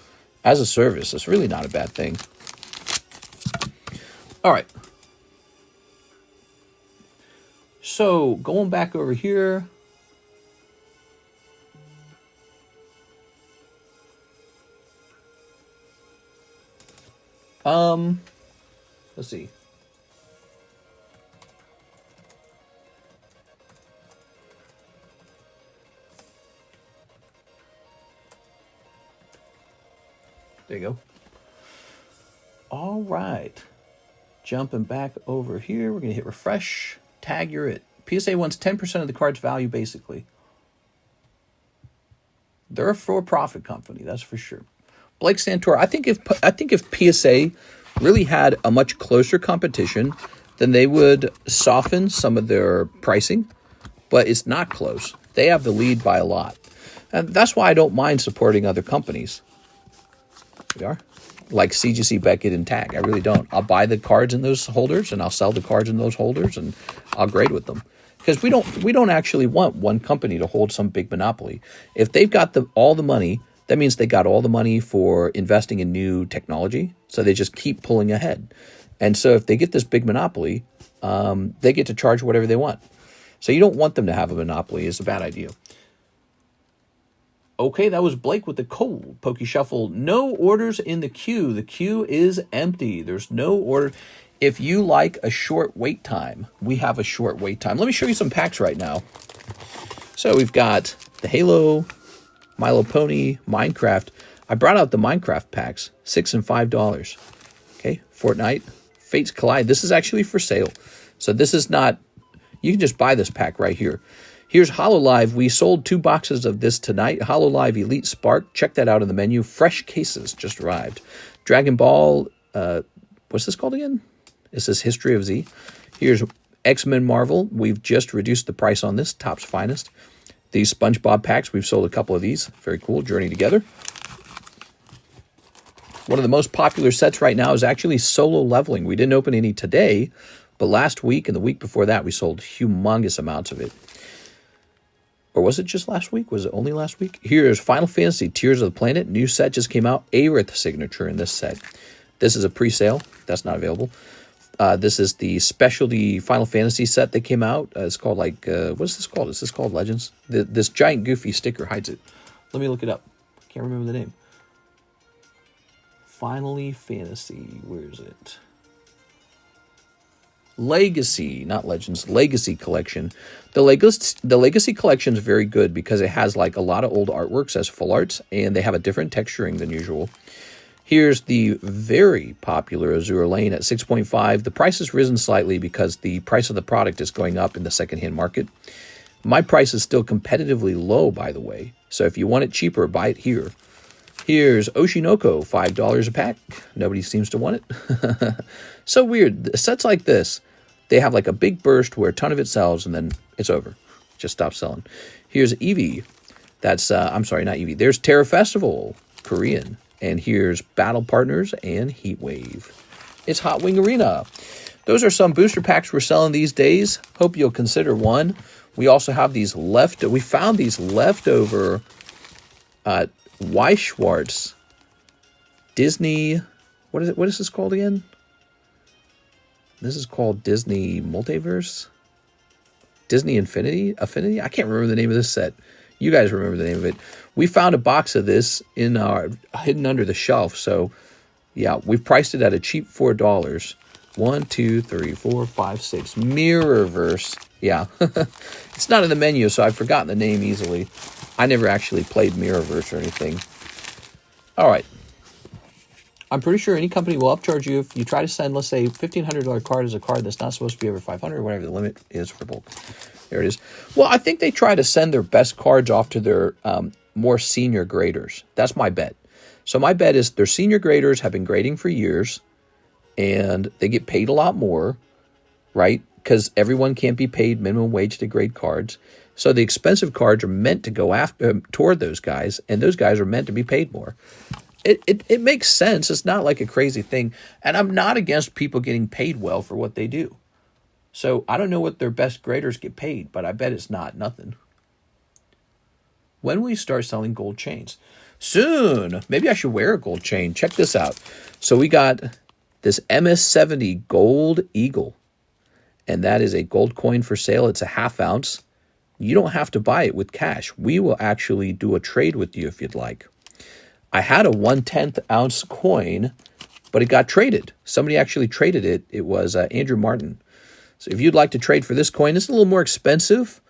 as a service, it's really not a bad thing. All right. So going back over here. Let's see. There you go. All right. Jumping back over here, we're going to hit refresh. Tag, you're it. PSA wants 10% of the card's value, basically. They're a for-profit company, that's for sure. Blake Santor, I think if PSA really had a much closer competition, then they would soften some of their pricing. But it's not close. They have the lead by a lot. And that's why I don't mind supporting other companies. We are like CGC, Beckett, and Tag. I really don't. I'll buy the cards in those holders, and I'll sell the cards in those holders, and I'll grade with them because we don't actually want one company to hold some big monopoly. If they've got all the money, that means they got all the money for investing in new technology, so they just keep pulling ahead. And so if they get this big monopoly, they get to charge whatever they want. So you don't want them to have a monopoly. It's a bad idea. Okay, that was Blake with the cold Pokey Shuffle. No orders in the queue. The queue is empty. There's no order. If you like a short wait time, we have a short wait time. Let me show you some packs right now. So we've got the Halo, Milo Pony, Minecraft. I brought out the Minecraft packs, $6 and $5. Okay, Fortnite, Fates Collide. This is actually for sale. So this is not, you can just buy this pack right here. Here's Hololive. We sold 2 boxes of this tonight. Hololive Elite Spark. Check that out in the menu. Fresh cases just arrived. Dragon Ball, what's this called again? This is History of Z. Here's X-Men Marvel. We've just reduced the price on this. Top's Finest. These SpongeBob packs, we've sold a couple of these. Very cool. Journey Together. One of the most popular sets right now is actually Solo Leveling. We didn't open any today, but last week and the week before that, we sold humongous amounts of it. Or was it just last week? Was it only last week? Here's Final Fantasy Tears of the Planet. New set just came out. Aerith signature in this set. This is a pre-sale. That's not available. This is the specialty Final Fantasy set that came out. It's called like, what is this called? Is this called Legends? This giant goofy sticker hides it. Let me look it up. I can't remember the name. Final Fantasy. Where is it? Legacy, not Legends, Legacy Collection. The Legacy Collection is very good because it has like a lot of old artworks as full arts, and they have a different texturing than usual. Here's the very popular Azure Lane at 6.5. The price has risen slightly because the price of the product is going up in the secondhand market. My price is still competitively low, by the way. So if you want it cheaper, buy it here. Here's Oshinoko, $5 a pack. Nobody seems to want it. So weird. Sets like this, they have like a big burst where a ton of it sells and then it's over. Just stops selling. Here's Eevee. That's, I'm sorry, not Eevee. There's Terra Festival, Korean. And here's Battle Partners and Heatwave. It's Hot Wing Arena. Those are some booster packs we're selling these days. Hope you'll consider one. We also have these we found these leftover Weishwartz Disney. What is it? What is this called again? This is called Disney Multiverse. Disney Affinity? I can't remember the name of this set. You guys remember the name of it. We found a box of this in our hidden under the shelf. So, yeah, we priced it at a cheap $4. 1, 2, 3, 4, 5, 6. Mirrorverse. Yeah. It's not in the menu, so I've forgotten the name easily. I never actually played Mirrorverse or anything. All right. I'm pretty sure any company will upcharge you if you try to send, let's say, $1,500 card as a card that's not supposed to be over $500 or whatever the limit is for bulk. There it is. Well, I think they try to send their best cards off to their more senior graders. That's my bet. So my bet is their senior graders have been grading for years, and they get paid a lot more, right? Because everyone can't be paid minimum wage to grade cards. So the expensive cards are meant to go toward those guys, and those guys are meant to be paid more. It makes sense. It's not like a crazy thing. And I'm not against people getting paid well for what they do. So I don't know what their best graders get paid, but I bet it's not nothing. When will you start selling gold chains? Soon. Maybe I should wear a gold chain. Check this out. So we got this MS70 Gold Eagle. And that is a gold coin for sale. It's a ½ ounce. You don't have to buy it with cash. We will actually do a trade with you if you'd like. I had a 1/10 ounce coin, but it got traded. Somebody actually traded it. It was Andrew Martin. So if you'd like to trade for this coin, it's a little more expensive,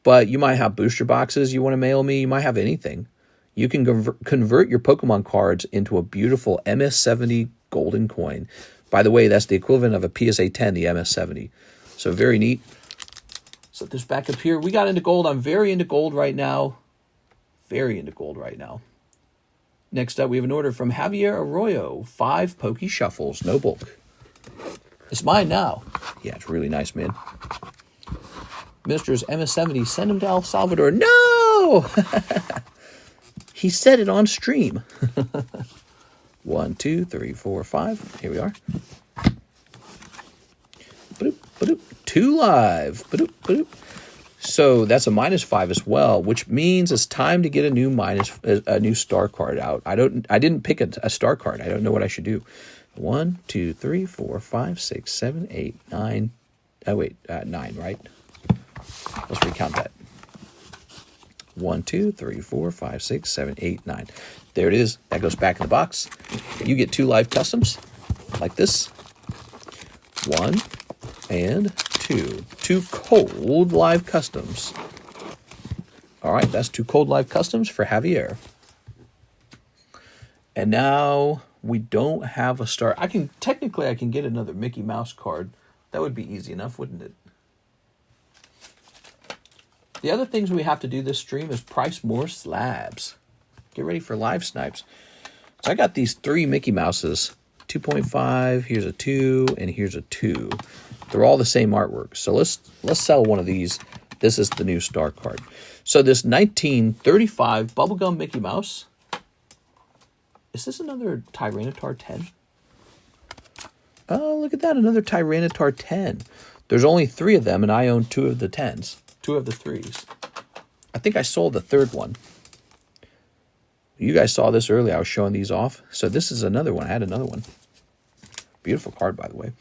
but you might have booster boxes you want to mail me. You might have anything. You can convert your Pokemon cards into a beautiful MS70 golden coin. By the way, that's the equivalent of a PSA 10, the MS70. So very neat. Set this back up here. We got into gold. I'm very into gold right now. Very into gold right now. Next up, we have an order from Javier Arroyo. 5 Pokey Shuffles, no bulk. It's mine now. Yeah, it's really nice, man. Minister's MS70, send him to El Salvador. No! He said it on stream. 1, 2, 3, 4, 5. Here we are. Ba-doop, ba-doop. 2 live. Ba-doop, ba-doop. So that's a -5 as well, which means it's time to get a new star card out. I didn't pick a star card. I don't know what I should do. 1, 2, 3, 4, 5, 6, 7, 8, 9. Oh wait, 9, right? Let's recount that. 1, 2, 3, 4, 5, 6, 7, 8, 9. There it is. That goes back in the box. You get 2 live customs like this. 1 and 2. 2 cold live customs. All right, that's 2 cold live customs for Javier. And now we don't have a star. Technically I can get another Mickey Mouse card. That would be easy enough, wouldn't it? The other things we have to do this stream is price more slabs. Get ready for live snipes. So I got these 3 Mickey Mouses. 2.5, here's a 2, and here's a 2. They're all the same artwork. So let's sell one of these. This is the new star card. So this 1935 Bubblegum Mickey Mouse. Is this another Tyranitar 10? Oh, look at that, another Tyranitar 10. There's only 3 of them, and I own 2 of the 10s. 2 of the 3s. I think I sold the 3rd one. You guys saw this earlier. I was showing these off. So this is another one. I had another one. Beautiful card, by the way.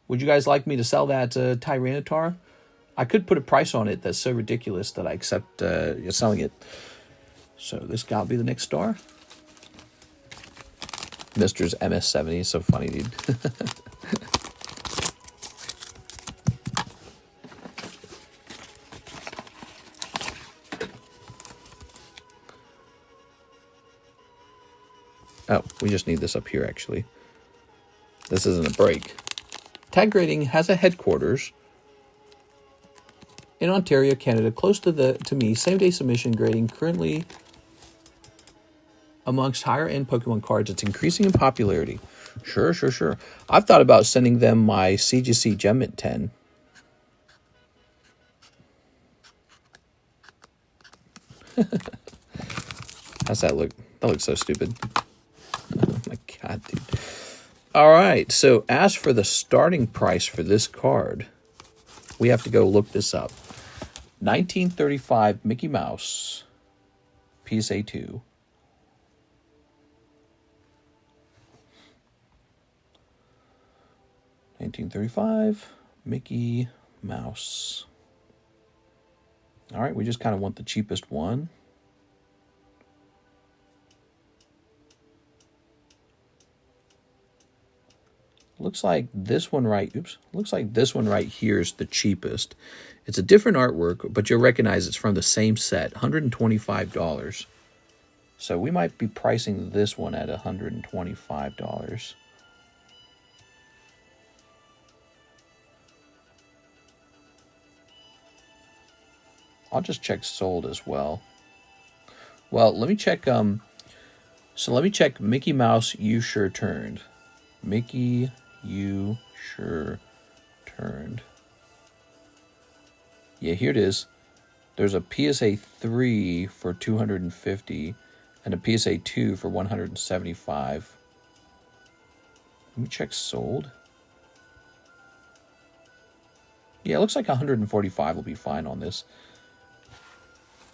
Would you guys like me to sell that Tyranitar? I could put a price on it that's so ridiculous that I accept selling it. So this got to be the next star. Mister's MS70 is so funny, dude. Oh, we just need this up here, actually. This isn't a break. Tag Grading has a headquarters in Ontario, Canada, close to me. Same-day submission grading currently amongst higher-end Pokemon cards. It's increasing in popularity. Sure. I've thought about sending them my CGC Gem Mint 10. How's that look? That looks so stupid. Oh my god, dude. All right, so as for the starting price for this card, we have to go look this up. 1935 Mickey Mouse, PSA 2. $19.35 Mickey Mouse. All right, we just kind of want the cheapest one. Looks like this one right, looks like this one right here is the cheapest. It's a different artwork, but you'll recognize it's from the same set, $125. So we might be pricing this one at $125. I'll just check sold as well. Well, let me check, so let me check Mickey Mouse, You Sure Turned. Mickey, You Sure Turned. Yeah, here it is. There's a PSA 3 for $250 and a PSA 2 for $175. Let me check sold. Yeah, it looks like $145 will be fine on this.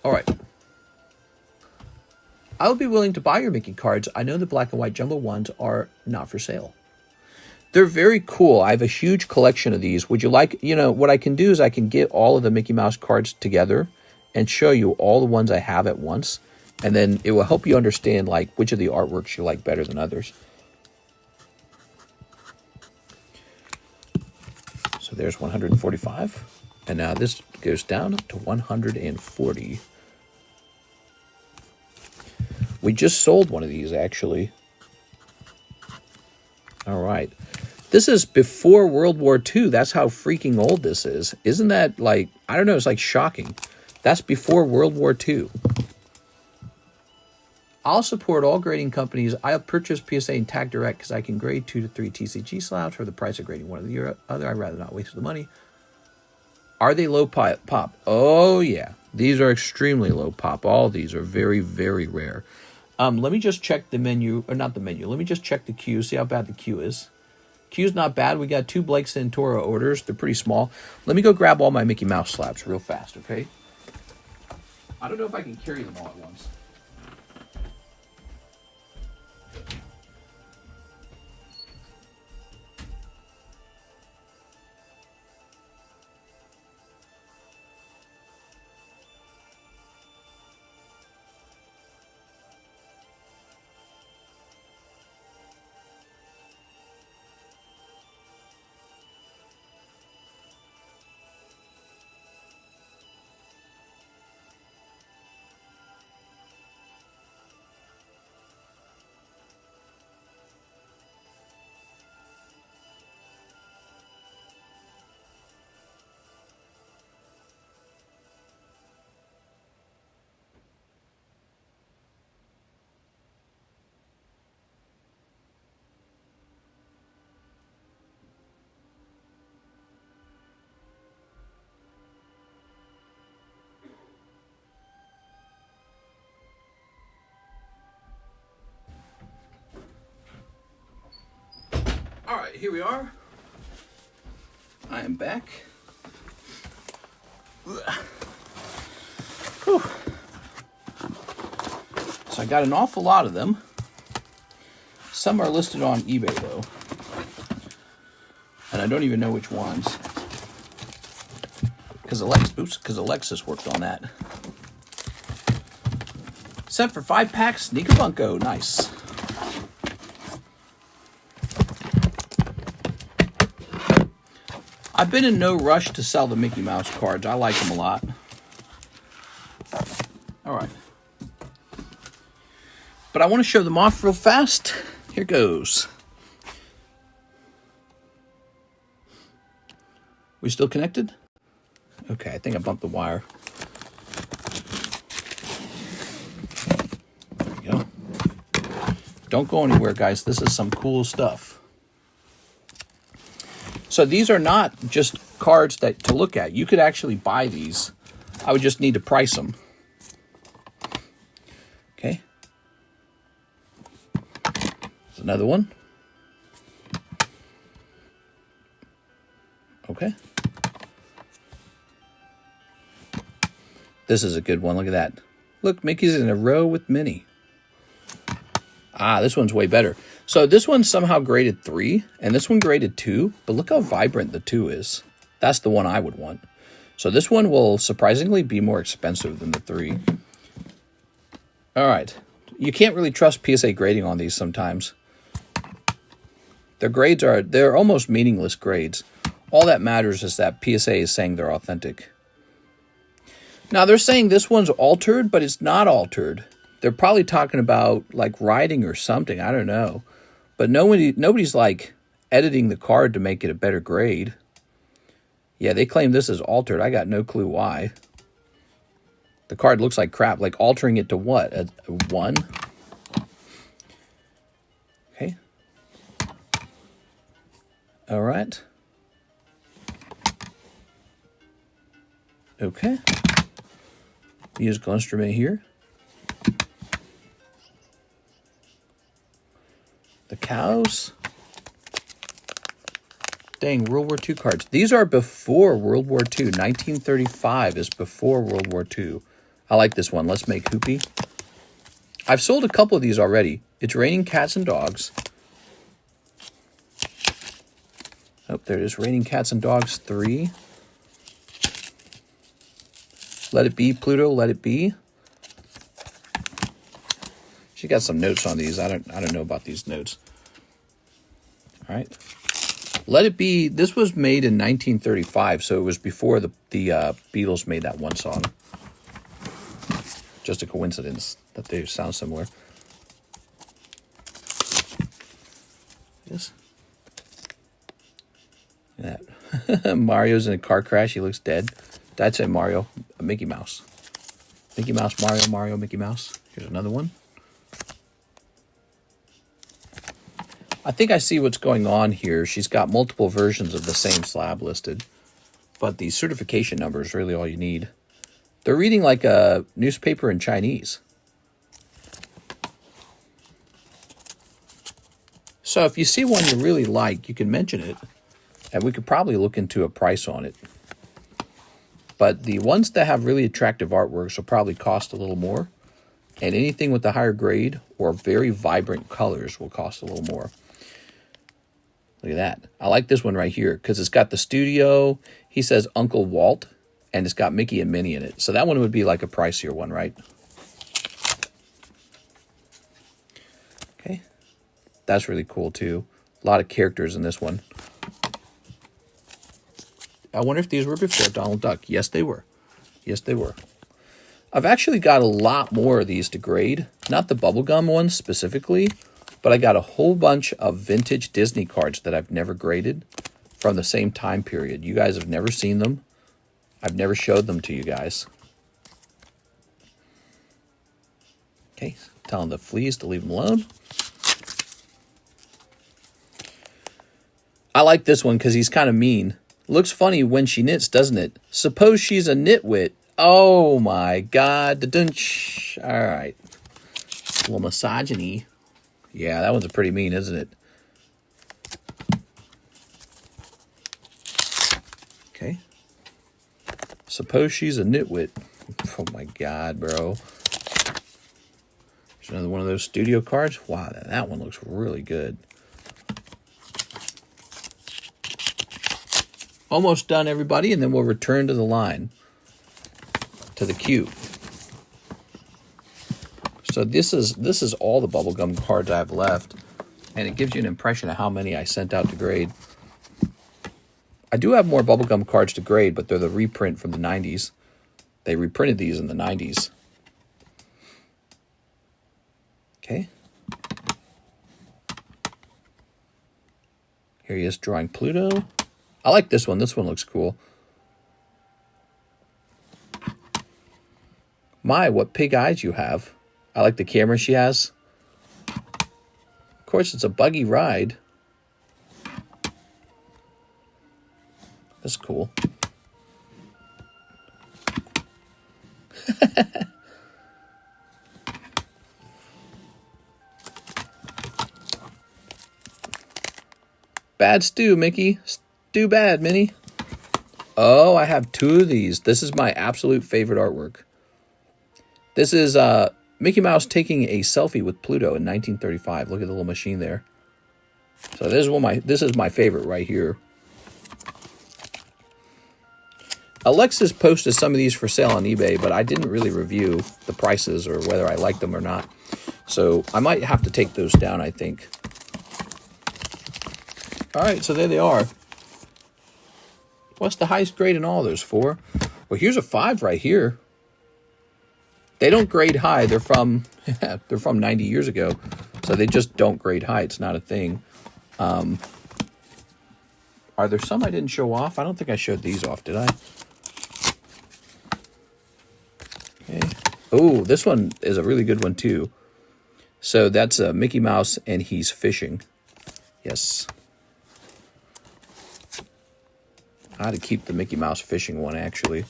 All right. I would be willing to buy your Mickey cards. I know the black and white jumbo ones are not for sale. They're very cool. I have a huge collection of these. Would you like, what I can do is I can get all of the Mickey Mouse cards together and show you all the ones I have at once. And then it will help you understand like which of the artworks you like better than others. So there's 145. And now this goes down to 140. We just sold one of these, actually. All right. This is before World War II. That's how freaking old this is. Isn't that like, I don't know, it's like shocking. That's before World War II. I'll support all grading companies. I'll purchase PSA and Tag Direct because I can grade 2 to 3 TCG slabs for the price of grading one or the other. I'd rather not waste the money. Are they low pop? Oh, yeah. These are extremely low pop. All these are very, very rare. Let me just check the menu, or not the menu. Let me just check the queue, see how bad the queue is. Q's not bad. We got 2 Blake Santora orders. They're pretty small. Let me go grab all my Mickey Mouse slabs real fast, okay? I don't know if I can carry them all at once. All right, here we are. I am back. Whew. So I got an awful lot of them. Some are listed on eBay though, and I don't even know which ones. Because Alexis worked on that. Set for 5-pack Sneaker Bunko, nice. I've been in no rush to sell the Mickey Mouse cards. I like them a lot. All right. But I want to show them off real fast. Here goes. We still connected? Okay, I think I bumped the wire. There we go. Don't go anywhere, guys. This is some cool stuff. So these are not just cards that to look at. You could actually buy these. I would just need to price them. Okay. There's another one. Okay. This is a good one. Look at that. Look, Mickey's in a row with Minnie. Ah, this one's way better. So this one's somehow graded 3, and this one graded 2, but look how vibrant the 2 is. That's the one I would want. So this one will surprisingly be more expensive than the 3. All right. You can't really trust PSA grading on these sometimes. Their grades they're almost meaningless grades. All that matters is that PSA is saying they're authentic. Now they're saying this one's altered, but it's not altered. They're probably talking about like writing or something. I don't know. But nobody's like editing the card to make it a better grade. Yeah, they claim this is altered. I got no clue why. The card looks like crap. Like altering it to what? A 1? Okay. All right. Okay. Musical instrument here. The cows. Dang, World War II cards. These are before World War II. 1935 is before World War II. I like this one. Let's make Hoopy. I've sold a couple of these already. It's Raining Cats and Dogs. Oh, there it is. Raining Cats and Dogs 3. Let It Be, Pluto, Let It Be. She got some notes on these. I don't know about these notes. All right. Let It Be. This was made in 1935, so it was before the Beatles made that one song. Just a coincidence that they sound similar. Yes. Yeah. Mario's in a car crash. He looks dead. I'd say Mario, Mickey Mouse. Mickey Mouse, Mario, Mario, Mickey Mouse. Here's another one. I think I see what's going on here. She's got multiple versions of the same slab listed, but the certification number is really all you need. They're reading like a newspaper in Chinese. So if you see one you really like, you can mention it, and we could probably look into a price on it. But the ones that have really attractive artworks will probably cost a little more. And anything with the higher grade or very vibrant colors will cost a little more. Look at that. I like this one right here because it's got the studio. He says Uncle Walt, and it's got Mickey and Minnie in it. So that one would be like a pricier one, right? Okay. That's really cool too. A lot of characters in this one. I wonder if these were before Donald Duck. Yes, they were. Yes, they were. I've actually got a lot more of these to grade. Not the bubblegum ones specifically, but I got a whole bunch of vintage Disney cards that I've never graded from the same time period. You guys have never seen them. I've never showed them to you guys. Okay, telling the fleas to leave them alone. I like this one because he's kind of mean. Looks funny when she knits, doesn't it? Suppose she's a nitwit. Oh my God. All right. A little misogyny. Yeah, that one's pretty mean, isn't it? Okay. Suppose she's a nitwit. Oh my God, bro. There's another one of those studio cards. Wow, that one looks really good. Almost done, everybody, and then we'll return to the line, to the queue. So this is all the bubblegum cards I have left, and it gives you an impression of how many I sent out to grade. I do have more bubblegum cards to grade, but they're the reprint from the 90s. They reprinted these in the 90s. Okay. Here he is drawing Pluto. I like this one. This one looks cool. My, what pig eyes you have. I like the camera she has. Of course, it's a buggy ride. That's cool. Bad stew, Mickey. Stew bad, Minnie. Oh, I have two of these. This is my absolute favorite artwork. This is Mickey Mouse taking a selfie with Pluto in 1935. Look at the little machine there. So this is my favorite right here. Alexis posted some of these for sale on eBay, but I didn't really review the prices or whether I like them or not. So I might have to take those down, I think. All right, so there they are. What's the highest grade in all those? 4? Well, here's a 5 right here. They don't grade high. They're from 90 years ago, so they just don't grade high. It's not a thing. Are there some I didn't show off? I don't think I showed these off, did I? Okay. Oh, this one is a really good one too. So that's Mickey Mouse, and he's fishing. Yes. I had to keep the Mickey Mouse fishing one, actually.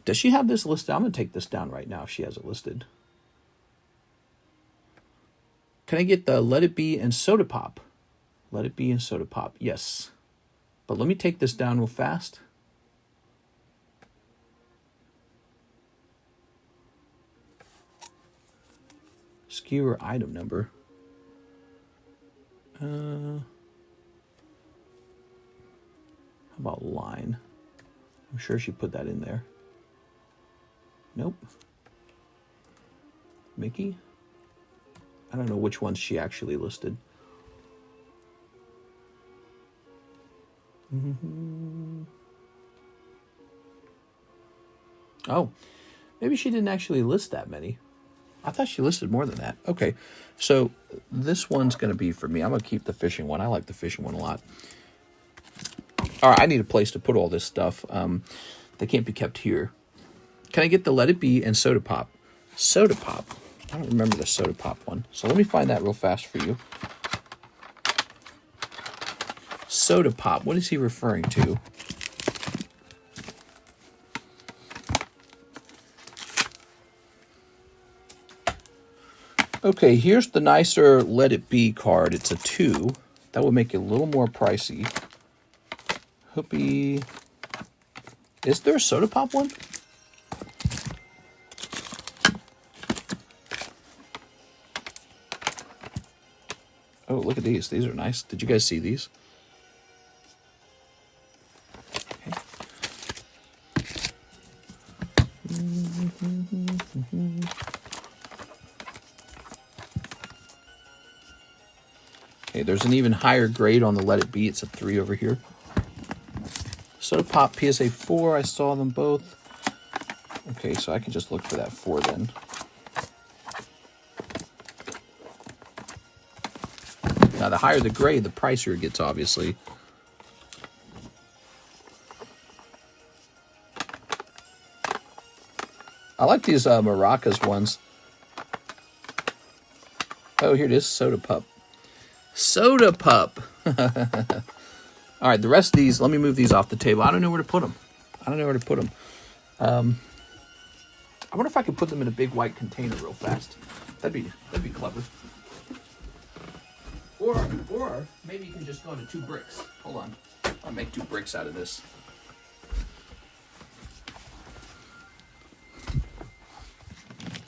Does she have this listed? I'm going to take this down right now if she has it listed. Can I get the Let It Be and Soda Pop? Let It Be and Soda Pop. Yes. But let me take this down real fast. Skewer item number. How about line? I'm sure she put that in there. Nope. Mickey? I don't know which ones she actually listed. Oh, maybe she didn't actually list that many. I thought she listed more than that. Okay, so this one's going to be for me. I'm going to keep the fishing one. I like the fishing one a lot. All right, I need a place to put all this stuff. They can't be kept here. Can I get the Let It Be and Soda Pop? Soda Pop. I don't remember the Soda Pop one. So let me find that real fast for you. Soda Pop. What is he referring to? Okay, here's the nicer Let It Be card. It's a 2. That would make it a little more pricey. Hoopy. Is there a Soda Pop one? Oh, look at these. These are nice. Did you guys see these? Okay. Okay, there's an even higher grade on the Let It Be. It's a 3 over here. Soda Pop PSA 4. I saw them both. Okay, so I can just look for that 4 then. Now, the higher the grade, the pricier it gets, obviously. I like these maracas ones. Oh, here it is, Soda Pup. Soda Pup. All right, the rest of these, let me move these off the table. I don't know where to put them. I wonder if I could put them in a big white container real fast. That'd be clever. Or maybe you can just go into 2 bricks. Hold on. I'll make 2 bricks out of this.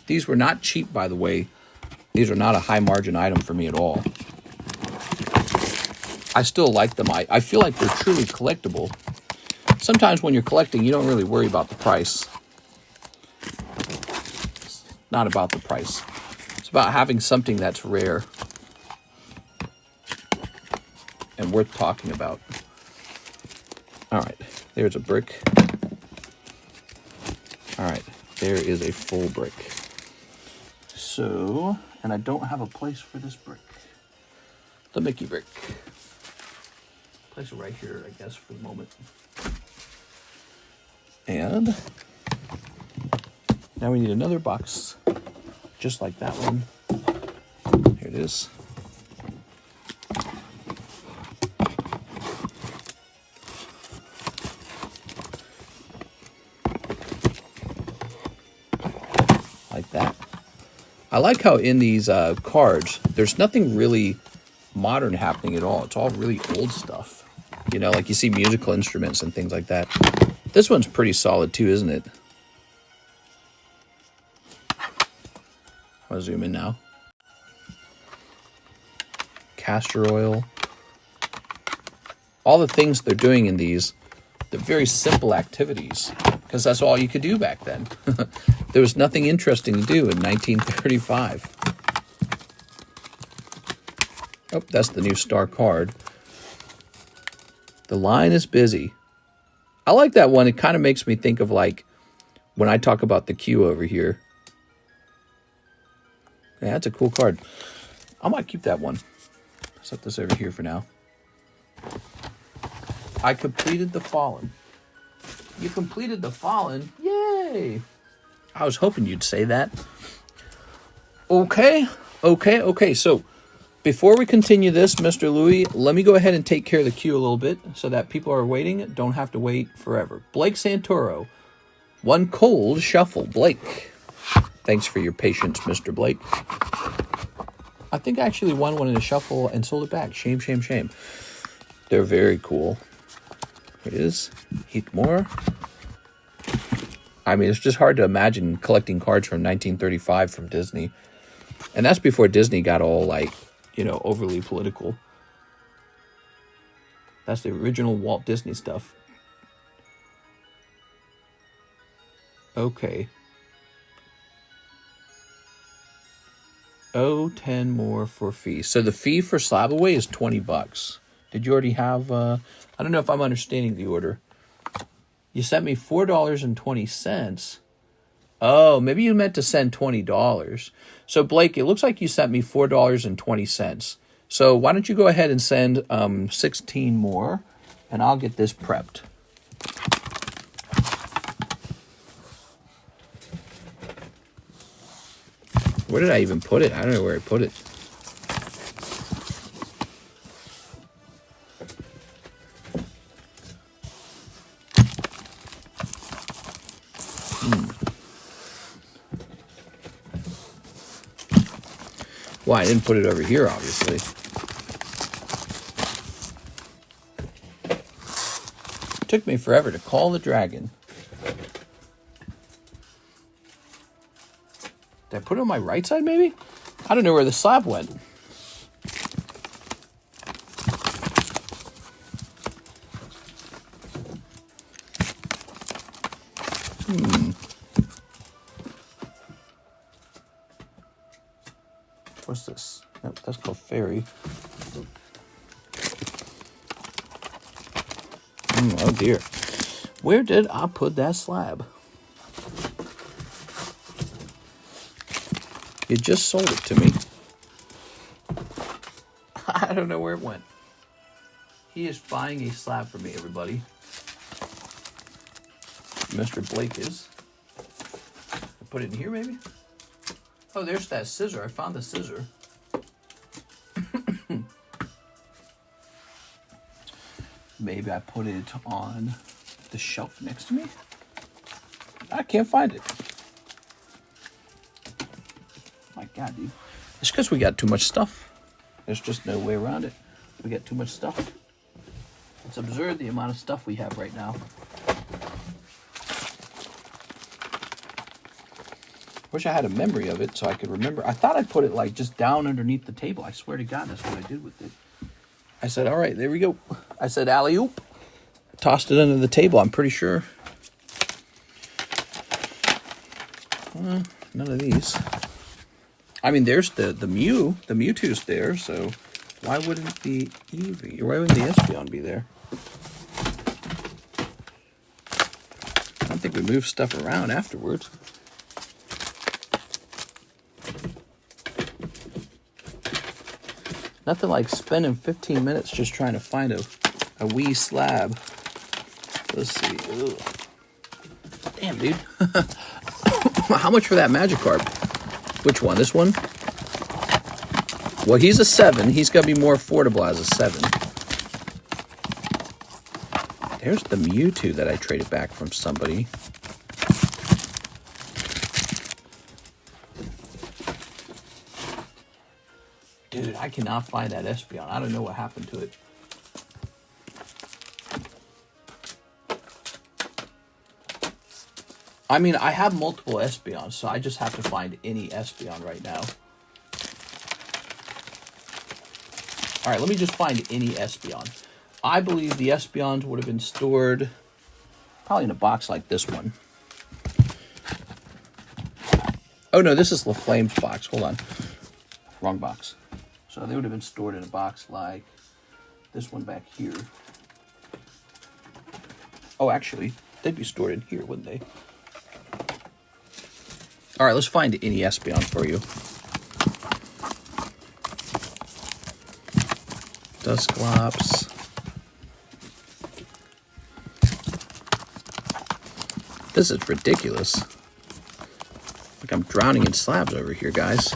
These were not cheap, by the way. These are not a high margin item for me at all. I still like them. I feel like they're truly collectible. Sometimes when you're collecting, you don't really worry about the price. It's not about the price. It's about having something that's rare and worth talking about. All right, there's a brick. All right, there is a full brick. So, and I don't have a place for this brick. The Mickey brick. Place it right here, I guess, for the moment. And now we need another box, just like that one. Here it is. Like that. I like how in these cards, there's nothing really modern happening at all. It's all really old stuff. You know, like you see musical instruments and things like that. This one's pretty solid too, isn't it? I'll zoom in now. Castor oil. All the things they're doing in these, they're very simple activities, because that's all you could do back then. There was nothing interesting to do in 1935. Oh, that's the new star card. The line is busy. I like that one. It kind of makes me think of like when I talk about the Q over here. Yeah, that's a cool card. I might keep that one. Set this over here for now. I completed the Fallen. You completed the Fallen? Yay! I was hoping you'd say that. Okay. So, before we continue this, Mr. Louis, let me go ahead and take care of the queue a little bit so that people are waiting don't have to wait forever. Blake Santoro. One cold shuffle. Blake. Thanks for your patience, Mr. Blake. I think I actually won one in a shuffle and sold it back. Shame. They're very cool. Here it is. Heat more. I mean, it's just hard to imagine collecting cards from 1935 from Disney. And that's before Disney got all, like, you know, overly political. That's the original Walt Disney stuff. Okay. Oh, 10 more for fee. So the fee for Slab Away is $20. Did you already have, I don't know if I'm understanding the order. You sent me $4.20. Oh, maybe you meant to send $20. So Blake, it looks like you sent me $4.20. So why don't you go ahead and send 16 more, and I'll get this prepped. Where did I even put it? I don't know where I put it. Well, I didn't put it over here, obviously. It took me forever to call the dragon. Did I put it on my right side, maybe? I don't know where the slab went. What's this? Nope, that's called fairy. Oh dear. Where did I put that slab? You just sold it to me. I don't know where it went. He is buying a slab for me, everybody. Mr. Blake is. I put it in here, maybe? Oh, there's that scissor. I found the scissor. Maybe I put it on the shelf next to me. I can't find it. My God, dude. It's because we got too much stuff. There's just no way around it. We got too much stuff. It's absurd the amount of stuff we have right now. Wish I had a memory of it so I could remember. I thought I put it like just down underneath the table. I swear to God, that's what I did with it. I said, all right, there we go. I said, alley-oop. Tossed it under the table, I'm pretty sure. None of these. I mean, there's the Mewtwo's there, so why wouldn't the Eevee, or why wouldn't the Espeon be there? I don't think we move stuff around afterwards. Nothing like spending 15 minutes just trying to find a wee slab. Let's see. Ugh. Damn, dude. How much for that Magikarp? Which one? This one? Well, he's a 7. He's got to be more affordable as a 7. There's the Mewtwo that I traded back from somebody. Dude, I cannot find that Espeon. I don't know what happened to it. I mean, I have multiple Espeons, so I just have to find any Espeon right now. All right, let me just find any Espeon. I believe the Espeons would have been stored probably in a box like this one. Oh, no, this is LaFlame's box. Hold on. Wrong box. So they would have been stored in a box like this one back here. Oh, actually, they'd be stored in here, wouldn't they? All right, let's find any Espeon for you. Dusclops. This is ridiculous. Like I'm drowning in slabs over here, guys.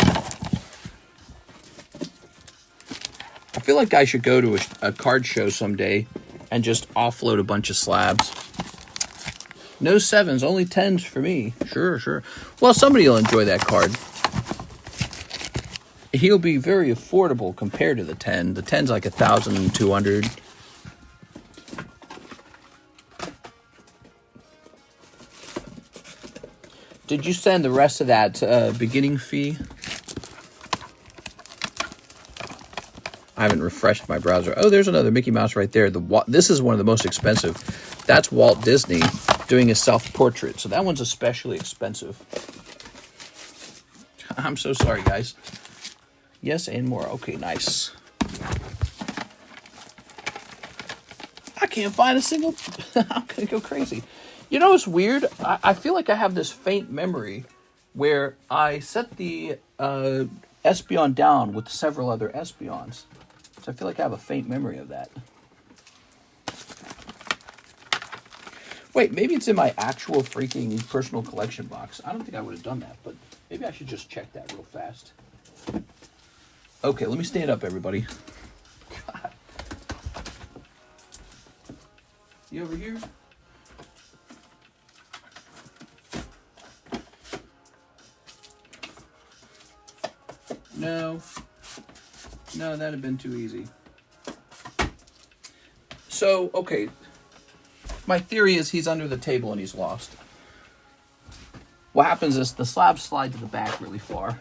I feel like I should go to a card show someday and just offload a bunch of slabs. No 7s, only 10s for me. Sure, sure. Well, somebody will enjoy that card. He'll be very affordable compared to the 10. The 10's like 1,200. Did you send the rest of that beginning fee? I haven't refreshed my browser. Oh, there's another Mickey Mouse right there. This is one of the most expensive. That's Walt Disney doing a self-portrait. So that one's especially expensive. I'm so sorry, guys. Yes, and more. Okay, nice. I can't find a single... I'm going to go crazy. You know what's weird? I feel like I have this faint memory where I set the Espeon down with several other Espeons. So I feel like I have a faint memory of that. Wait, maybe it's in my actual freaking personal collection box. I don't think I would have done that, but maybe I should just check that real fast. Okay, let me stand up, everybody. God. You over here? No. No, that'd have been too easy. So, okay. My theory is he's under the table and he's lost. What happens is the slabs slide to the back really far.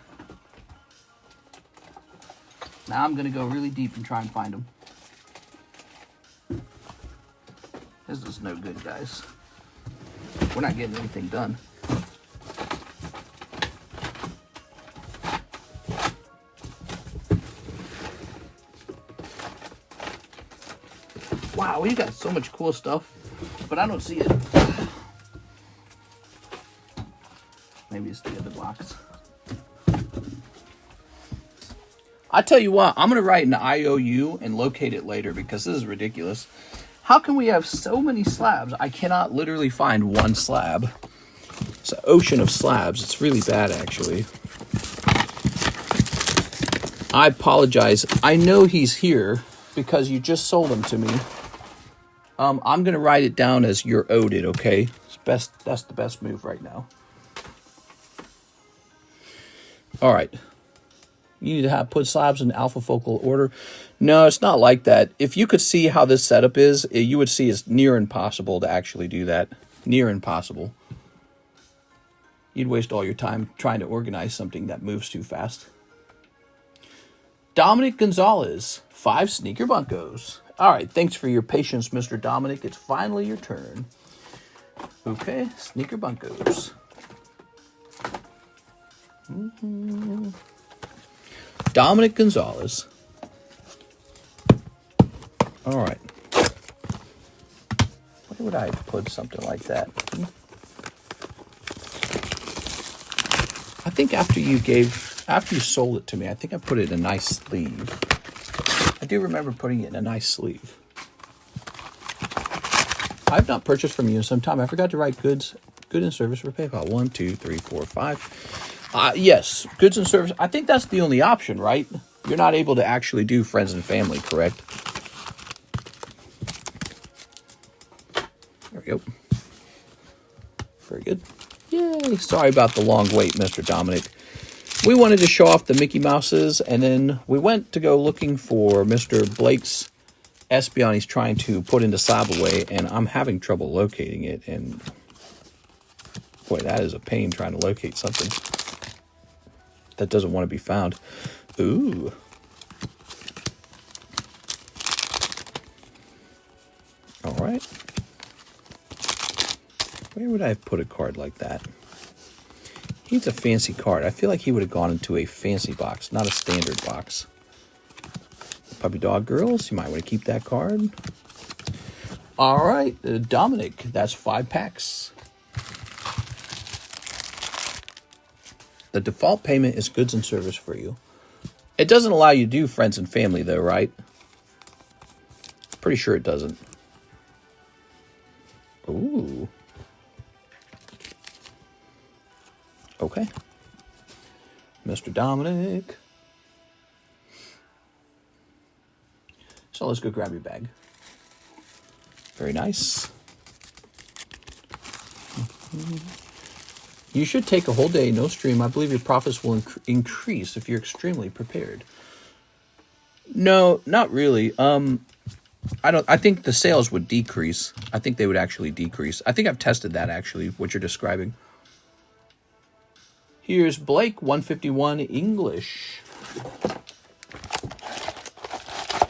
Now I'm going to go really deep and try and find him. This is no good, guys. We're not getting anything done. Wow, we got so much cool stuff, but I don't see it. Maybe it's the other box. I tell you what, I'm going to write an IOU and locate it later because this is ridiculous. How can we have so many slabs? I cannot literally find one slab. It's an ocean of slabs. It's really bad, actually. I apologize. I know he's here because you just sold him to me. I'm going to write it down as you're owed it, okay? It's best. That's the best move right now. All right. You need to put slabs in alpha focal order. No, it's not like that. If you could see how this setup is, you would see it's near impossible to actually do that. Near impossible. You'd waste all your time trying to organize something that moves too fast. Dominic Gonzalez, 5 sneaker bunkos. All right, thanks for your patience, Mr. Dominic. It's finally your turn. Okay, sneaker bunkos. Dominic Gonzalez. All right. Where would I put something like that? I think after you sold it to me, I think I put it in a nice sleeve. I do remember putting it in a nice sleeve. I've not purchased from you in some time. I forgot to write goods and service for PayPal. 1, 2, 3, 4, 5. Yes, goods and service. I think that's the only option, right? You're not able to actually do friends and family, correct? There we go. Very good. Yay. Sorry about the long wait, Mr. Dominic. We wanted to show off the Mickey Mouses, and then we went to go looking for Mr. Blake's Espion he's trying to put into Slab away, and I'm having trouble locating it, and boy, that is a pain trying to locate something that doesn't want to be found. Ooh. All right. Where would I put a card like that? He's a fancy card. I feel like he would have gone into a fancy box, not a standard box. Puppy Dog Girls, you might want to keep that card. All right, Dominic, that's 5 packs. The default payment is goods and service for you. It doesn't allow you to do friends and family, though, right? Pretty sure it doesn't. Ooh. Okay. Mr. Dominic. So let's go grab your bag. Very nice. You should take a whole day, no stream. I believe your profits will increase if you're extremely prepared. No, not really. I think the sales would decrease. I think they would actually decrease. I think I've tested that actually, what you're describing. Here's Blake, 151 English.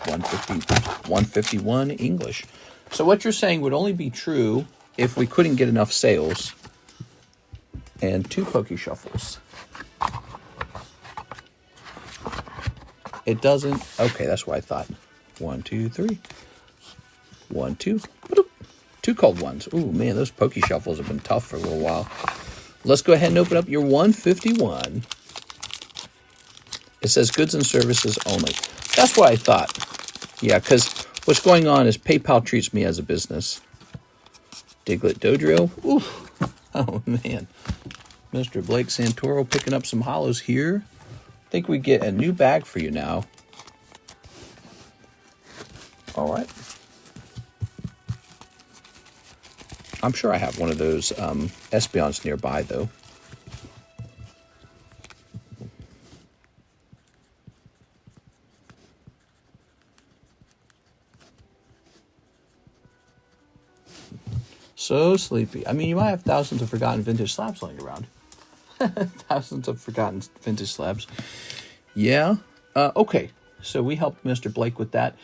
151 English. So what you're saying would only be true if we couldn't get enough sales. And 2 Pokey Shuffles. It doesn't. Okay, that's what I thought. 1, 2, 3. 1, 2. 2 cold ones. Ooh, man, those Pokey Shuffles have been tough for a little while. Let's go ahead and open up your 151. It says goods and services only. That's what I thought. Yeah, because what's going on is PayPal treats me as a business. Diglett Dodrio. Ooh. Oh, man. Mr. Blake Santoro picking up some hollows here. I think we get a new bag for you now. All right. I'm sure I have one of those Espions nearby, though. So sleepy. I mean, you might have thousands of forgotten vintage slabs laying around. Thousands of forgotten vintage slabs. Yeah. Okay. So we helped Mr. Blake with that.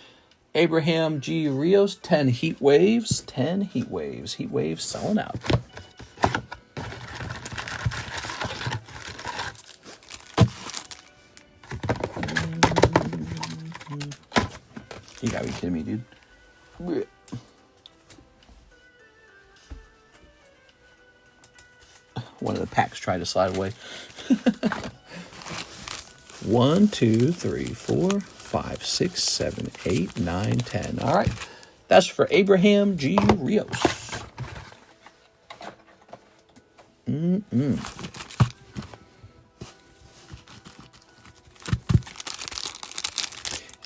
Abraham G. Rios, 10 heat waves. 10 heat waves. Heat waves selling out. You gotta be kidding me, dude. One of the packs tried to slide away. 1, 2, 3, 4, 5, 6, 7, 8, 9, 10. All right. That's for Abraham G. Rios.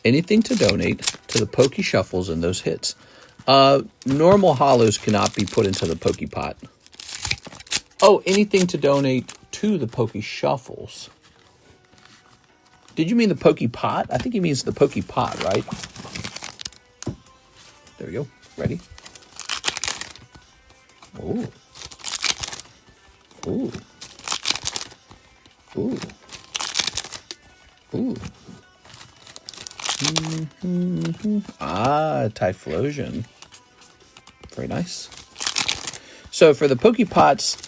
Anything to donate to the Pokey Shuffles and those hits. Normal hollows cannot be put into the Pokey Pot. Oh, anything to donate to the Pokey Shuffles. Did you mean the Pokey Pot? I think he means the Pokey Pot, right? There we go. Ready? Ooh. Ooh. Ooh. Ooh. Ah, Typhlosion. Very nice. So for the Pokey Pots,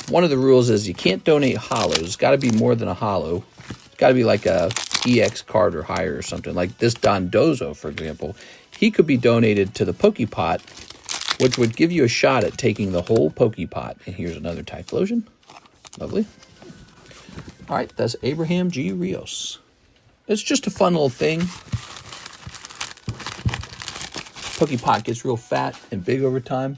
one of the rules is you can't donate hollows. It's got to be more than a hollow. It's got to be like a EX card or higher or something. Like this Dondozo, for example. He could be donated to the Pokey Pot, which would give you a shot at taking the whole Pokey Pot. And here's another Typhlosion. Lovely. All right, that's Abraham G. Rios. It's just a fun little thing. Pokey Pot gets real fat and big over time.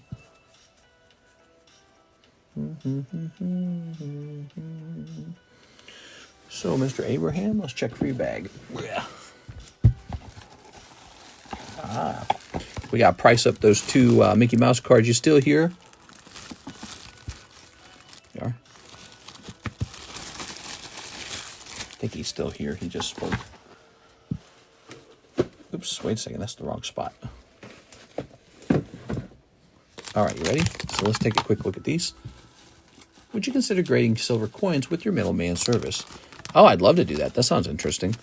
So, Mr. Abraham, let's check for your bag. Ah, we got to price up those two Mickey Mouse cards. You still here? You are. I think he's still here. He just spoke. Oops, wait a second. That's the wrong spot. All right, you ready? So let's take a quick look at these. Would you consider grading silver coins with your middleman service? Oh, I'd love to do that. That sounds interesting.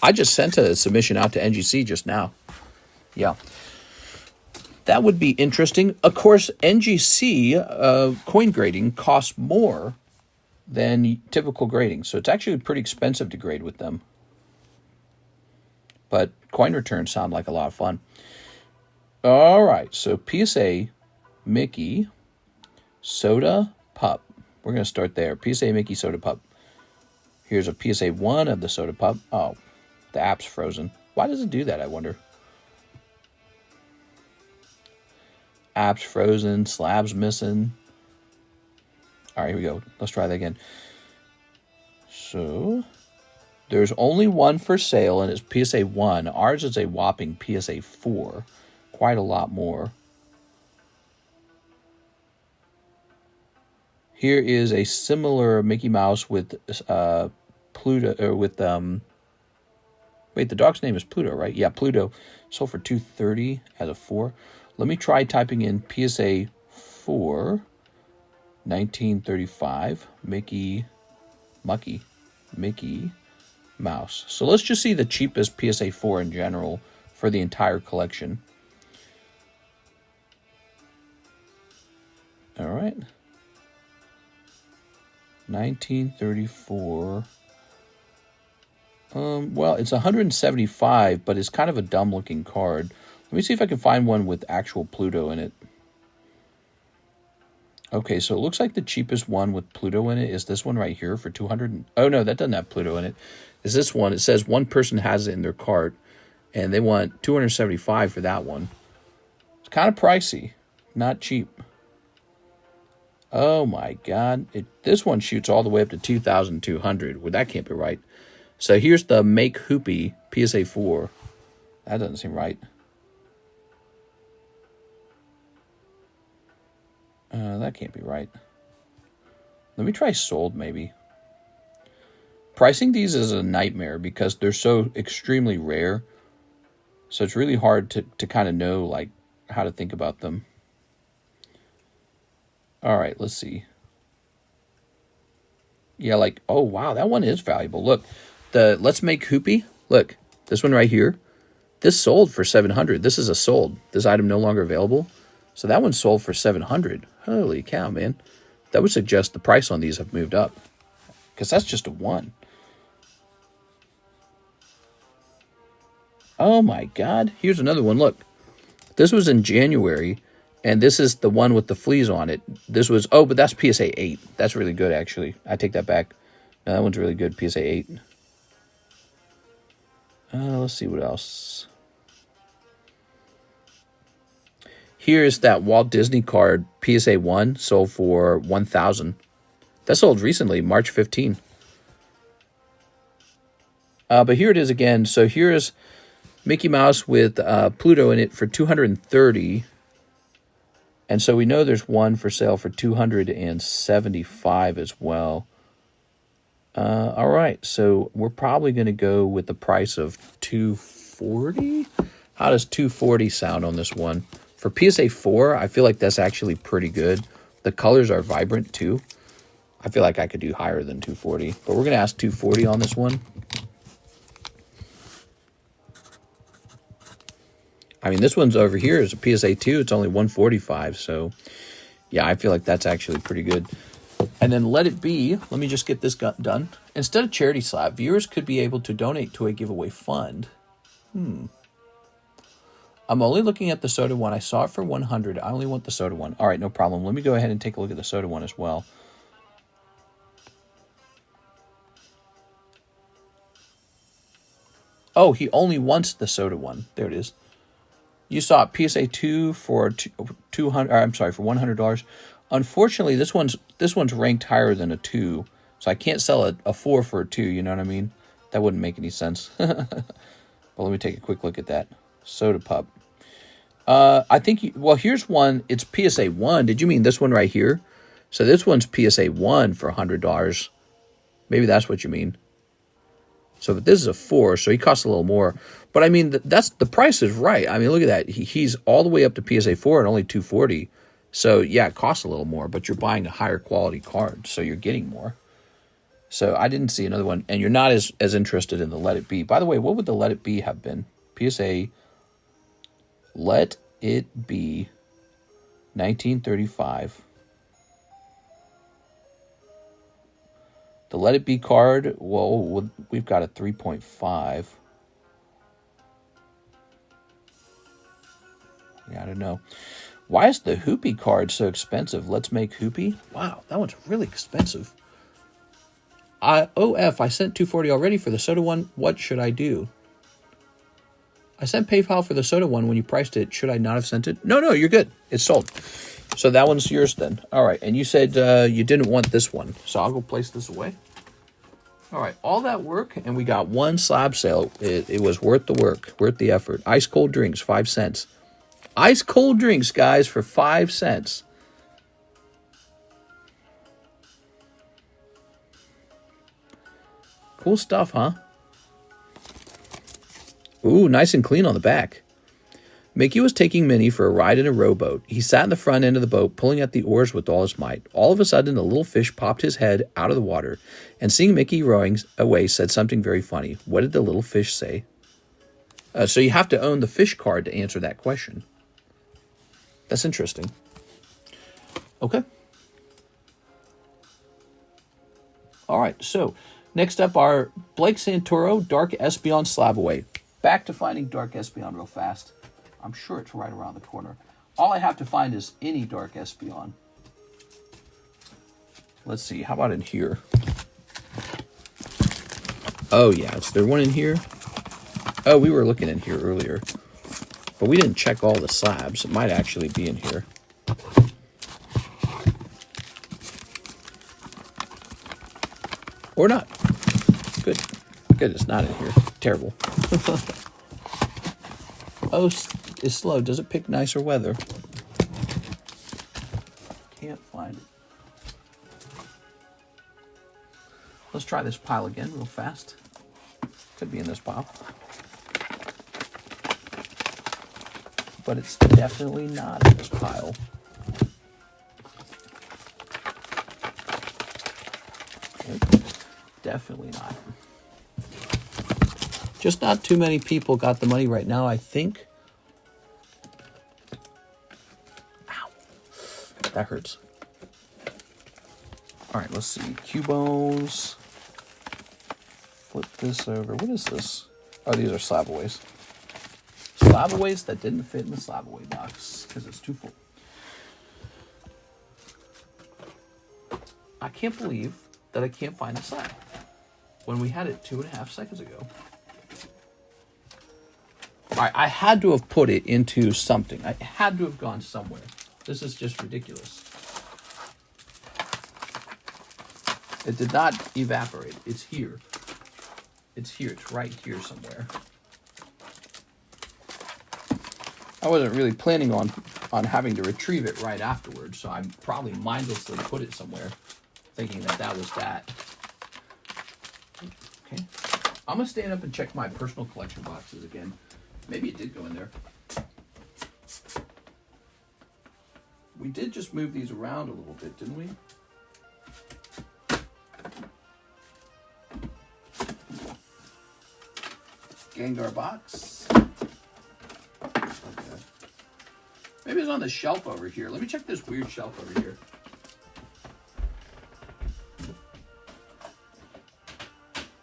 I just sent a submission out to NGC just now. Yeah. That would be interesting. Of course, NGC coin grading costs more than typical grading. So it's actually pretty expensive to grade with them. But coin returns sound like a lot of fun. All right. So PSA Mickey Soda Pup. We're going to start there. PSA Mickey Soda Pup. Here's a PSA 1 of the Soda Pup. Oh, the app's frozen. Why does it do that, I wonder? App's frozen. Slabs missing. All right, here we go. Let's try that again. So, there's only one for sale, and it's PSA 1. Ours is a whopping PSA 4. Quite a lot more. Here is a similar Mickey Mouse with Pluto, or with wait, the dog's name is Pluto, right? Yeah, Pluto. Sold for $230 as a 4. Let me try typing in PSA 4, 1935, Mickey Mouse. So let's just see the cheapest PSA 4 in general for the entire collection. All right. 1934. Well, it's 175, but it's kind of a dumb-looking card. Let me see if I can find one with actual Pluto in it. Okay, so it looks like the cheapest one with Pluto in it is this one right here for 200. Oh, no, that doesn't have Pluto in it. It's this one. It says one person has it in their cart, and they want 275 for that one. It's kind of pricey. Not cheap. Oh my God. This one shoots all the way up to 2,200. Well, that can't be right. So here's the Make Hoopy PSA 4. That doesn't seem right. That can't be right. Let me try sold maybe. Pricing these is a nightmare because they're so extremely rare. So it's really hard to kind of know like how to think about them. All right, let's see. Yeah, like, oh, wow, that one is valuable. Look, the Let's Make Hoopy. Look, this one right here. This sold for 700. This is a sold. This item no longer available. So that one sold for 700. Holy cow, man. That would suggest the price on these have moved up. Because that's just a 1. Oh, my God. Here's another one. Look. This was in January. And this is the one with the fleas on it. This was, oh, but that's PSA 8. That's really good, actually. I take that back. No, that one's really good, PSA 8. Let's see what else. Here's that Walt Disney card, PSA 1, sold for 1,000. That sold recently, March 15. But here it is again. So here's Mickey Mouse with Pluto in it for 230. And so we know there's one for sale for 275 as well. All right, so we're probably going to go with the price of 240. How does 240 sound on this one? For PSA 4, I feel like that's actually pretty good. The colors are vibrant too. I feel like I could do higher than 240, but we're going to ask 240 on this one. I mean, this one's over here is a PSA 2. It's only 145. So, yeah, I feel like that's actually pretty good. And then Let It Be. Let me just get this done. Instead of charity slab, viewers could be able to donate to a giveaway fund. I'm only looking at the soda one. I saw it for 100. I only want the soda one. All right, no problem. Let me go ahead and take a look at the soda one as well. Oh, he only wants the soda one. There it is. You saw it PSA 2 for $200. I'm sorry, for $100. Unfortunately, this one's ranked higher than a 2, so I can't sell a 4 for a 2. You know what I mean? That wouldn't make any sense. But let me take a quick look at that soda pup. I think well, here's one. It's PSA 1. Did you mean this one right here? So this one's PSA 1 for $100. Maybe that's what you mean. So but this is a 4, so he costs a little more. But I mean, that's the price is right. I mean, look at that. He's all the way up to PSA 4 and only 240. So yeah, it costs a little more, but you're buying a higher quality card, so you're getting more. So I didn't see another one, and you're not as interested in the Let It Be. By the way, what would the Let It Be have been? PSA Let It Be 1935. The Let It Be card, well, we've got a 3.5. Yeah, I don't know. Why is the Hoopy card so expensive? Let's Make Hoopy. Wow, that one's really expensive. I sent 240 already for the soda one. What should I do? I sent PayPal for the soda one when you priced it. Should I not have sent it? No, you're good. It's sold. So that one's yours then. All right, and you said you didn't want this one, so I'll go place this away. All right, all that work, and we got one slab sale. It was worth the work, worth the effort. Ice cold drinks, 5 cents. Ice cold drinks, guys, for 5 cents. Cool stuff, huh? Ooh, nice and clean on the back. Mickey was taking Minnie for a ride in a rowboat. He sat in the front end of the boat, pulling at the oars with all his might. All of a sudden, a little fish popped his head out of the water, and seeing Mickey rowing away, said something very funny. What did the little fish say? So you have to own the fish card to answer that question. That's interesting. Okay. All right, so next up are Blake Santoro, Dark Espeon Slab Away. Back to finding Dark Espeon real fast. I'm sure it's right around the corner. All I have to find is any Dark Espeon. Let's see, how about in here? Oh yeah, is there one in here? Oh, we were looking in here earlier. But we didn't check all the slabs. It might actually be in here. Or not. Good. Good, it's not in here. Terrible. Oh, it's slow. Does it pick nicer weather? Can't find it. Let's try this pile again real fast. Could be in this pile. But it's definitely not in this pile. Definitely not. Just not too many people got the money right now, I think. Ow. That hurts. All right, let's see. Cubones. Flip this over. What is this? Oh, these are Slabaways. Slabaways that didn't fit in the Slabaway box because it's too full. I can't believe that I can't find a slab when we had it 2.5 seconds ago. All right, I had to have put it into something. I had to have gone somewhere. This is just ridiculous. It did not evaporate. It's here. It's here. It's right here somewhere. I wasn't really planning on having to retrieve it right afterwards, so I probably mindlessly put it somewhere, thinking that that was that. Okay. I'm going to stand up and check my personal collection boxes again. Maybe it did go in there. We did just move these around a little bit, didn't we? Gengar box. Okay. Maybe it's on the shelf over here. Let me check this weird shelf over here.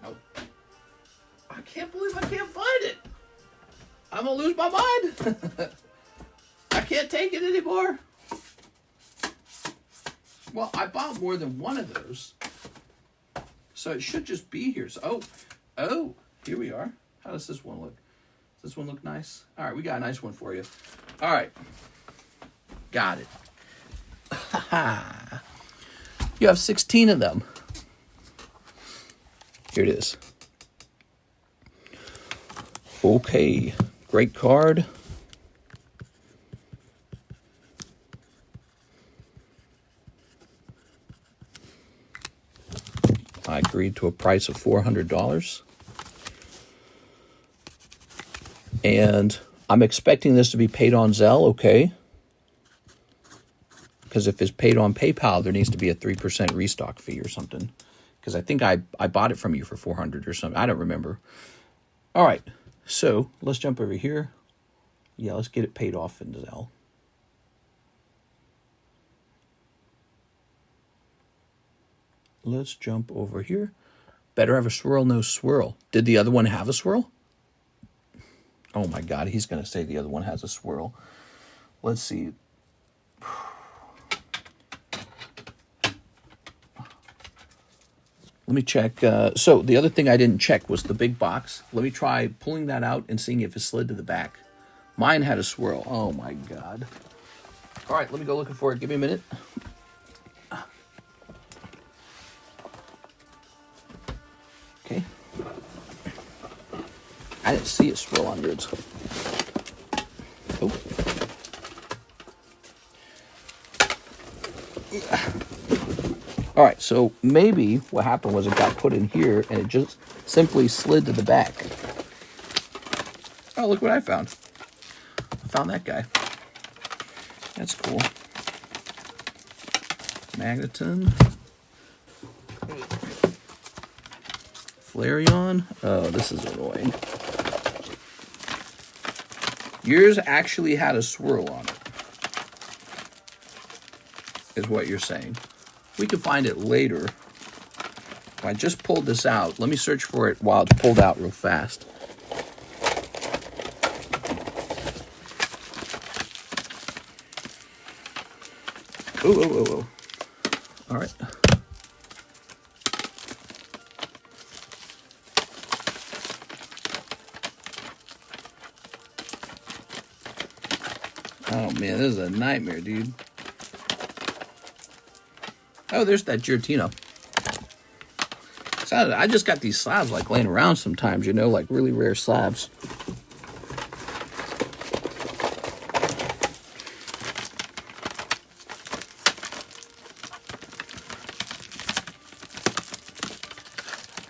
Nope. I can't believe I can't find it. I'm gonna lose my mind. I can't take it anymore. Well, I bought more than one of those, so it should just be here. So, oh, here we are. How does this one look? Does this one look nice? All right, we got a nice one for you. All right, got it. You have 16 of them. Here it is. Okay, great card. I agreed to a price of $400. And I'm expecting this to be paid on ZELLE, okay? Because if it's paid on PayPal, there needs to be a 3% restock fee or something. Because I think I bought it from you for $400 or something. I don't remember. All right, so let's jump over here. Yeah, let's get it paid off in ZELLE. Let's jump over here. Better have a swirl, no swirl. Did the other one have a swirl? Oh my God, he's going to say the other one has a swirl. Let's see. Let me check. So the other thing I didn't check was the big box. Let me try pulling that out and seeing if it slid to the back. Mine had a swirl. Oh my God. All right, let me go looking for it. Give me a minute. Okay. I didn't see it swirl under it. Oh. All right, so maybe what happened was it got put in here and it just simply slid to the back. Oh, look what I found. I found that guy. That's cool. Magneton. Flareon. Oh, this is annoying. Yours actually had a swirl on it, is what you're saying. We can find it later. I just pulled this out. Let me search for it while it's pulled out real fast. Oh. All right. Oh man, this is a nightmare, dude. Oh, there's that Giratina. So I just got these slabs like laying around sometimes, you know, like really rare slabs.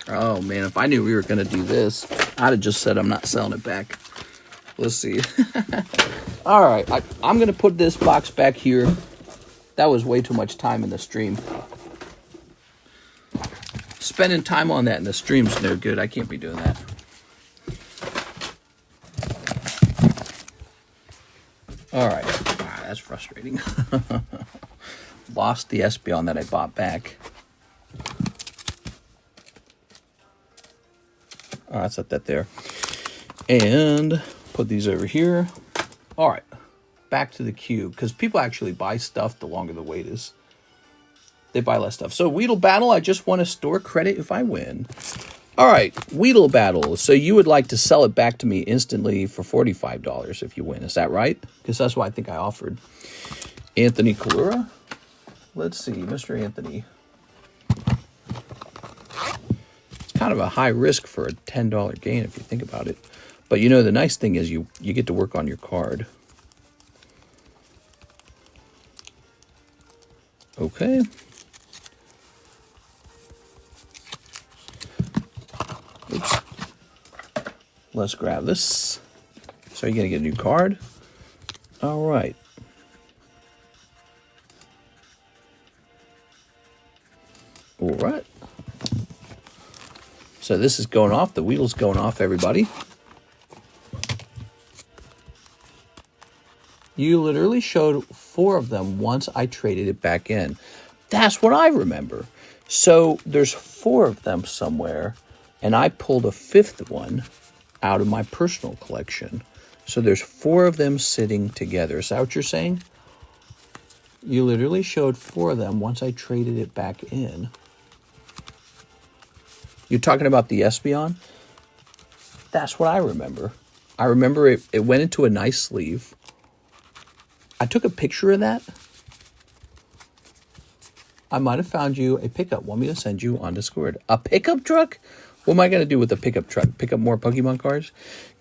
Oh man, if I knew we were gonna do this, I'd have just said I'm not selling it back. Let's see. All right, I'm gonna put this box back here. That was way too much time in the stream. Spending time on that in the stream's no good. I can't be doing that. All right. Ah, that's frustrating. Lost the Espeon that I bought back. All right, set that there. And put these over here. All right. Back to the cube, because people actually buy stuff the longer the wait is. They buy less stuff. So Weedle Battle, I just want to store credit if I win. All right, Weedle Battle. So you would like to sell it back to me instantly for $45 if you win. Is that right? Because that's what I think I offered. Anthony Kalura. Let's see, Mr. Anthony. It's kind of a high risk for a $10 gain if you think about it. But you know, the nice thing is you get to work on your card. Okay. Oops. Let's grab this. So you're going to get a new card. All right. All right. So this is going off. The wheel's going off, everybody. You literally showed 4 of them once I traded it back in. That's what I remember. So there's 4 of them somewhere, and I pulled a 5th one out of my personal collection. So there's 4 of them sitting together. Is that what you're saying? You literally showed 4 of them once I traded it back in. You're talking about the Espeon? That's what I remember. I remember it went into a nice sleeve. I took a picture of that. I might have found you a pickup. Want me to send you on Discord? A pickup truck? What am I going to do with a pickup truck? Pick up more Pokemon cards?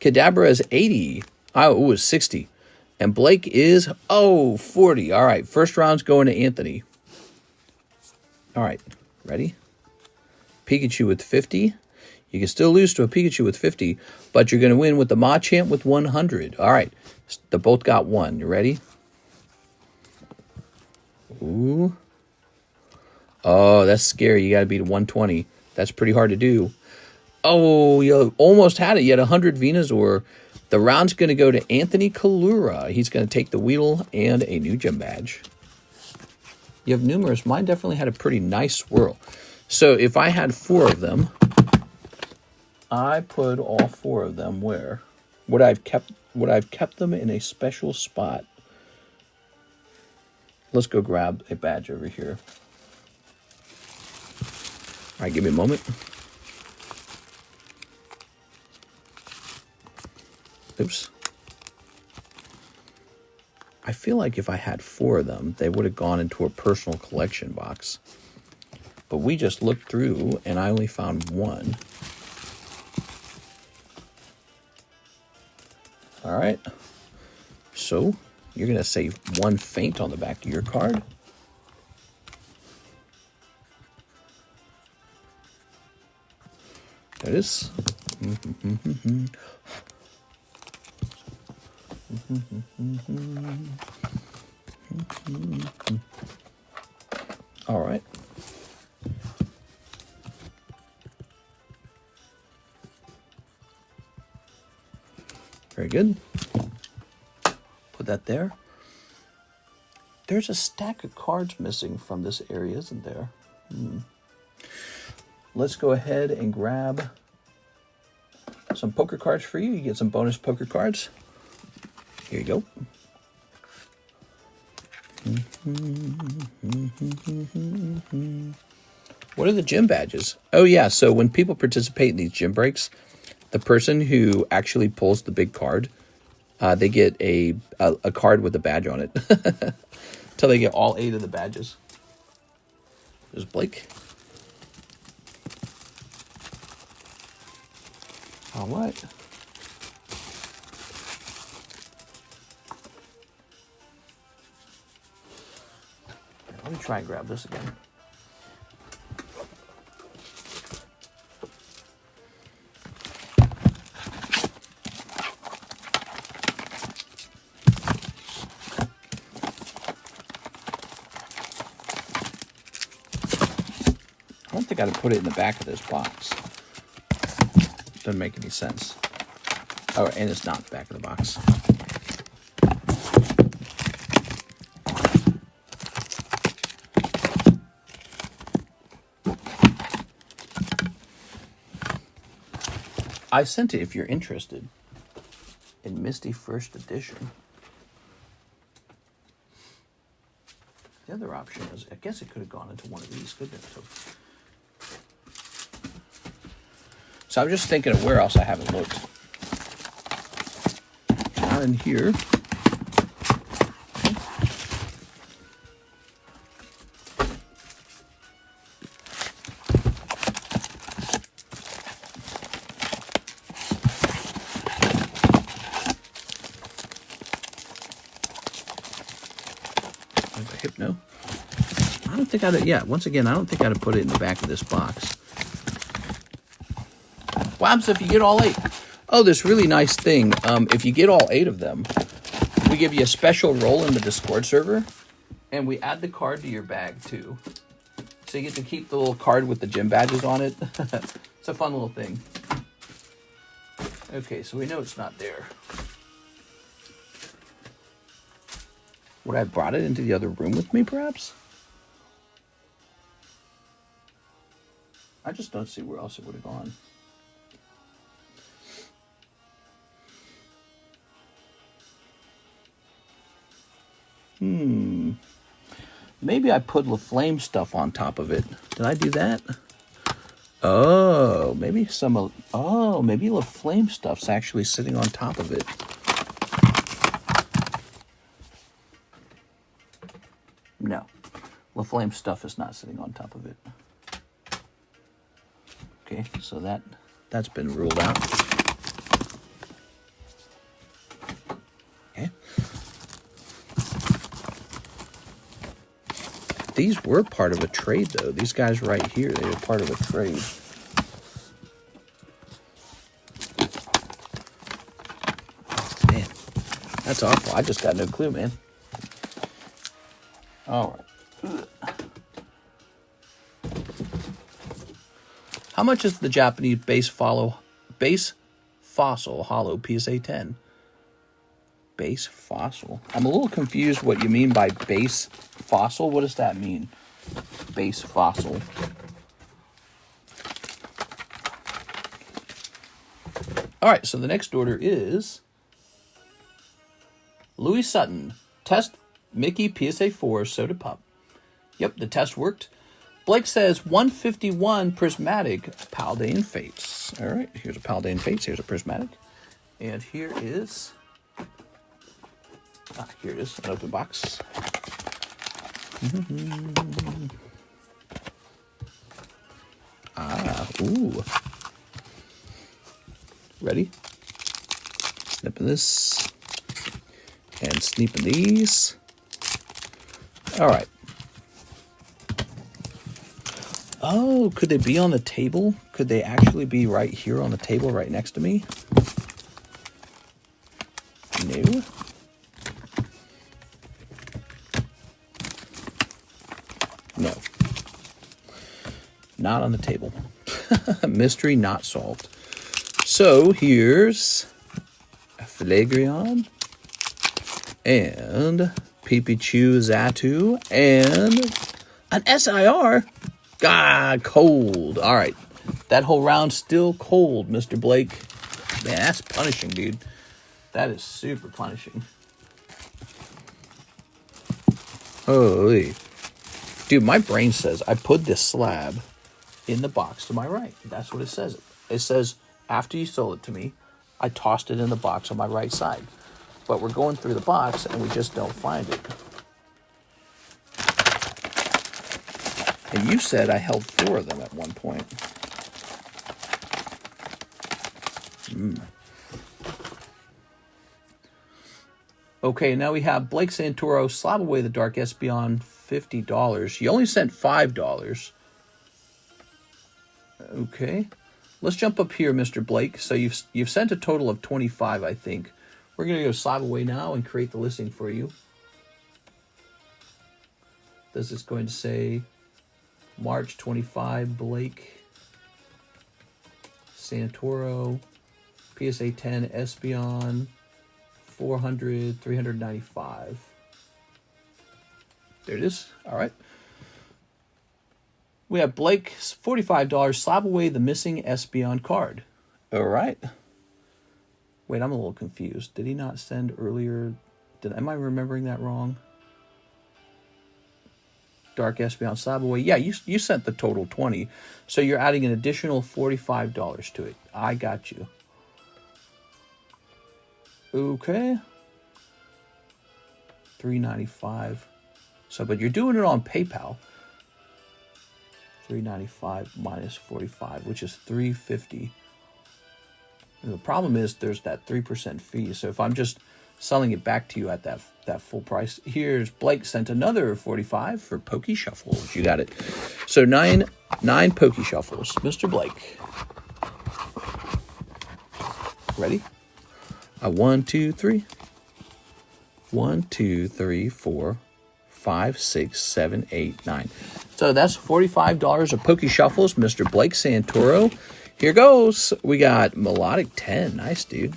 Kadabra is 80. Oh, it was 60. And Blake is, 40. All right, first round's going to Anthony. All right, ready? Pikachu with 50. You can still lose to a Pikachu with 50, but you're going to win with the Machamp with 100. All right, they both got 1. You ready? Ooh. Oh, that's scary. You got to beat a 120. That's pretty hard to do. Oh, you almost had it. You had 100 Venusaur. The round's going to go to Anthony Kalura. He's going to take the Weedle and a new gym badge. You have numerous. Mine definitely had a pretty nice swirl. So if I had 4 of them, I put all 4 of them where? Would I've kept them in a special spot? Let's go grab a badge over here. All right, give me a moment. Oops. I feel like if I had 4 of them, they would have gone into a personal collection box. But we just looked through, and I only found 1. All right. So you're going to save 1 faint on the back of your card. There it is. All right. Very good. Put that there. There's a stack of cards missing from this area, isn't there? Let's go ahead and grab some poker cards for you. You get some bonus poker cards. Here you go. What are the gym badges? Oh, yeah. So when people participate in these gym breaks, the person who actually pulls the big card, they get a card with a badge on it. Until they get all 8 of the badges. There's Blake. All right. Let me try and grab this again. I don't think I'd put it in the back of this box. Doesn't make any sense. Oh, and it's not the back of the box. I sent it if you're interested in Misty First Edition. The other option is, I guess it could have gone into one of these, couldn't it? So I'm just thinking of where else I haven't looked. Not in here. Hypno. I don't think I'd, yeah, once again, I don't think I'd have put it in the back of this box. What happens if you get all 8? Oh, this really nice thing. If you get all 8 of them, we give you a special role in the Discord server, and we add the card to your bag, too. So you get to keep the little card with the gym badges on it. It's a fun little thing. Okay, so we know it's not there. Would I have brought it into the other room with me, perhaps? I just don't see where else it would have gone. Maybe I put LaFlame stuff on top of it. Did I do that? Oh, maybe some... Oh, maybe LaFlame stuff's actually sitting on top of it. No, LaFlame stuff is not sitting on top of it. Okay, so that's been ruled out. Okay. These were part of a trade, though. These guys right here, they were part of a trade. Man, that's awful. I just got no clue, man. All right. How much is the Japanese base fossil hollow PSA 10? Base fossil. I'm a little confused what you mean by base fossil. What does that mean? Base fossil. All right, so the next order is Louis Sutton. Test Mickey PSA 4 Soda Pop. Yep, the test worked. Blake says 151 Prismatic Paldane Fates. All right, here's a Paldane Fates. Here's a Prismatic. And here is... here it is, an open box. Ooh. Ready? Snipping this. And sneeping these. All right. Oh, could they be on the table? Could they actually be right here on the table right next to me? No. No. Not on the table. Mystery not solved. So here's a Flagrant and Pipichu Zatu and an SIR. God, cold. All right. That whole round still cold, Mr. Blake. Man, that's punishing, dude. That is super punishing. Holy. Dude, my brain says I put this slab in the box to my right. That's what it says. It says, after you sold it to me, I tossed it in the box on my right side. But we're going through the box, and we just don't find it. And you said I held 4 of them at one point. Okay, now we have Blake Santoro, Slab Away the Dark Espeon, $50. You only sent $5. Okay. Let's jump up here, Mr. Blake. So you've sent a total of 25, I think. We're going to go Slab Away now and create the listing for you. This is going to say March 25, Blake Santoro, PSA 10, Espion, 400, 395. There it is. All right. We have Blake's $45. Slab away the missing Espion card. All right. Wait, I'm a little confused. Did he not send earlier? Am I remembering that wrong? Dark Espion Slab away. Yeah, you sent the total 20. So you're adding an additional $45 to it. I got you. Okay. $395. So, but you're doing it on PayPal. $395 minus 45, which is $350. And the problem is there's that 3% fee. So if I'm just selling it back to you at that full price, here's Blake sent another 45 for Pokey Shuffles. You got it. So nine Pokey Shuffles, Mr. Blake. Ready? 1, 2, 3. 1, 2, 3, 4, 5, 6, 7, 8, 9. So that's $45 of Pokey Shuffles, Mr. Blake Santoro. Here goes. We got Melodic 10. Nice, dude.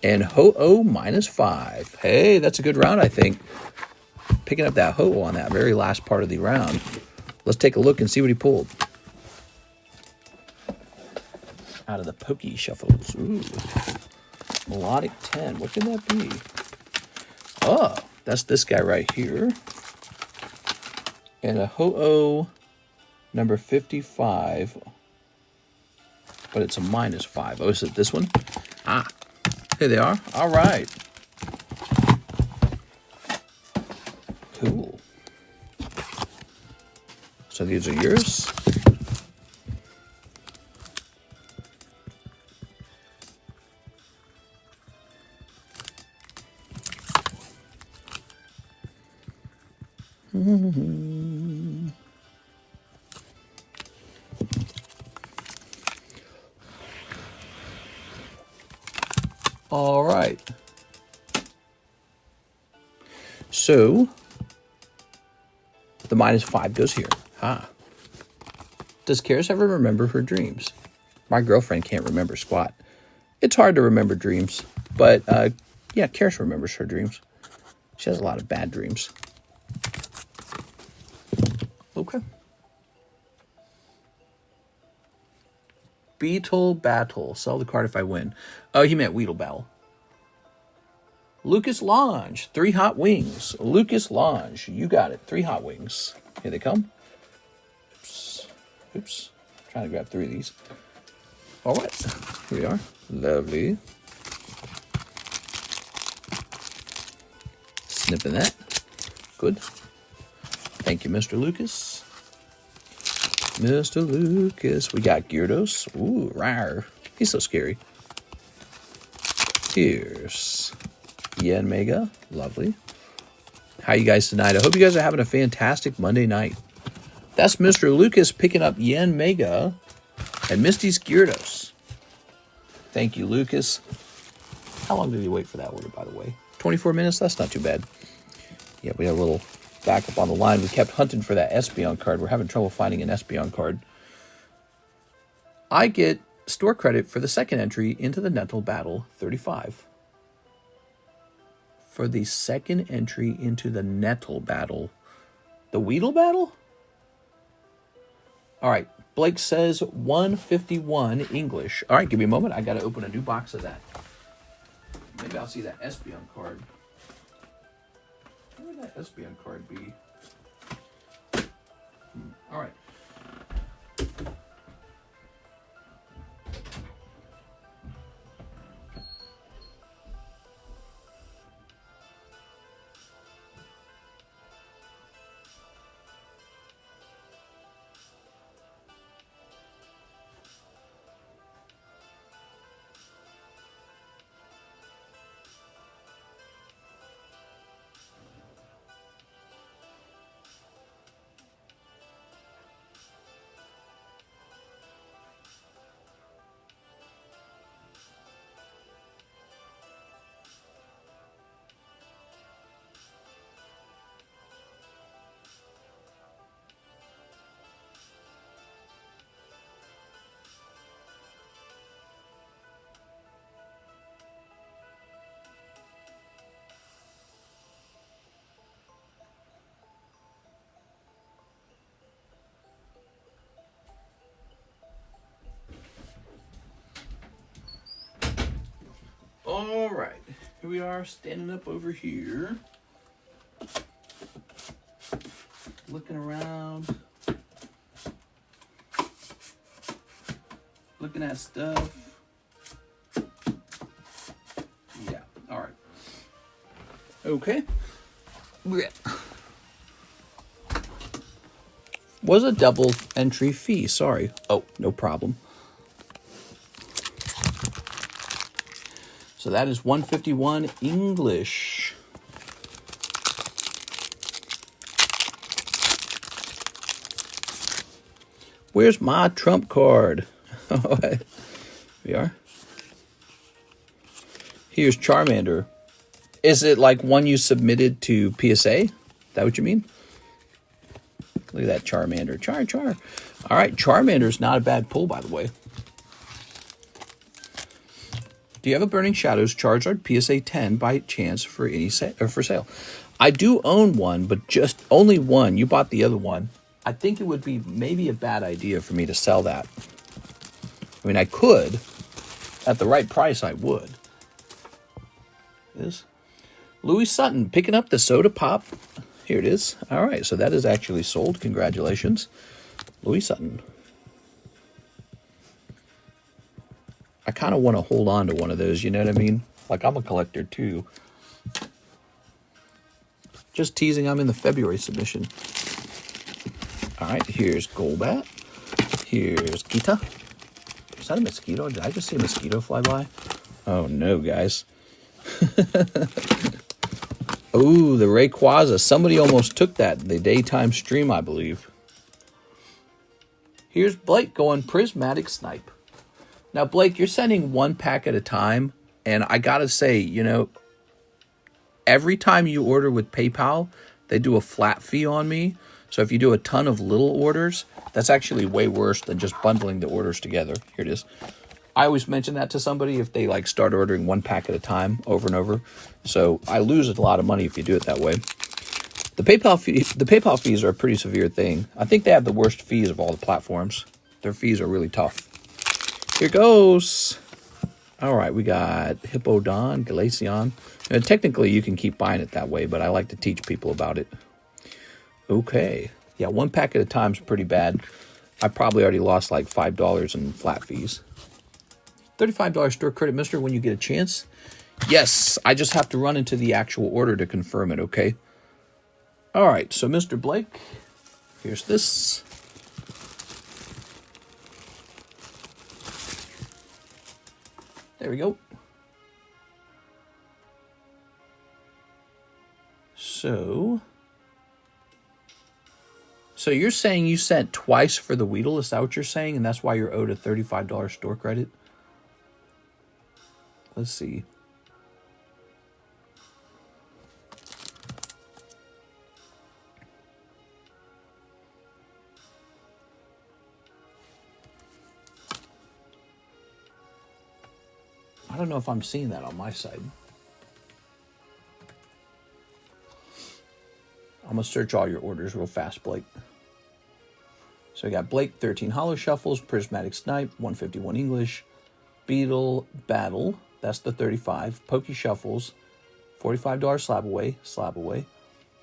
And Ho-Oh minus 5. Hey, that's a good round, I think. Picking up that Ho-Oh on that very last part of the round. Let's take a look and see what he pulled. Out of the Pokey Shuffles. Ooh. Melodic 10. What can that be? Oh, that's this guy right here. And a Ho-Oh number 55. But it's a minus 5. Oh, is it this one? Ah. Here they are. All right. Cool. So these are yours. All right. So the minus 5 goes here. Does Karis ever remember her dreams? My girlfriend can't remember squat. It's hard to remember dreams, but yeah, Karis remembers her dreams. She has a lot of bad dreams. Okay. Beetle Battle. Sell the card if I win. Oh, he meant Weedle Battle. Lucas Lange. 3 hot wings. Lucas Lange. You got it. 3 hot wings. Here they come. Oops. Oops. Trying to grab 3 of these. All right. Here we are. Lovely. Snipping that. Good. Thank you, Mr. Lucas. Mr. Lucas. We got Gyarados. Ooh, rawr. He's so scary. Here's Yen Mega. Lovely. How you guys tonight? I hope you guys are having a fantastic Monday night. That's Mr. Lucas picking up Yen Mega and Misty's Gyarados. Thank you, Lucas. How long did he wait for that order, by the way? 24 minutes? That's not too bad. Yeah, we had a little back up on the line. We kept hunting for that Espeon card. We're having trouble finding an Espeon card. I get store credit for the second entry into the Nettle Battle 35. For the second entry into the Nettle Battle. The Weedle Battle? All right. Blake says 151 English. All right, give me a moment. I got to open a new box of that. Maybe I'll see that Espeon card. Where would that Espeon card be? All right. here we are standing up over here. Looking around. Looking at stuff. Yeah, all right. Okay. Was a double entry fee, sorry. Oh, no problem. So that is 151 English. Where's my trump card? Here we are. Here's Charmander. Is it like one you submitted to PSA? Is that what you mean? Look at that Charmander. Char. All right, Charmander's not a bad pull, by the way. Do you have a Burning Shadows Charizard PSA 10 by chance for any for sale? I do own one, but just only one. You bought the other one. I think it would be maybe a bad idea for me to sell that. I mean, I could. At the right price, I would. This Louis Sutton picking up the soda pop. Here it is. All right, so that is actually sold. Congratulations, Louis Sutton. I kind of want to hold on to one of those, you know what I mean? Like, I'm a collector, too. Just teasing, I'm in the February submission. All right, here's Golbat. Here's Gita. Is that a mosquito? Did I just see a mosquito fly by? Oh, no, guys. Oh, the Rayquaza. Somebody almost took that in the daytime stream, I believe. Here's Blake going Prismatic Snipe. Now, Blake, you're sending one pack at a time, and I gotta say, you know, every time you order with PayPal, they do a flat fee on me. So if you do a ton of little orders, that's actually way worse than just bundling the orders together. Here it is. I always mention that to somebody if they like start ordering one pack at a time over and over. So I lose a lot of money if you do it that way. The PayPal fees are a pretty severe thing. I think they have the worst fees of all the platforms. Their fees are really tough. Here goes. All right, we got Hippowdon, Glaceon. And technically, you can keep buying it that way, but I like to teach people about it. Okay. Yeah, one pack at a time is pretty bad. I probably already lost like $5 in flat fees. $35 store credit, mister, when you get a chance. Yes, I just have to run into the actual order to confirm it, okay? All right, so Mr. Blake, here's this. There we go. So you're saying you sent twice for the Weedle? Is that what you're saying? And that's why you're owed a $35 store credit? Let's see. I don't know if I'm seeing that on my side. I'm going to search all your orders real fast, Blake. So we got Blake, 13 Holo Shuffles, Prismatic Snipe, 151 English, Beetle Battle, that's the 35, Pokey Shuffles, $45 slab away,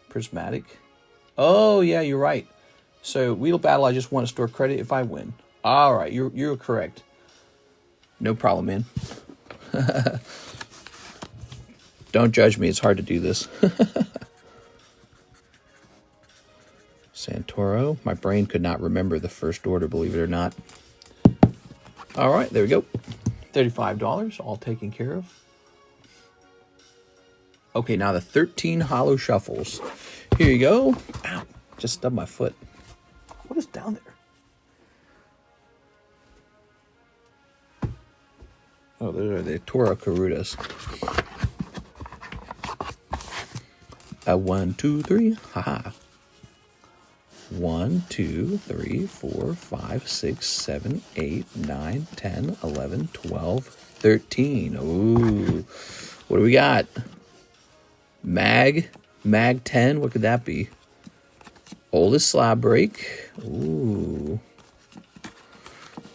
Prismatic. Oh, yeah, you're right. So Weedle Battle, I just want to store credit if I win. All right, you're correct. No problem, man. Don't judge me, it's hard to do this. Santoro. My brain could not remember the first order, believe it or not. All right, there we go. $35, all taken care of. Okay, now the 13 Holo Shuffles. Here you go. Ow, just stubbed my foot. What is down there? Oh, those are the Tora Karutas. 1, 2, 3. Haha. 1, 2, 3, 4, 5, 6, 7, 8, 9, 10, 11, 12, 13. Ooh. What do we got? Mag 10. What could that be? Oldest Slab Break. Ooh.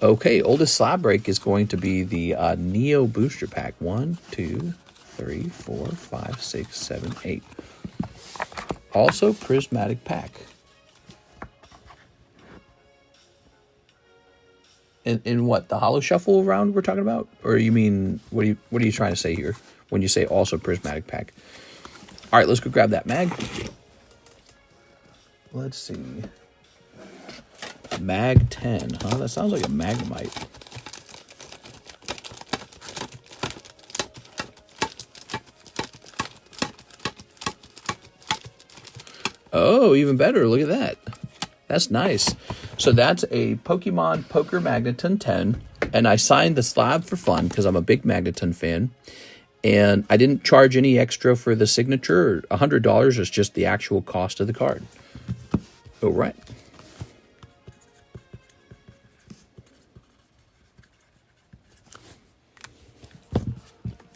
Okay, Oldest Slab Break is going to be the Neo Booster Pack. 1, 2, 3, 4, 5, 6, 7, 8. Also prismatic pack. In what, the hollow shuffle round we're talking about? Or you mean, what are you trying to say here when you say also prismatic pack? All right, let's go grab that mag. Let's see. Mag 10, huh? That sounds like a Magnemite. Oh, even better. Look at that. That's nice. So that's a Pokemon Poker Magneton 10. And I signed the slab for fun because I'm a big Magneton fan. And I didn't charge any extra for the signature. $100 is just the actual cost of the card. All right.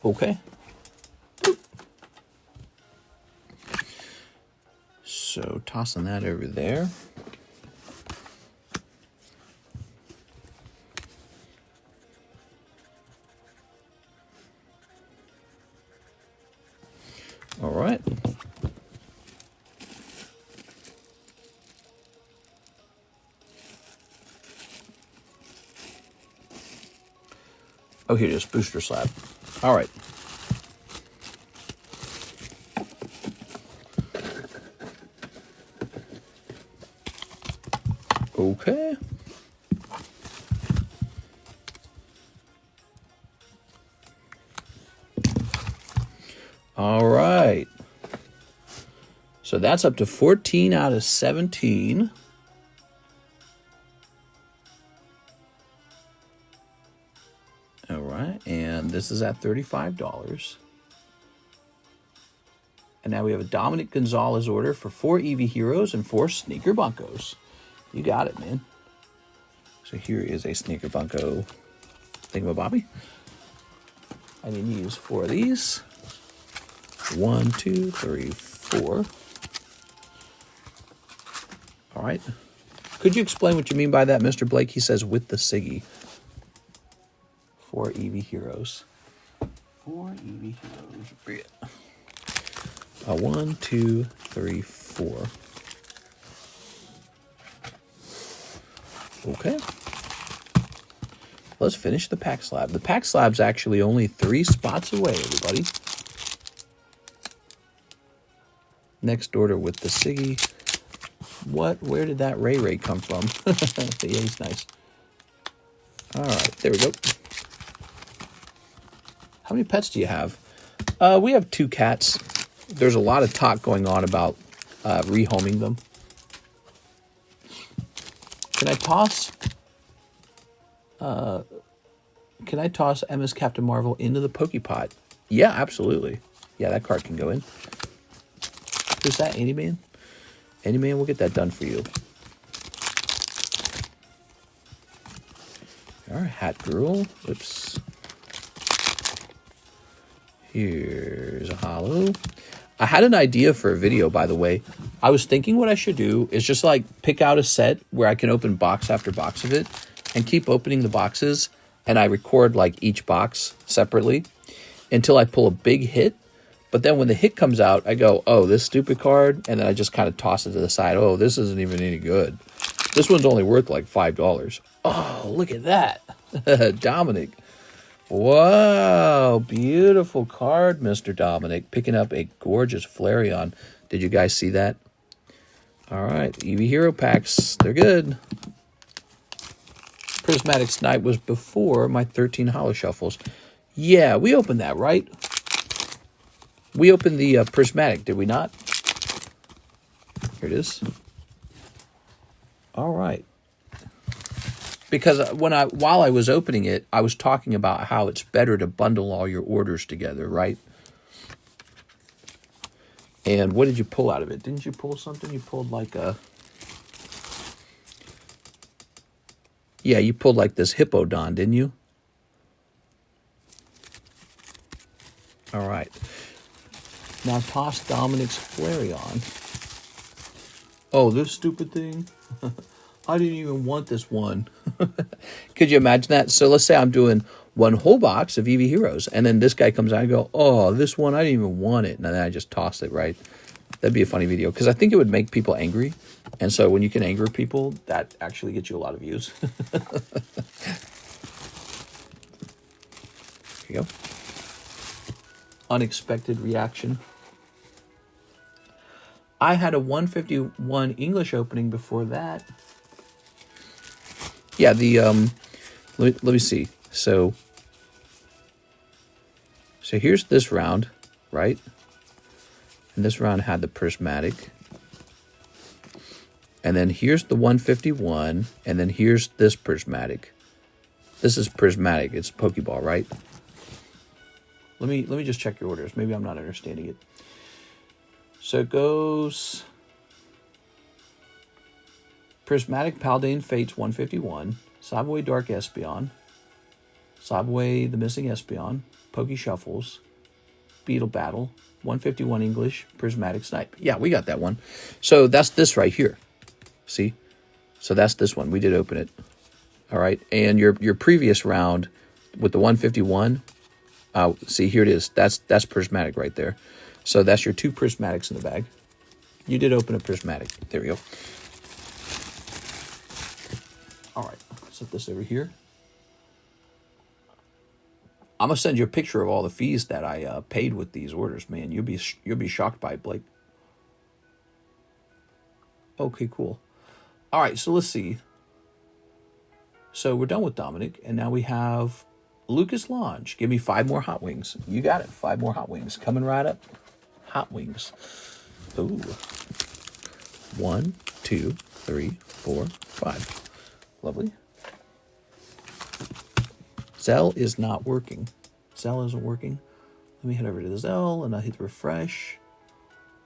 Okay. So tossing that over there. All right. Oh, here it is, booster slab. All right. Okay. All right. So that's up to 14 out of 17. All right. And this is at $35. And now we have a Dominic Gonzalez order for 4 EV Heroes and 4 Sneaker Bunkos. You got it, man. So here is a Sneaker Bunko thingamabobby. I need to use 4 of these. 1, 2, 3, 4. All right. Could you explain what you mean by that, Mr. Blake? He says with the Siggy. 4 EV Heroes. 4 EV Heroes. 1, 2, 3, 4. Okay. Let's finish the pack slab. The pack slab's actually only 3 spots away, everybody. Next order with the Siggy. Where did that Ray come from? Yeah, he's nice. All right, there we go. How many pets do you have? We have 2 cats. There's a lot of talk going on about rehoming them. Can I toss MS Captain Marvel into the Pokepot? Yeah, absolutely. Yeah, that card can go in. Who's that? Anyman? Anyman, we'll get that done for you. All right, Hat Girl. Oops. Here's a holo. I had an idea for a video, by the way. I was thinking what I should do is just like pick out a set where I can open box after box of it and keep opening the boxes, and I record like each box separately until I pull a big hit. But then when the hit comes out, I go, oh, this stupid card, and then I just kind of toss it to the side. Oh, this isn't even any good. This one's only worth like $5. Oh, look at that. Dominic. Wow, beautiful card, Mr. Dominic. Picking up a gorgeous Flareon. Did you guys see that? All right, EV Hero packs, they're good. Prismatic Snipe was before my 13 holo shuffles. Yeah, we opened that, right? We opened the Prismatic, did we not? Here it is. All right. Because while I was opening it, I was talking about how it's better to bundle all your orders together, right? And what did you pull out of it? Didn't you pull something? You pulled like a... Yeah, you pulled like this Hippodon, didn't you? All right. Now toss Dominic's Flareon. Oh, this stupid thing? I didn't even want this one. Could you imagine that? So let's say I'm doing one whole box of EV Heroes. And then this guy comes out and go, oh, this one, I didn't even want it. And then I just tossed it, right? That'd be a funny video because I think it would make people angry. And so when you can anger people, that actually gets you a lot of views. Here you go. Unexpected reaction. I had a 151 English opening before that. Yeah, the let me see. So here's this round, right? And this round had the prismatic. And then here's the 151, and then here's this prismatic. This is prismatic. It's Pokeball, right? Let me just check your orders. Maybe I'm not understanding it. So it goes Prismatic Paldean Fates 151, Subway Dark Espeon, Subway The Missing Espeon, Poke Shuffles, Beetle Battle, 151 English, Prismatic Snipe. Yeah, we got that one. So that's this right here. See? So that's this one. We did open it. All right. And your previous round with the 151, see, here it is. That's prismatic right there. So that's your 2 prismatics in the bag. You did open a prismatic. There we go. All right, set this over here. I'm gonna send you a picture of all the fees that I paid with these orders, man. You'll be shocked by it, Blake. Okay, cool. All right, so let's see. So we're done with Dominic, and now we have Lucas Lange. Give me 5 more hot wings. You got it. 5 more hot wings coming right up. Hot wings. Ooh. 1, 2, 3, 4, 5. Lovely. ZELLE is not working. ZELLE isn't working. Let me head over to the ZELLE and I'll hit refresh.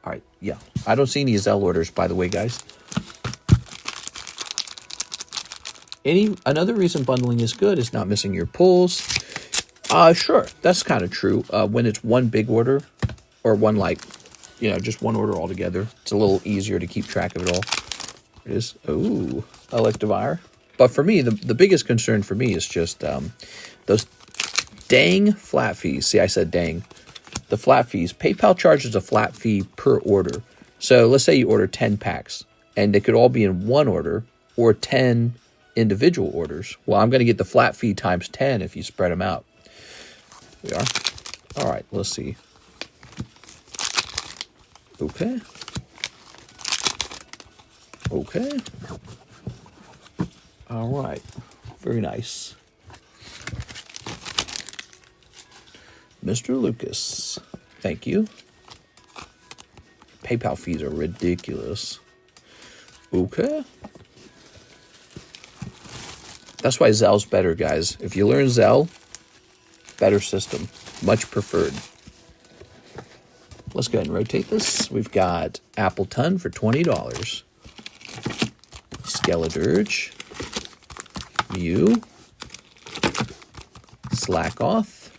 All right. Yeah. I don't see any ZELLE orders, by the way, guys. Another reason bundling is good is not missing your pulls. Sure. That's kind of true. When it's one big order or one, like, just one order altogether, it's a little easier to keep track of it all. It is. Ooh, Electivire. But for me, the biggest concern for me is just those dang flat fees. See, I said dang. The flat fees. PayPal charges a flat fee per order. So let's say you order 10 packs, and they could all be in one order or 10 individual orders. Well, I'm going to get the flat fee times 10 if you spread them out. We are. All right, let's see. Okay. Okay. All right. Very nice. Mr. Lucas, thank you. PayPal fees are ridiculous. Okay. That's why ZELLE's better, guys. If you learn ZELLE, better system. Much preferred. Let's go ahead and rotate this. We've got Appleton for $20. Skeledirge. Mew. Slackoth.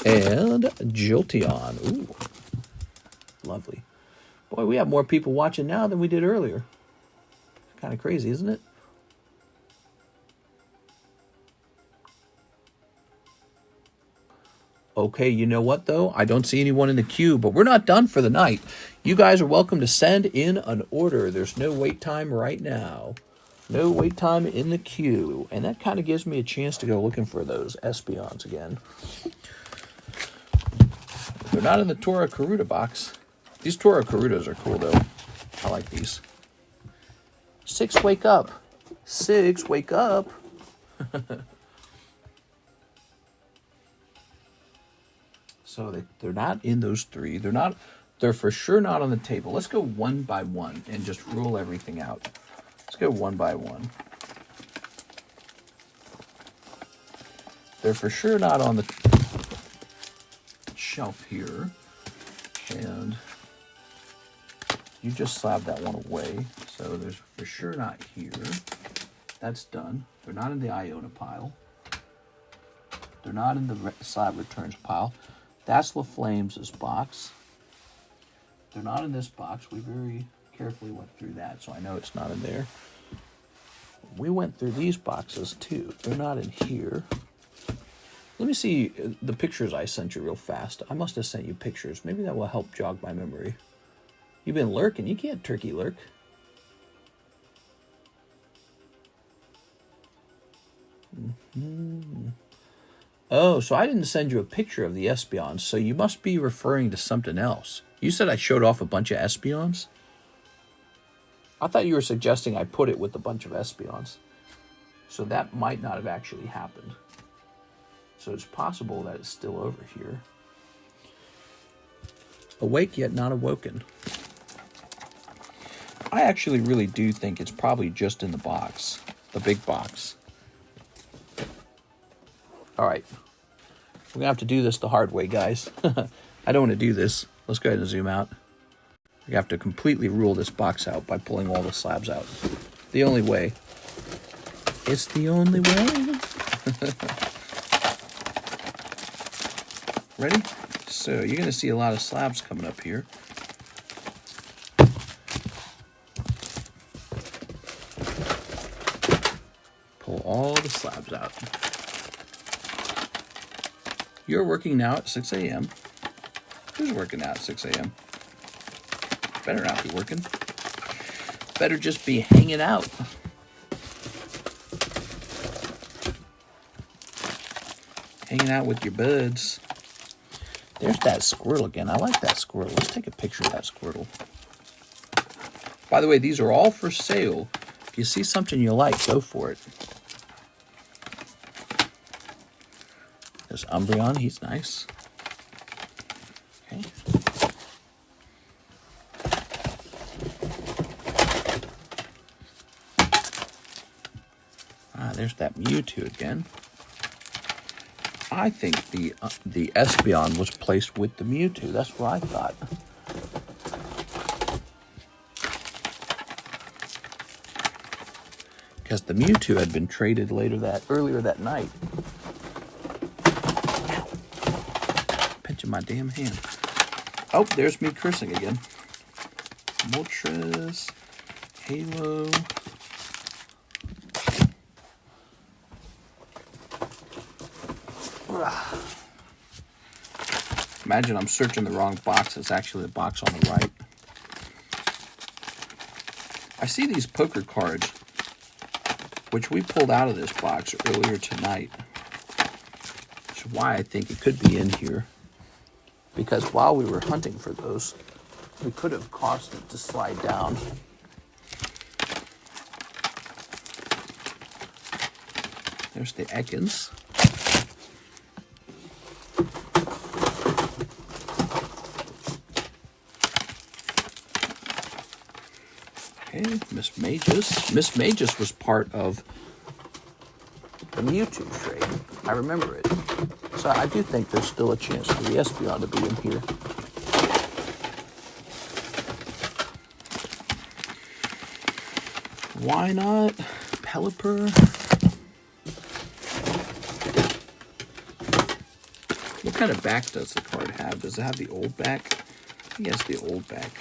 And Jolteon. Ooh. Lovely. Boy, we have more people watching now than we did earlier. Kind of crazy, isn't it? Okay, you know what, though? I don't see anyone in the queue, but we're not done for the night. You guys are welcome to send in an order. There's no wait time right now. No wait time in the queue. And that kind of gives me a chance to go looking for those Espeons again. They're not in the Tora Karuta box. These Tora Karutas are cool, though. I like these. 6, wake up. 6, wake up. So they're not in those 3. They're for sure not on the table. Let's go one by one and just rule everything out. Let's go one by one. They're for sure not on the shelf here. And you just slabbed that one away. So there's for sure not here. That's done. They're not in the Iona pile. They're not in the slab returns pile. That's LaFlames' box. They're not in this box. We very carefully went through that, so I know it's not in there. We went through these boxes, too. They're not in here. Let me see the pictures I sent you real fast. I must have sent you pictures. Maybe that will help jog my memory. You've been lurking. You can't turkey lurk. Oh, so I didn't send you a picture of the Espions, so you must be referring to something else. You said I showed off a bunch of Espions? I thought you were suggesting I put it with a bunch of Espions. So that might not have actually happened. So it's possible that it's still over here. Awake yet not awoken. I actually really do think it's probably just in the box. The big box. Alright. We're going to have to do this the hard way, guys. I don't want to do this. Let's go ahead and zoom out. We have to completely rule this box out by pulling all the slabs out. The only way. It's the only way. Ready? So you're going to see a lot of slabs coming up here. Pull all the slabs out. You're working now at 6 a.m. Who's working out at 6 a.m.? Better not be working. Better just be hanging out. Hanging out with your buds. There's that squirrel again. I like that squirrel. Let's take a picture of that squirrel. By the way, these are all for sale. If you see something you like, go for it. There's Umbreon. He's nice. Okay. There's that Mewtwo again. I think the Espeon was placed with the Mewtwo. That's what I thought. Because the Mewtwo had been traded earlier that night. Ow. Pinching my damn hand. Oh, there's me cursing again. Moltres, Halo. Imagine I'm searching the wrong box. It's actually the box on the right. I see these poker cards, which we pulled out of this box earlier tonight. Which is why I think it could be in here. Because while we were hunting for those, we could have caused it to slide down. There's the Ekans. Okay, Miss Magus. Miss Magus was part of the Mewtwo trade. I remember it. So I do think there's still a chance for the Espeon to be in here. Why not? Pelipper. What kind of back does the card have? Does it have the old back? I think it has the old back.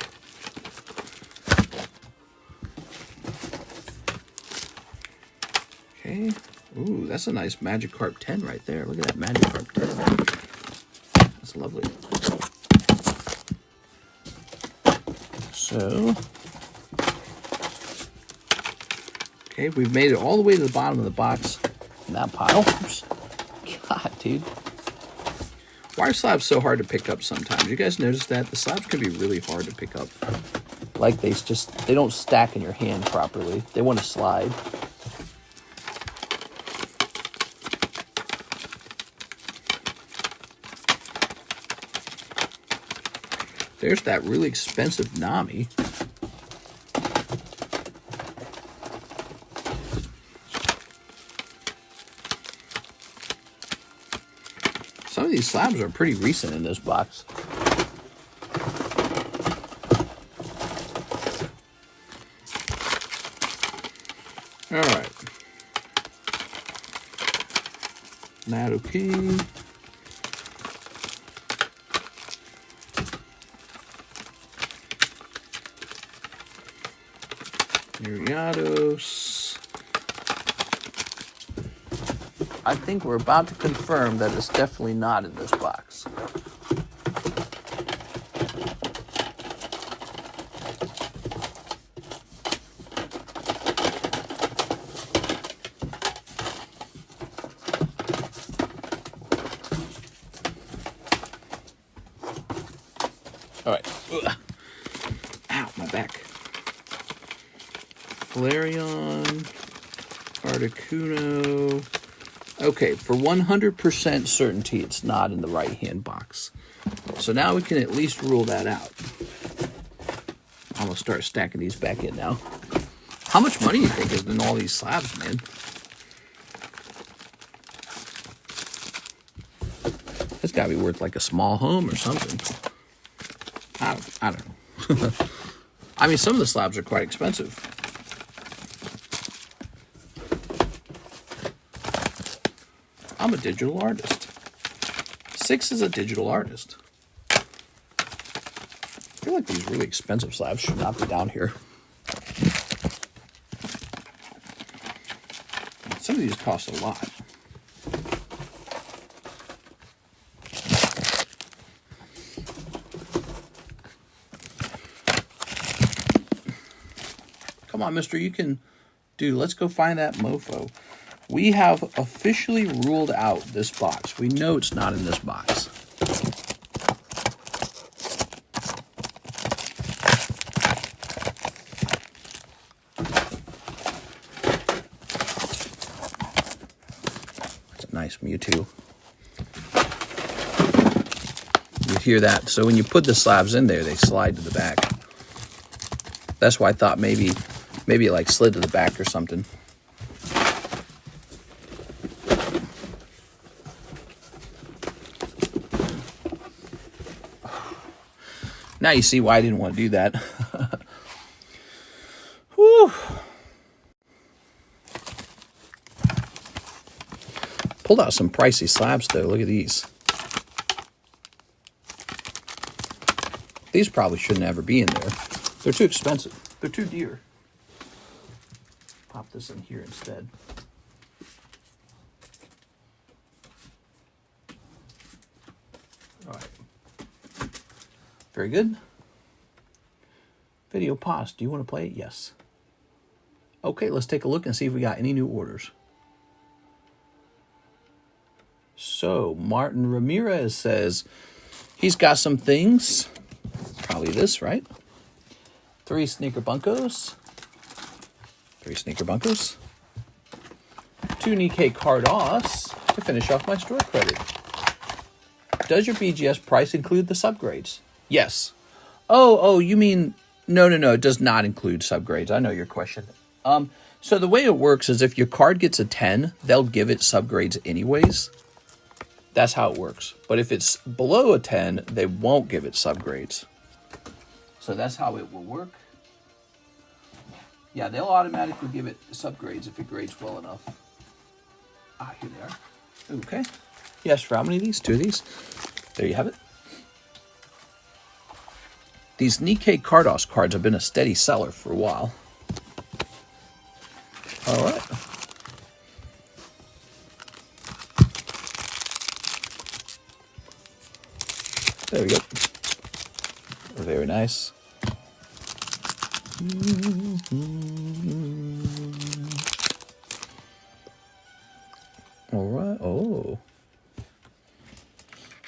Okay. Ooh, that's a nice Magikarp 10 right there. Look at that Magikarp 10. That's lovely. So, okay, we've made it all the way to the bottom of the box in that pile. Oops. God, dude. Why are slabs so hard to pick up sometimes? You guys notice that? The slabs can be really hard to pick up. Like they don't stack in your hand properly. They want to slide. There's that really expensive Nami. Some of these slabs are pretty recent in this box. All right. Madoki. Gyarados. I think we're about to confirm that it's definitely not in this box. All right. Ugh. Ow, my back. Flareon, Articuno. Okay, for 100% certainty, it's not in the right-hand box. So now we can at least rule that out. I'm going to start stacking these back in now. How much money do you think is in all these slabs, man? It's got to be worth like a small home or something. I don't know. I mean, some of the slabs are quite expensive. I'm a digital artist. 6 is a digital artist. I feel like these really expensive slabs should not be down here. Some of these cost a lot. Come on, mister, you can do. Let's go find that mofo. We have officially ruled out this box. We know it's not in this box. That's a nice Mewtwo. You hear that? So when you put the slabs in there, they slide to the back. That's why I thought maybe it like slid to the back or something. Now you see why I didn't want to do that. Whew. Pulled out some pricey slabs though. Look at these. These probably shouldn't ever be in there. They're too expensive. They're too dear. Pop this in here instead. All right. Very good. Video paused. Do you want to play it? Yes. Okay, let's take a look and see if we got any new orders. So, Martin Ramirez says he's got some things. Probably this, right? 3 sneaker bunkos. 3 sneaker bunkos. 2 Nikkei Cardos to finish off my store credit. Does your BGS price include the subgrades? Yes. Oh, you mean... No, it does not include subgrades. I know your question. So the way it works is if your card gets a 10, they'll give it subgrades anyways. That's how it works. But if it's below a 10, they won't give it subgrades. So that's how it will work. Yeah, they'll automatically give it subgrades if it grades well enough. Ah, here they are. Okay. Yes, for how many of these? 2 of these. There you have it. These Nikkei Cardos cards have been a steady seller for a while. All right. There we go. Very nice. All right. Oh.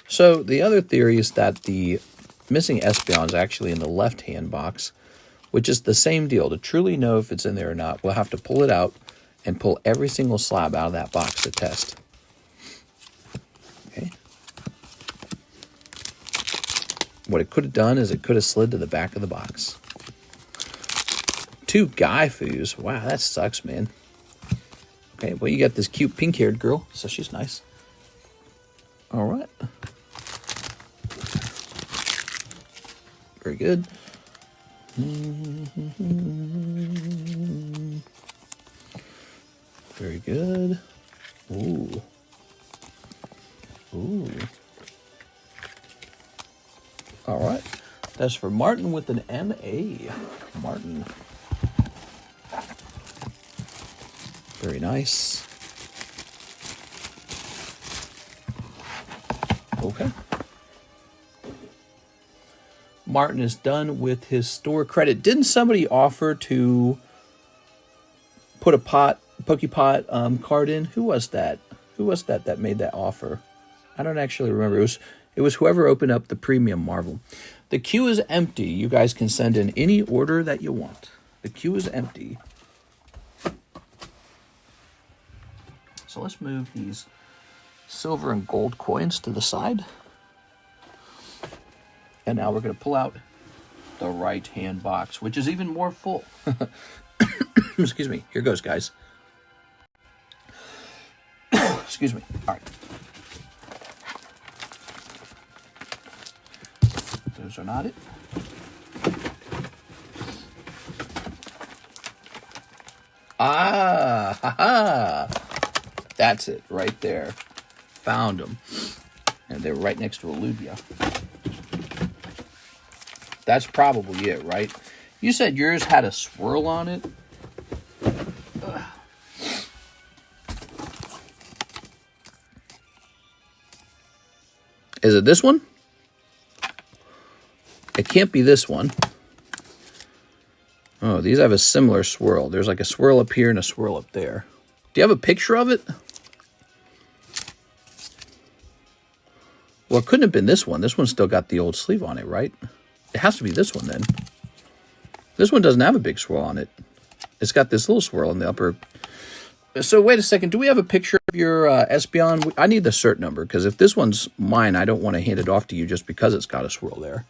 So the other theory is that the missing Espeon is actually in the left-hand box, which is the same deal. To truly know if it's in there or not, we'll have to pull it out and pull every single slab out of that box to test. Okay. What it could have done is it could have slid to the back of the box. 2 Gaifus. Wow, that sucks, man. Okay, well, you got this cute pink-haired girl, so she's nice. All right. Very good. Very good. Ooh. All right. That's for Martin with an M-A. Martin. Very nice. Okay. Martin is done with his store credit. Didn't somebody offer to put a Pokepot card in? Who was that? Who was that made that offer? I don't actually remember. It was whoever opened up the premium Marvel. The queue is empty. You guys can send in any order that you want. The queue is empty. So let's move these silver and gold coins to the side. And now we're going to pull out the right-hand box, which is even more full. Excuse me. Here goes, guys. Excuse me. All right. Those are not it. Ah, ha, ha. That's it right there. Found them. And they're right next to Olubia. That's probably it, right? You said yours had a swirl on it. Ugh. Is it this one? It can't be this one. Oh, these have a similar swirl. There's like a swirl up here and a swirl up there. Do you have a picture of it? Well, it couldn't have been this one. This one's still got the old sleeve on it, right? It has to be this one then. This one doesn't have a big swirl on it. It's got this little swirl in the upper. So wait a second. Do we have a picture of your Espeon? I need the cert number, because if this one's mine, I don't want to hand it off to you just because it's got a swirl there.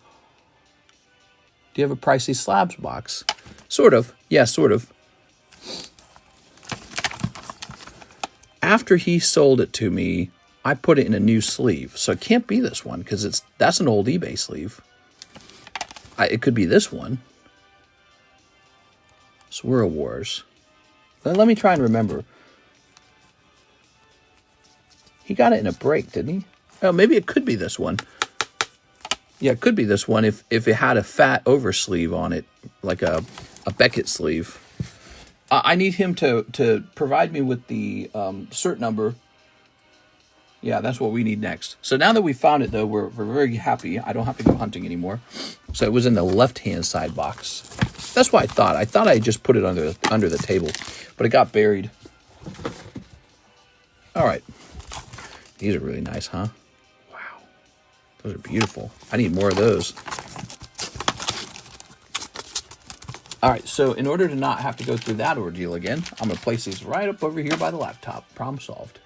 Do you have a pricey Slabs box? Sort of. Yeah, sort of. After he sold it to me, I put it in a new sleeve. So it can't be this one, because that's an old eBay sleeve. It could be this one. Swirl Wars. Let me try and remember. He got it in a break, didn't he? Oh, maybe it could be this one. Yeah, it could be this one if it had a fat oversleeve on it, like a Beckett sleeve. I need him to provide me with the cert number. Yeah, that's what we need next. So now that we found it, though, we're very happy. I don't have to go hunting anymore. So it was in the left-hand side box. That's what I thought. I thought I just put it under the table, but it got buried. All right. These are really nice, huh? Wow. Those are beautiful. I need more of those. All right, so in order to not have to go through that ordeal again, I'm going to place these right up over here by the laptop. Problem solved.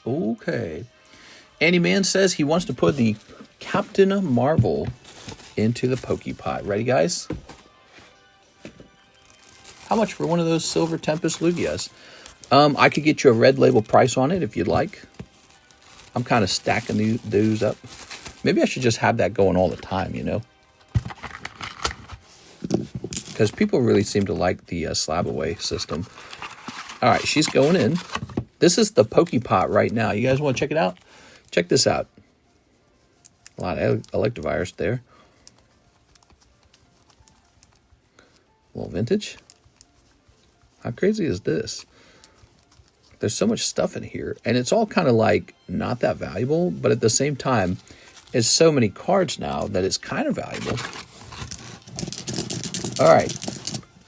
Okay. Andy Man says he wants to put the Captain Marvel into the Pokepot. Ready, guys? How much for one of those Silver Tempest Lugias? I could get you a red label price on it if you'd like. I'm kind of stacking those up. Maybe I should just have that going all the time, you know? Because people really seem to like the slab away system. All right, she's going in. This is the Pokepot right now. You guys want to check it out? Check this out. A lot of Electivires there. A little vintage. How crazy is this? There's so much stuff in here. And it's all kind of like not that valuable. But at the same time, it's so many cards now that it's kind of valuable. All right.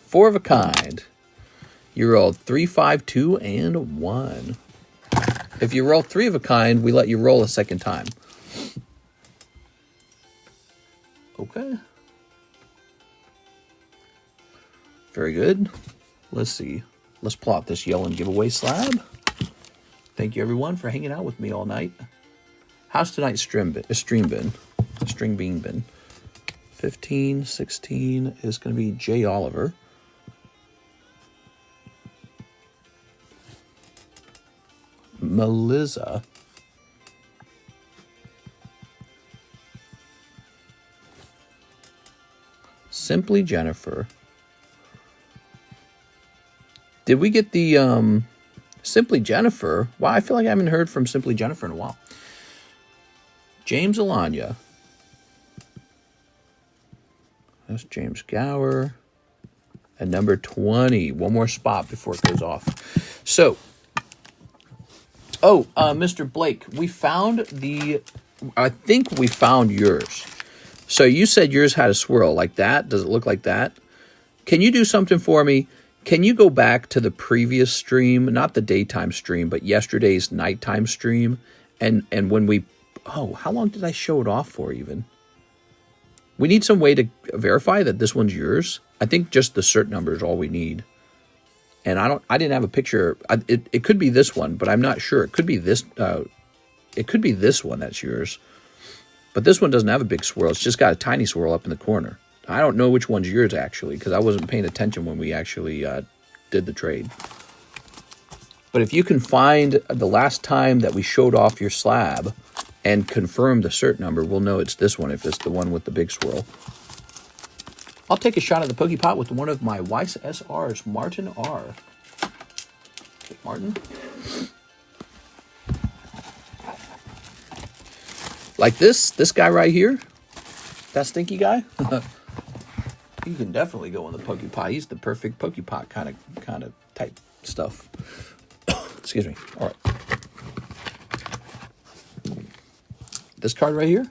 4 of a kind. You rolled 3, 5, 2, and 1. If you roll 3 of a kind, we let you roll a second time. Okay. Very good. Let's see. Let's plot this yellow and giveaway slab. Thank you, everyone, for hanging out with me all night. How's tonight's string bean bin? 15, 16 is going to be J. Oliver. Melissa. Simply Jennifer. Did we get the Simply Jennifer? Wow, I feel like I haven't heard from Simply Jennifer in a while. James Alanya. That's James Gower. And number 20. One more spot before it goes off. So, Oh, Mr. Blake, we found I think we found yours. So you said yours had a swirl like that. Does it look like that? Can you do something for me? Can you go back to the previous stream, not the daytime stream, but yesterday's nighttime stream? And when we, oh, how long did I show it off for even? We need some way to verify that this one's yours. I think just the cert number is all we need. And I didn't have a picture. It could be this one, but I'm not sure. It could be this. It could be this one that's yours. But this one doesn't have a big swirl. It's just got a tiny swirl up in the corner. I don't know which one's yours, actually, because I wasn't paying attention when we actually did the trade. But if you can find the last time that we showed off your slab and confirm the cert number, we'll know it's this one if it's the one with the big swirl. I'll take a shot at the Pokepot with one of my Weiss SRs, Martin R. Okay, Martin. Like this guy right here, that stinky guy. He can definitely go in the Pokepot. He's the perfect Pokepot kind of type stuff. Excuse me. All right. This card right here.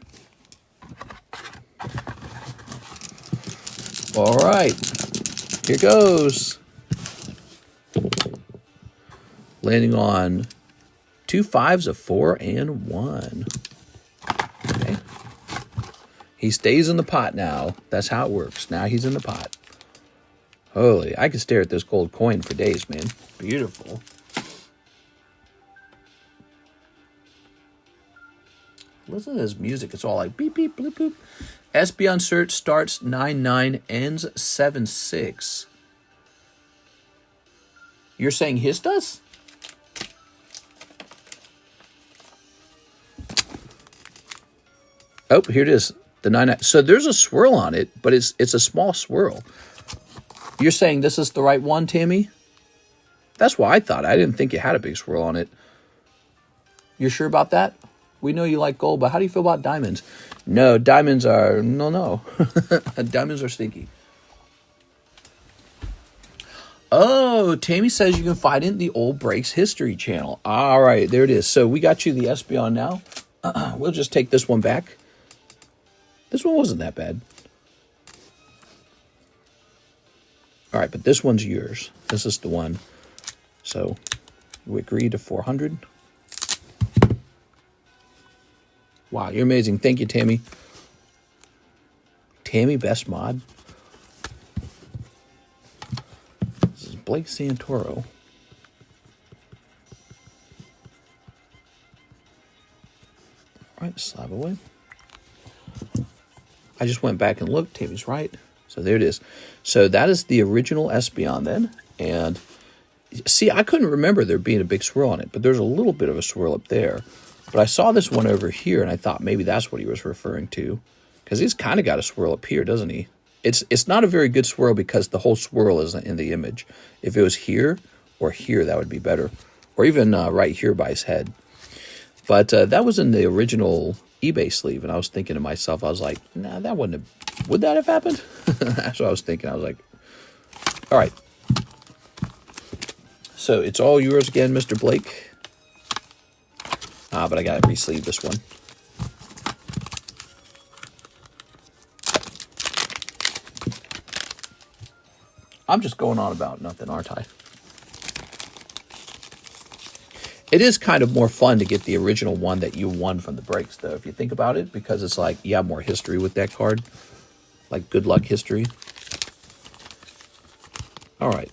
All right. Here goes. Landing on 2 5s, a 4, and 1. Okay. He stays in the pot now. That's how it works. Now he's in the pot. Holy, I could stare at this gold coin for days, man. Beautiful. Listen to this music. It's all like beep, beep, bloop, bloop. SB on cert starts 9-9, ends 7-6. You're saying his does? Oh, here it is. The 9. So there's a swirl on it, but it's a small swirl. You're saying this is the right one, Tammy? That's what I thought. I didn't think it had a big swirl on it. You're sure about that? We know you like gold, but how do you feel about diamonds? No, diamonds are... No. Diamonds are stinky. Oh, Tammy says you can find it in the Old Breaks History channel. All right, there it is. So we got you the Espeon now. We'll just take this one back. This one wasn't that bad. All right, but this one's yours. This is the one. So we agree to 400. Wow, you're amazing. Thank you, Tammy. Tammy, best mod. This is Blake Santoro. All right, slab away. I just went back and looked. Tammy's right. So there it is. So that is the original Espeon then. And see, I couldn't remember there being a big swirl on it, but there's a little bit of a swirl up there. But I saw this one over here, and I thought maybe that's what he was referring to. Because he's kind of got a swirl up here, doesn't he? It's not a very good swirl because the whole swirl isn't in the image. If it was here or here, that would be better. Or even right here by his head. But that was in the original eBay sleeve, and I was thinking to myself, I was like, nah, that wouldn't have... Would that have happened? That's what I was thinking. I was like, all right. So it's all yours again, Mr. Blake. But I got to re-sleeve this one. I'm just going on about nothing, aren't I? It is kind of more fun to get the original one that you won from the breaks, though, if you think about it, because it's like you have more history with that card. Like good luck history. All right.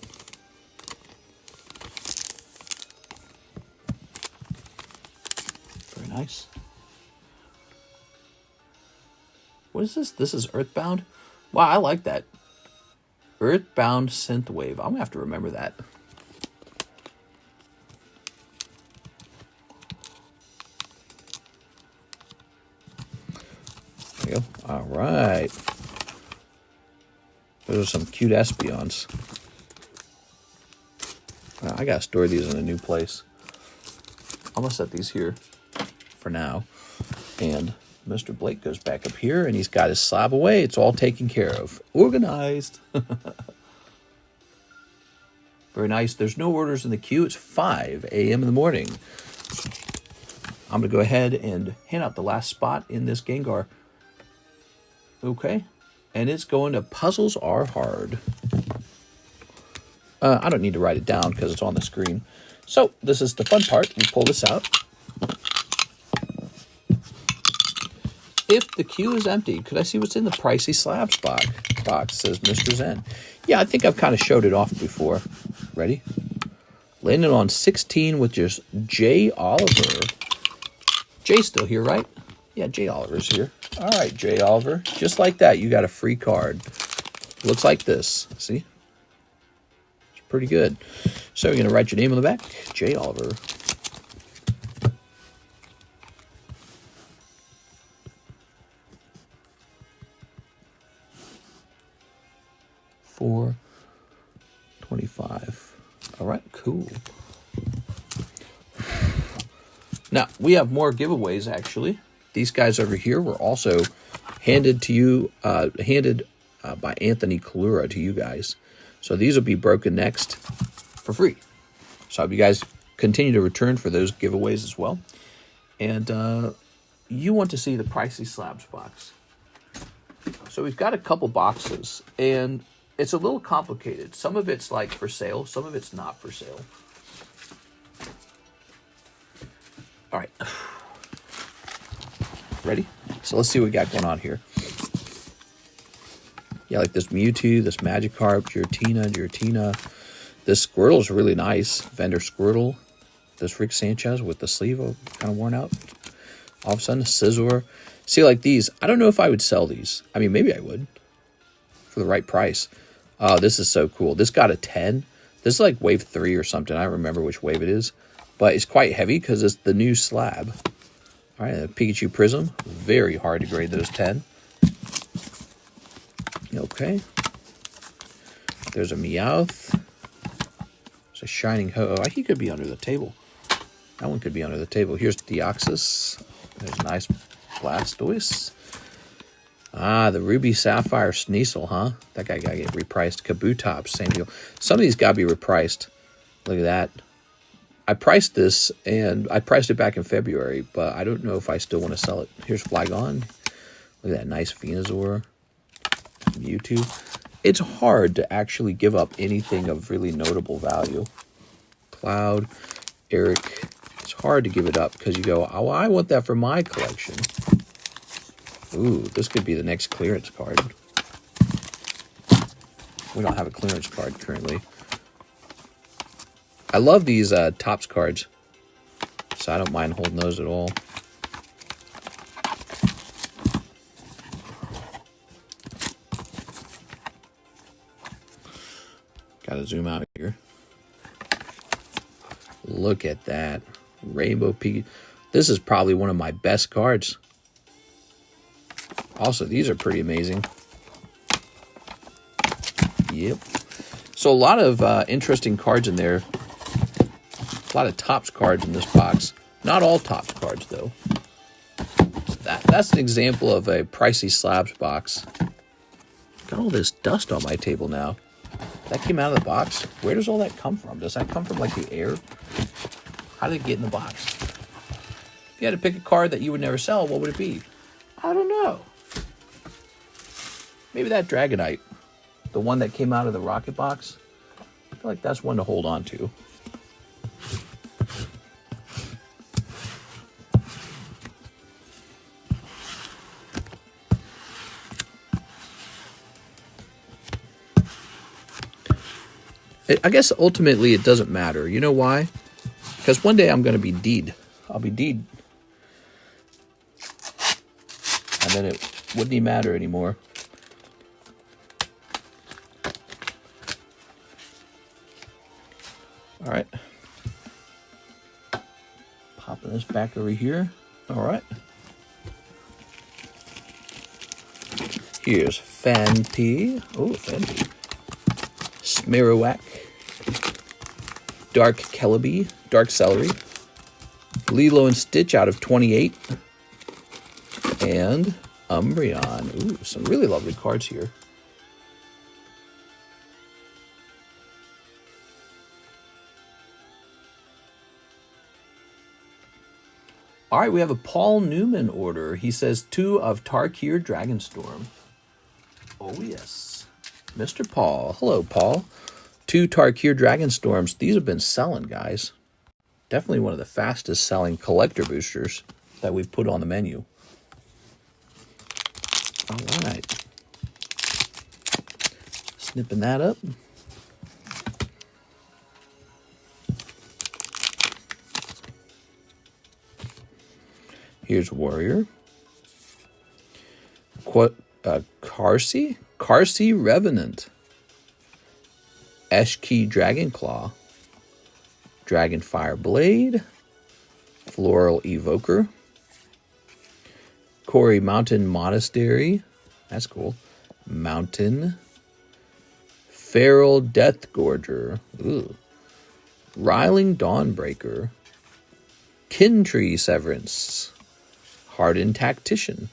Very nice. What is this? This is Earthbound? Wow, I like that. Earthbound Synthwave. I'm going to have to remember that. There you go. All right. Those are some cute Espeons. I got to store these in a new place. I'm going to set these here for now. And Mr. Blake goes back up here, and he's got his slab away. It's all taken care of. Organized. Very nice. There's no orders in the queue. It's 5 a.m. in the morning. I'm going to go ahead and hand out the last spot in this Gengar. Okay. And it's going to Puzzles Are Hard. I don't need to write it down because it's on the screen. So this is the fun part. We pull this out. If the queue is empty, could I see what's in the pricey Slabs box, says Mr. Zen. Yeah, I think I've kind of showed it off before. Ready? Landed on 16 with just J. Oliver. Jay's still here, right? Yeah, J. Oliver's here. All right, J. Oliver. Just like that, you got a free card. Looks like this. See? It's pretty good. So you're going to write your name on the back. J. Oliver. $4.25. All right, cool. Now, we have more giveaways, actually. These guys over here were also handed to you, by Anthony Kalura to you guys. So these will be broken next for free. So I hope you guys continue to return for those giveaways as well. And you want to see the pricey Slabs box. So we've got a couple boxes, and it's a little complicated. Some of it's like for sale, some of it's not for sale. All right. Ready? So let's see what we got going on here. Yeah, like this Mewtwo, this Magikarp, Giratina. This Squirtle's really nice. Vendor Squirtle. This Rick Sanchez with the sleeve kind of worn out. All of a sudden, Scizor. See, like these, I don't know if I would sell these. I mean, maybe I would for the right price. Oh, this is so cool. This got a 10. This is like wave 3 or something. I don't remember which wave it is. But it's quite heavy because it's the new Slab. All right, a Pikachu Prism. Very hard to grade those 10. Okay. There's a Meowth. There's a Shining Ho-Oh. He could be under the table. That one could be under the table. Here's Deoxys. There's a nice Blastoise. Ah, the Ruby Sapphire Sneasel, huh? That guy got to get repriced. Kabutops, same deal. Some of these got to be repriced. Look at that. I priced this, and I priced it back in February, but I don't know if I still want to sell it. Here's Flygon. Look at that nice Venusaur. Mewtwo. It's hard to actually give up anything of really notable value. Cloud, Eric. It's hard to give it up because you go, oh, I want that for my collection. Ooh, this could be the next clearance card. We don't have a clearance card currently. I love these Topps cards, so I don't mind holding those at all. Gotta zoom out here. Look at that. Rainbow Peak. This is probably one of my best cards. Also, these are pretty amazing. Yep. So a lot of interesting cards in there. A lot of Topps cards in this box. Not all Topps cards, though. That's an example of a pricey Slabs box. Got all this dust on my table now. That came out of the box. Where does all that come from? Does that come from like the air? How did it get in the box? If you had to pick a card that you would never sell, what would it be? I don't know. Maybe that Dragonite. The one that came out of the rocket box. I feel like that's one to hold on to. I guess ultimately it doesn't matter. You know why? Because one day I'm going to be D'd. I'll be D'd. And then it wouldn't even matter anymore. All right. Popping this back over here. All right. Here's Fanti. Oh, Fanti. Smarowak, Dark Celebi, Dark Celery, Lilo and Stitch out of 28, and Umbreon. Ooh, some really lovely cards here. All right, we have a Paul Newman order. He says 2 of Tarkir Dragonstorm. Oh, yes. Mr. Paul. Hello, Paul. 2 Tarkir Dragonstorms. These have been selling, guys. Definitely one of the fastest selling collector boosters that we've put on the menu. All right. Snipping that up. Here's Warrior. Karsi Revenant. Eshki Dragonclaw. Dragonfire Blade. Floral Evoker. Kori Mountain Monastery. That's cool. Mountain. Feral Deathgorger. Ooh. Riling Dawnbreaker. Kintree Severance. Hardened Tactician.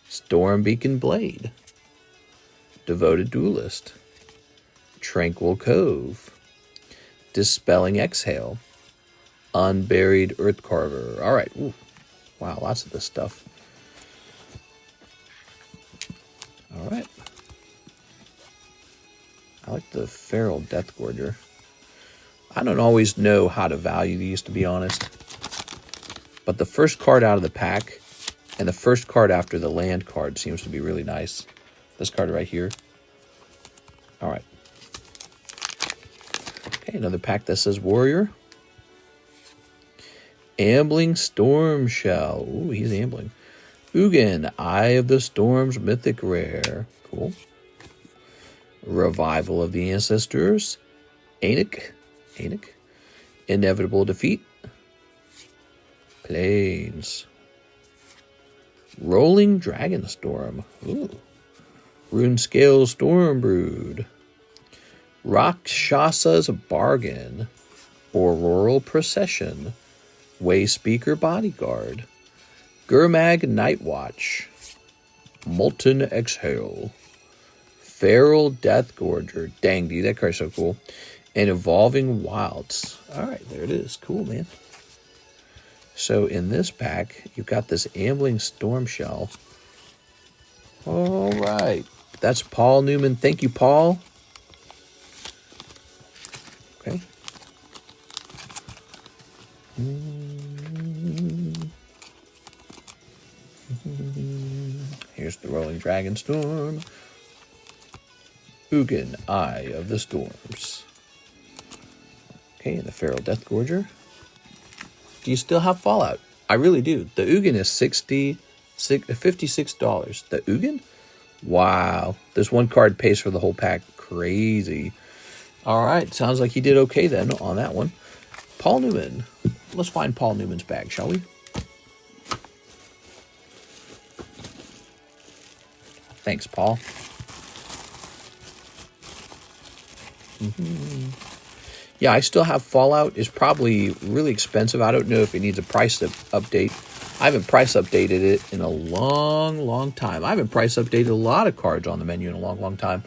Stormbeacon Blade. Devoted Duelist. Tranquil Cove. Dispelling Exhale. Unburied Earthcarver. All right. Ooh. Wow, lots of this stuff. All right. I like the Feral Deathgorger. I don't always know how to value these, to be honest. But the first card out of the pack and the first card after the land card seems to be really nice. This card right here. All right. Okay, another pack that says Warrior. Ambling Storm Shell. Ooh, he's ambling. Ugin, Eye of the Storms, Mythic Rare. Cool. Revival of the Ancestors. Anik. Inevitable Defeat. Plains. Rolling Dragonstorm. Ooh. Runescale Stormbrood. Rakshasa's Bargain. Auroral Procession. Wayspeaker Bodyguard. Gurmag Nightwatch. Molten Exhale. Feral Deathgorger. Dang, dude, that card's so cool. And Evolving Wilds. All right, there it is. Cool, man. So in this pack, you've got this Ambling Storm Shell. All right. That's Paul Newman. Thank you, Paul. Okay. Here's the Rolling Dragonstorm. Ugin, Eye of the Storms. Okay, and the Feral Deathgorger. Do you still have Fallout? I really do. The Ugin is $56. The Ugin? Wow. This one card pays for the whole pack. Crazy. All right. Sounds like he did okay then on that one. Paul Newman. Let's find Paul Newman's bag, shall we? Thanks, Paul. Yeah, I still have Fallout. It's probably really expensive. I don't know if it needs a price update. I haven't price updated it in a long time. I haven't price updated a lot of cards on the menu in a long time.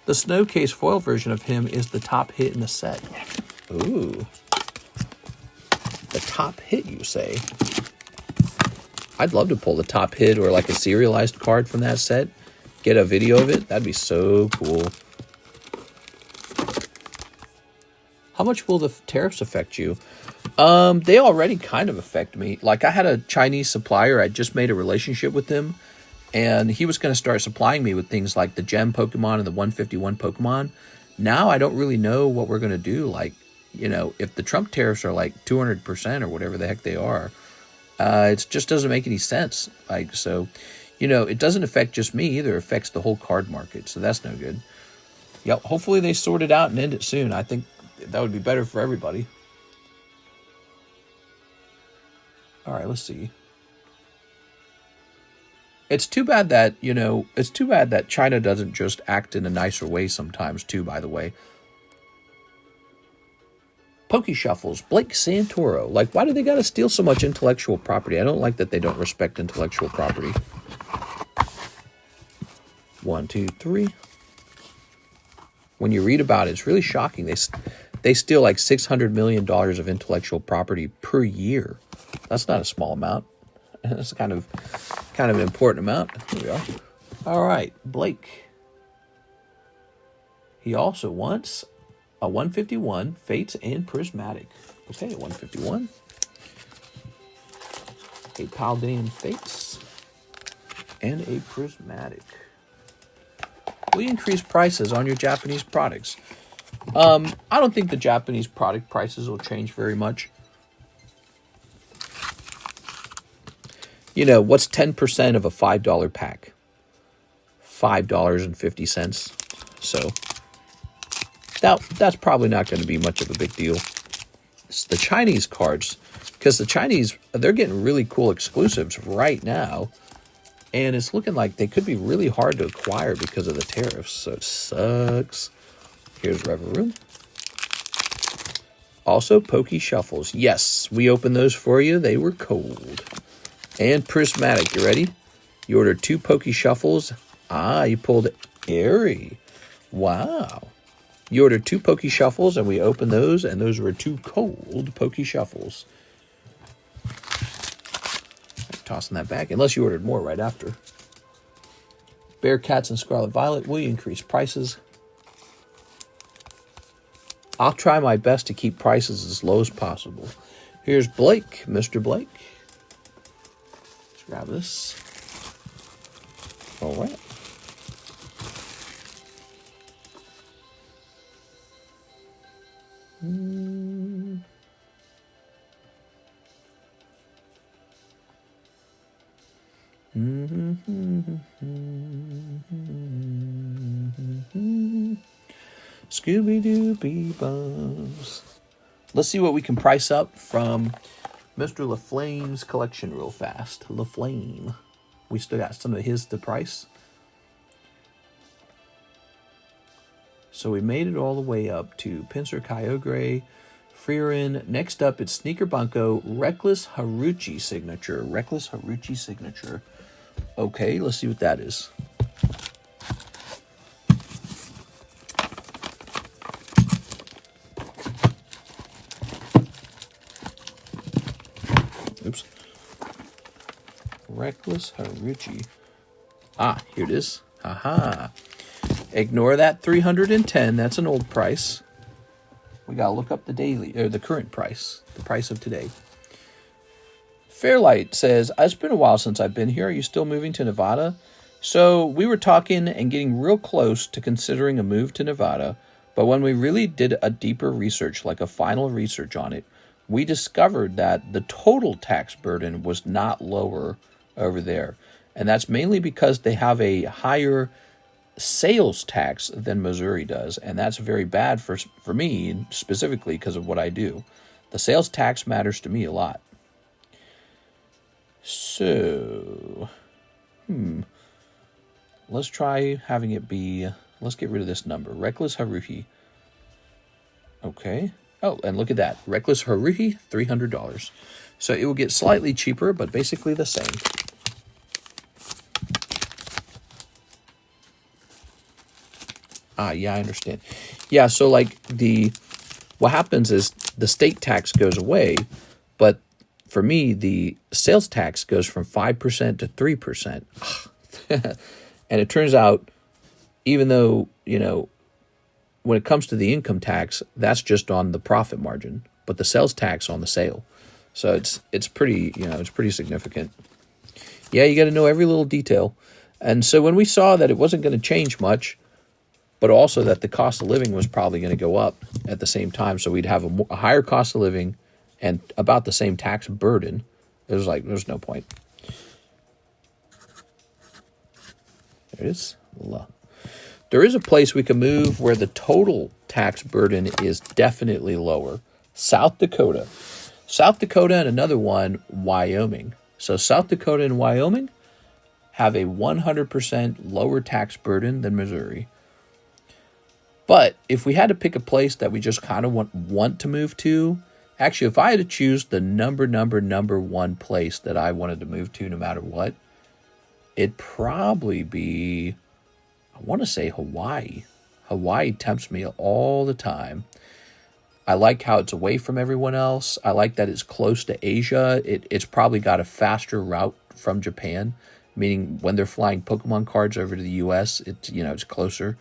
The Snowcase foil version of him is the top hit in the set. Ooh. The top hit, you say? I'd love to pull the top hit or like a serialized card from that set. Get a video of it. That'd be so cool. How much will the tariffs affect you? They already kind of affect me. Like, I had a Chinese supplier. I just made a relationship with him, and he was going to start supplying me with things like the gem Pokemon and the 151 Pokemon. Now I don't really know what we're going to do. Like, you know, if the Trump tariffs are like 200% or whatever the heck they are, it just doesn't make any sense. Like, so, you know, it doesn't affect just me either. It affects the whole card market, so that's no good. Yeah, hopefully they sort it out and end it soon. I think that would be better for everybody. All right, let's see. It's too bad that, you know, it's too bad that China doesn't just act in a nicer way sometimes, too, by the way. Pokey Shuffles, Blake Santoro. Like, why do they got to steal so much intellectual property? I don't like that they don't respect intellectual property. 1, 2, 3. When you read about it, it's really shocking. They steal like $600 million of intellectual property per year. That's not a small amount. That's kind of an important amount. Here we are. All right, Blake. He also wants a 151 Fates and Prismatic. Okay, 151. A Paldean Fates and a Prismatic. We increase prices on your Japanese products. I don't think the Japanese product prices will change very much. You know, what's 10% of a $5 pack? $5.50. So that's probably not going to be much of a big deal. It's the Chinese cards, because the Chinese, they're getting really cool exclusives right now. And it's looking like they could be really hard to acquire because of the tariffs. So it sucks. Here's Reverie. Also, Pokey Shuffles. Yes, we opened those for you. They were cold. And Prismatic. You ready? You ordered 2 Pokey Shuffles. Ah, you pulled Airy. Wow. You ordered 2 Pokey Shuffles, and we opened those, and those were 2 cold Pokey Shuffles. Tossing that back, unless you ordered more right after. Bearcats and Scarlet Violet, will you increase prices? I'll try my best to keep prices as low as possible. Here's Blake, Mr. Blake. Let's grab this. All right. Scooby-Dooby Bums. Let's see what we can price up from Mr. LaFlame's collection real fast. LaFlame. We still got some of his to price. So we made it all the way up to Pinsir Kyogre, Freerin. Next up, it's Sneaker Bunko, Reckless Haruchi signature. Reckless Haruchi signature. Okay, let's see what that is. Oops. Reckless Haruchi. Ah, here it is. Haha. Ignore that 310. That's an old price. We gotta look up the daily or the current price, the price of today. Fairlight says, it's been a while since I've been here. Are you still moving to Nevada? So we were talking and getting real close to considering a move to Nevada, but when we really did a deeper research, like a final research on it, we discovered that the total tax burden was not lower over there. And that's mainly because they have a higher sales tax than Missouri does, and that's very bad for me, specifically because of what I do. The sales tax matters to me a lot. So, let's try having it be, let's get rid of this number. Reckless Haruhi. Okay. Oh, and look at that. Reckless Haruhi, $300. So it will get slightly cheaper, but basically the same. Ah, yeah, I understand. Yeah, so like what happens is the state tax goes away, but for me, the sales tax goes from 5% to 3%. And it turns out, even though, when it comes to the income tax, that's just on the profit margin, but the sales tax on the sale. So it's pretty, it's pretty significant. Yeah, you got to know every little detail. And so when we saw that it wasn't going to change much, but also that the cost of living was probably going to go up at the same time, so we'd have a higher cost of living and about the same tax burden, it was like, there's no point. There it is. There is a place we can move where the total tax burden is definitely lower. South Dakota. South Dakota and another one, Wyoming. So South Dakota and Wyoming have a 100% lower tax burden than Missouri. But if we had to pick a place that we just kind of want to move to, actually, if I had to choose the number one place that I wanted to move to no matter what, it'd probably be, I want to say Hawaii. Hawaii tempts me all the time. I like how it's away from everyone else. I like that it's close to Asia. It's probably got a faster route from Japan, meaning when they're flying Pokemon cards over to the US, it's closer.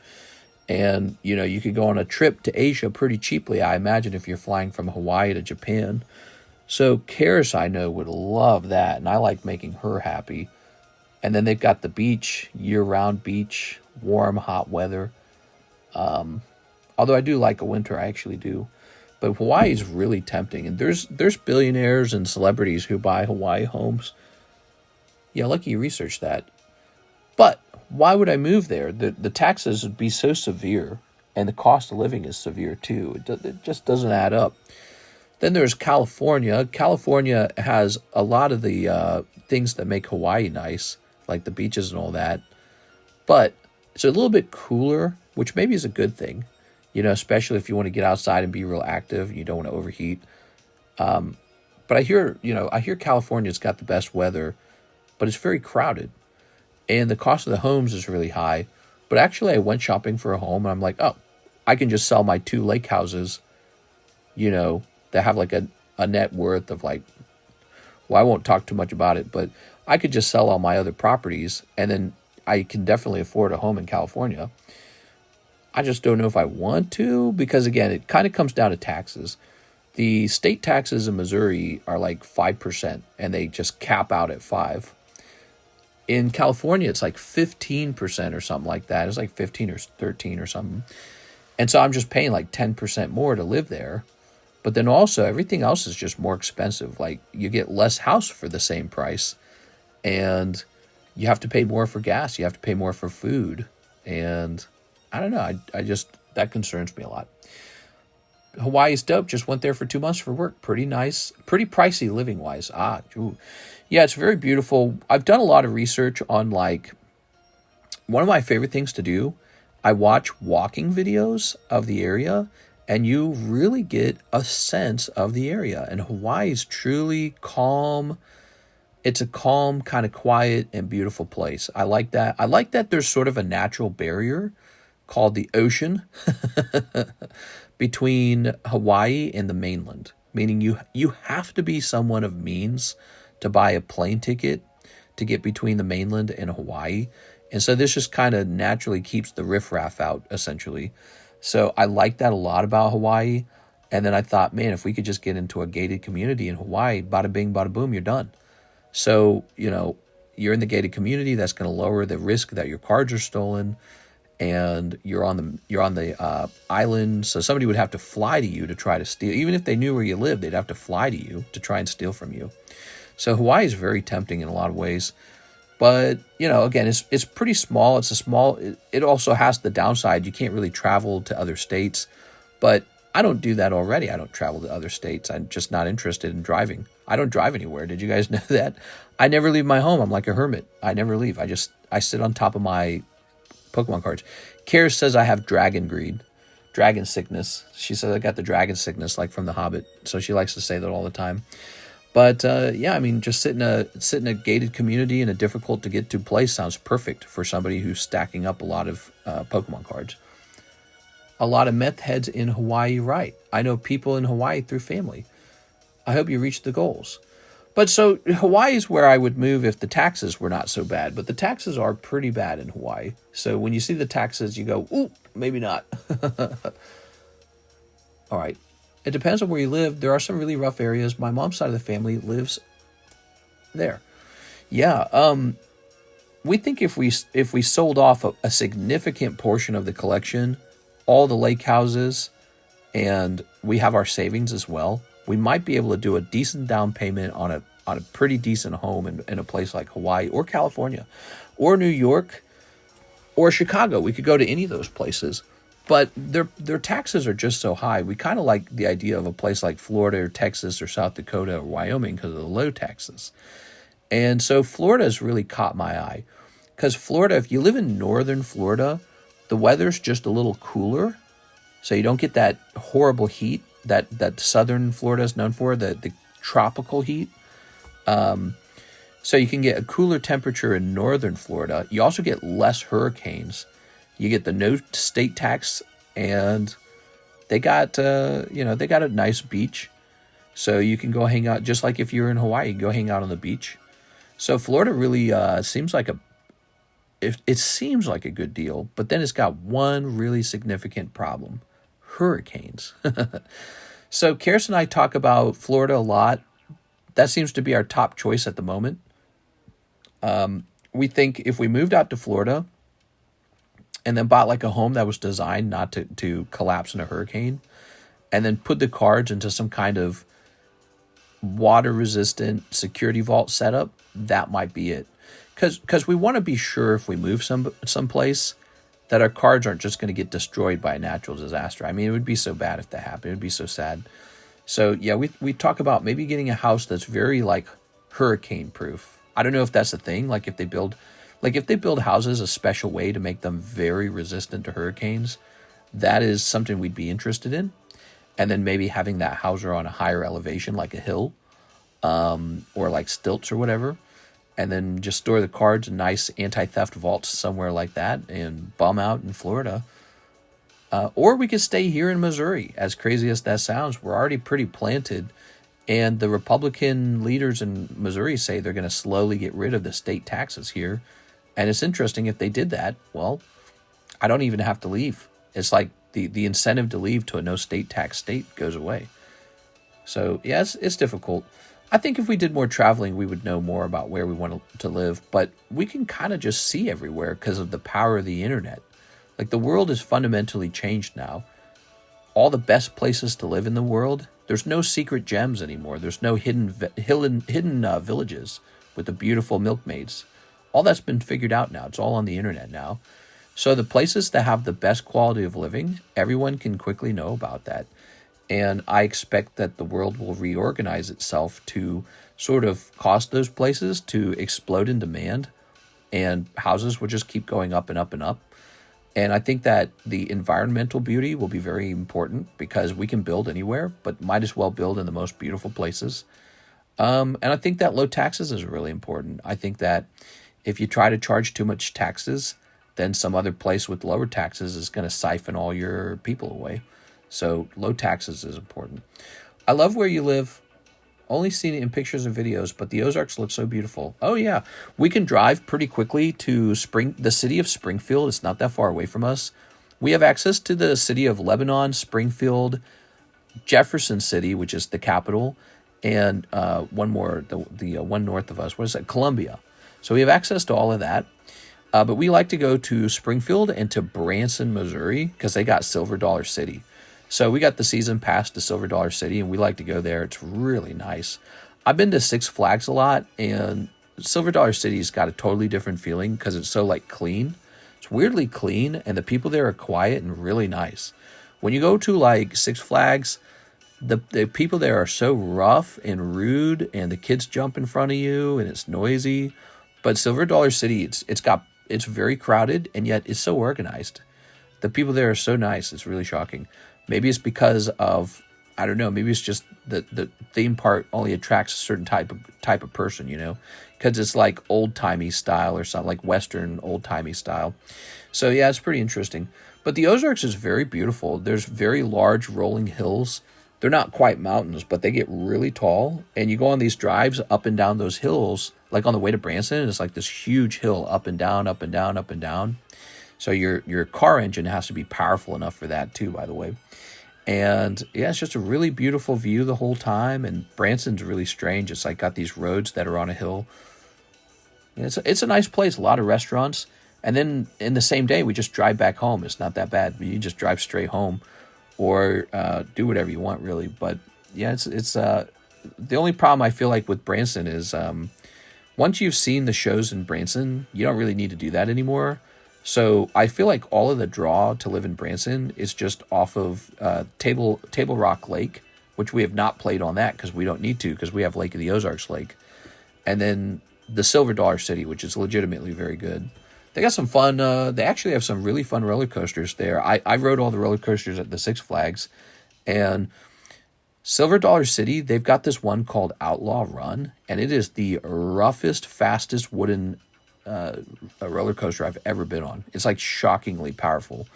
And, you could go on a trip to Asia pretty cheaply, I imagine, if you're flying from Hawaii to Japan. So Karis, I know, would love that, and I like making her happy. And then they've got the beach, year-round beach, warm, hot weather. Although I do like a winter, I actually do. But Hawaii is really tempting, and there's billionaires and celebrities who buy Hawaii homes. Yeah, lucky you researched that. But why would I move there? The taxes would be so severe, and the cost of living is severe too. It just doesn't add up. Then there's California. California has a lot of the things that make Hawaii nice, like the beaches and all that. But it's a little bit cooler, which maybe is a good thing, especially if you want to get outside and be real active and you don't want to overheat. But I hear California's got the best weather, but it's very crowded. And the cost of the homes is really high. But actually, I went shopping for a home, and I'm like, oh, I can just sell my 2 lake houses, that have like a net worth of I won't talk too much about it, but I could just sell all my other properties, and then I can definitely afford a home in California. I just don't know if I want to, because again, it kind of comes down to taxes. The state taxes in Missouri are like 5%, and they just cap out at 5%. In California, it's like 15% or something like that. It's like 15 or 13 or something. And so I'm just paying like 10% more to live there. But then also everything else is just more expensive. Like you get less house for the same price, and you have to pay more for gas. You have to pay more for food. And I don't know. That concerns me a lot. Hawaii's dope. Just went there for 2 months for work. Pretty nice. Pretty pricey living wise. Yeah, it's very beautiful. I've done a lot of research on one of my favorite things to do. I watch walking videos of the area, and you really get a sense of the area. And Hawaii is truly calm. It's a calm, kind of quiet and beautiful place. I like that. I like that there's sort of a natural barrier called the ocean between Hawaii and the mainland, meaning you have to be someone of means to buy a plane ticket to get between the mainland and Hawaii. And so this just kind of naturally keeps the riffraff out, essentially. So I like that a lot about Hawaii. And then I thought, man, if we could just get into a gated community in Hawaii, bada bing, bada boom, you're done. So, you're in the gated community. That's going to lower the risk that your cards are stolen. And you're on the island. So somebody would have to fly to you to try to steal. Even if they knew where you lived, they'd have to fly to you to try and steal from you. So Hawaii is very tempting in a lot of ways. But, again, it's pretty small. It also has the downside. You can't really travel to other states. But I don't do that already. I don't travel to other states. I'm just not interested in driving. I don't drive anywhere. Did you guys know that? I never leave my home. I'm like a hermit. I never leave. I sit on top of my Pokemon cards. Karis says I have dragon sickness. She says I got the dragon sickness like from The Hobbit. So she likes to say that all the time. But just sit in a gated community in a difficult to get to place sounds perfect for somebody who's stacking up a lot of Pokemon cards. A lot of meth heads in Hawaii, right? I know people in Hawaii through family. I hope you reach the goals. But so Hawaii is where I would move if the taxes were not so bad. But the taxes are pretty bad in Hawaii. So when you see the taxes, you go, ooh, maybe not. All right. It depends on where you live. There are some really rough areas. My mom's side of the family lives there. Yeah. We think if we sold off a significant portion of the collection, all the lake houses, and we have our savings as well, we might be able to do a decent down payment on a pretty decent home in a place like Hawaii or California or New York or Chicago. We could go to any of those places. But their taxes are just so high. We kind of like the idea of a place like Florida or Texas or South Dakota or Wyoming because of the low taxes. And so Florida has really caught my eye. Because Florida, if you live in northern Florida, the weather's just a little cooler. So you don't get that horrible heat that southern Florida is known for, the tropical heat. So you can get a cooler temperature in northern Florida. You also get less hurricanes. You get the no state tax, and They got they got a nice beach, so you can go hang out just like if you're in Hawaii. You can go hang out on the beach. So Florida really seems like it seems like a good deal, but then it's got one really significant problem: hurricanes. So Karis and I talk about Florida a lot. That seems to be our top choice at the moment. We think if we moved out to Florida and then bought like a home that was designed not to collapse in a hurricane, and then put the cards into some kind of water-resistant security vault setup, that might be it. Because we want to be sure if we move someplace that our cards aren't just going to get destroyed by a natural disaster. I mean, it would be so bad if that happened. It would be so sad. So yeah, we talk about maybe getting a house that's very like hurricane proof. I don't know if that's the thing. Like if they build houses a special way to make them very resistant to hurricanes, that is something we'd be interested in. And then maybe having that house on a higher elevation, like a hill, or like stilts or whatever, and then just store the cards in nice anti-theft vaults somewhere like that and bum out in Florida. Or we could stay here in Missouri. As crazy as that sounds, we're already pretty planted. And the Republican leaders in Missouri say they're going to slowly get rid of the state taxes here. And it's interesting, if they did that, well, I don't even have to leave. It's like the incentive to leave to a no state tax state goes away. So, yeah, it's difficult. I think if we did more traveling, we would know more about where we want to live. But we can kind of just see everywhere because of the power of the internet. Like, the world is fundamentally changed now. All the best places to live in the world, there's no secret gems anymore. There's no hidden villages with the beautiful milkmaids. All that's been figured out now. It's all on the internet now. So the places that have the best quality of living, everyone can quickly know about that. And I expect that the world will reorganize itself to sort of cause those places to explode in demand, and houses will just keep going up and up and up. And I think that the environmental beauty will be very important because we can build anywhere, but might as well build in the most beautiful places. And I think that low taxes is really important. I think that if you try to charge too much taxes, then some other place with lower taxes is going to siphon all your people away. So low taxes is important. I love where you live. Only seen it in pictures and videos, but the Ozarks look so beautiful. Oh yeah, we can drive pretty quickly to the city of Springfield. It's not that far away from us. We have access to the city of Lebanon, Springfield, Jefferson City, which is the capital, and one more, the one north of us. What is that? Columbia. So we have access to all of that. But we like to go to Springfield and to Branson, Missouri, because they got Silver Dollar City. So we got the season pass to Silver Dollar City, and we like to go there. It's really nice. I've been to Six Flags a lot, and Silver Dollar City's got a totally different feeling because it's so like clean. It's weirdly clean, and the people there are quiet and really nice. When you go to like Six Flags, the people there are so rough and rude, and the kids jump in front of you, and it's noisy. But Silver Dollar City, it's very crowded, and yet it's so organized. The people there are so nice. It's really shocking. Maybe it's because of, I don't know, maybe it's just the theme park only attracts a certain type of person, because it's like old-timey style or something, like Western old-timey style. So yeah, it's pretty interesting. But the Ozarks is very beautiful. There's very large rolling hills. They're not quite mountains, but they get really tall. And you go on these drives up and down those hills, like on the way to Branson, it's like this huge hill up and down, up and down, up and down. So your car engine has to be powerful enough for that too, by the way. And yeah, it's just a really beautiful view the whole time. And Branson's really strange. It's like got these roads that are on a hill. And it's a nice place, a lot of restaurants. And then in the same day, we just drive back home. It's not that bad. You just drive straight home, or do whatever you want, really. But yeah, it's the only problem I feel like with Branson is once you've seen the shows in Branson, you don't really need to do that anymore. So I feel like all of the draw to live in Branson is just off of Table Rock Lake, which we have not played on that because we don't need to, because we have Lake of the Ozarks Lake. And then the Silver Dollar City, which is legitimately very good. They got some fun, they actually have some really fun roller coasters there. I rode all the roller coasters at the Six Flags. And Silver Dollar City, they've got this one called Outlaw Run, and it is the roughest, fastest wooden a roller coaster I've ever been on. It's like shockingly powerful.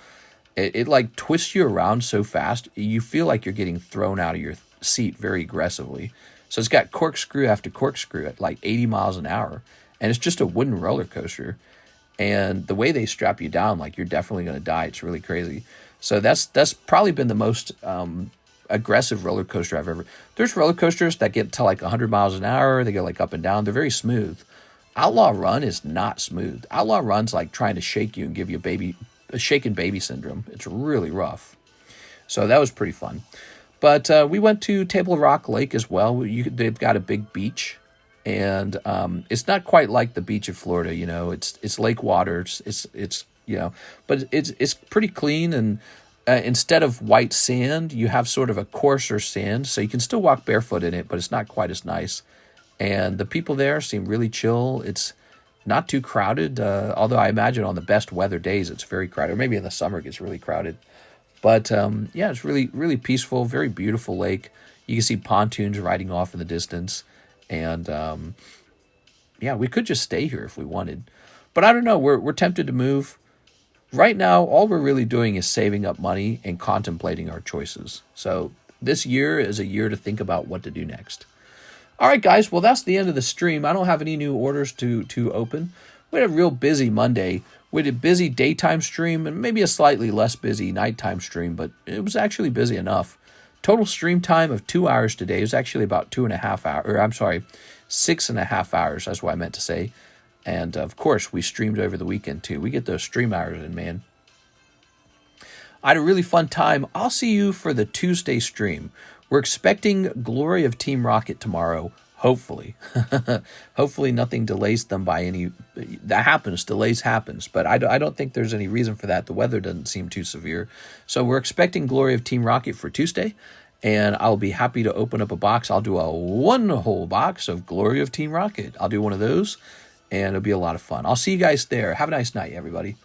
It like twists you around so fast, you feel like you're getting thrown out of your seat very aggressively. So it's got corkscrew after corkscrew at like 80 miles an hour. And it's just a wooden roller coaster. And the way they strap you down, like you're definitely going to die. It's really crazy. So that's probably been the most aggressive roller coaster I've ever. There's roller coasters that get to like 100 miles an hour. They go like up and down. They're very smooth. Outlaw Run is not smooth. Outlaw Run's like trying to shake you and give you a shaken baby syndrome. It's really rough. So that was pretty fun. But we went to Table Rock Lake as well. They've got a big beach. And it's not quite like the beach in Florida, you know. It's lake water. It's you know, but it's pretty clean. And instead of white sand, you have sort of a coarser sand, so you can still walk barefoot in it, but it's not quite as nice. And the people there seem really chill. It's not too crowded, although I imagine on the best weather days it's very crowded. Or maybe in the summer it gets really crowded. But yeah, it's really, really peaceful, very beautiful lake. You can see pontoons riding off in the distance. And yeah, we could just stay here if we wanted. But I don't know, we're tempted to move. Right now, all we're really doing is saving up money and contemplating our choices. So this year is a year to think about what to do next. All right, guys, well, that's the end of the stream. I don't have any new orders to open. We had a real busy Monday. We had a busy daytime stream and maybe a slightly less busy nighttime stream, but it was actually busy enough. Total stream time of 2 hours today. It was actually about 2.5 hours, or I'm sorry, 6.5 hours. That's what I meant to say. And of course, we streamed over the weekend too. We get those stream hours in, man. I had a really fun time. I'll see you for the Tuesday stream. We're expecting Glory of Team Rocket tomorrow, hopefully. Hopefully nothing delays them by any... That happens, delays happens, but I don't think there's any reason for that. The weather doesn't seem too severe. So we're expecting Glory of Team Rocket for Tuesday, and I'll be happy to open up a box. I'll do a one-whole box of Glory of Team Rocket. I'll do one of those, and it'll be a lot of fun. I'll see you guys there. Have a nice night, everybody.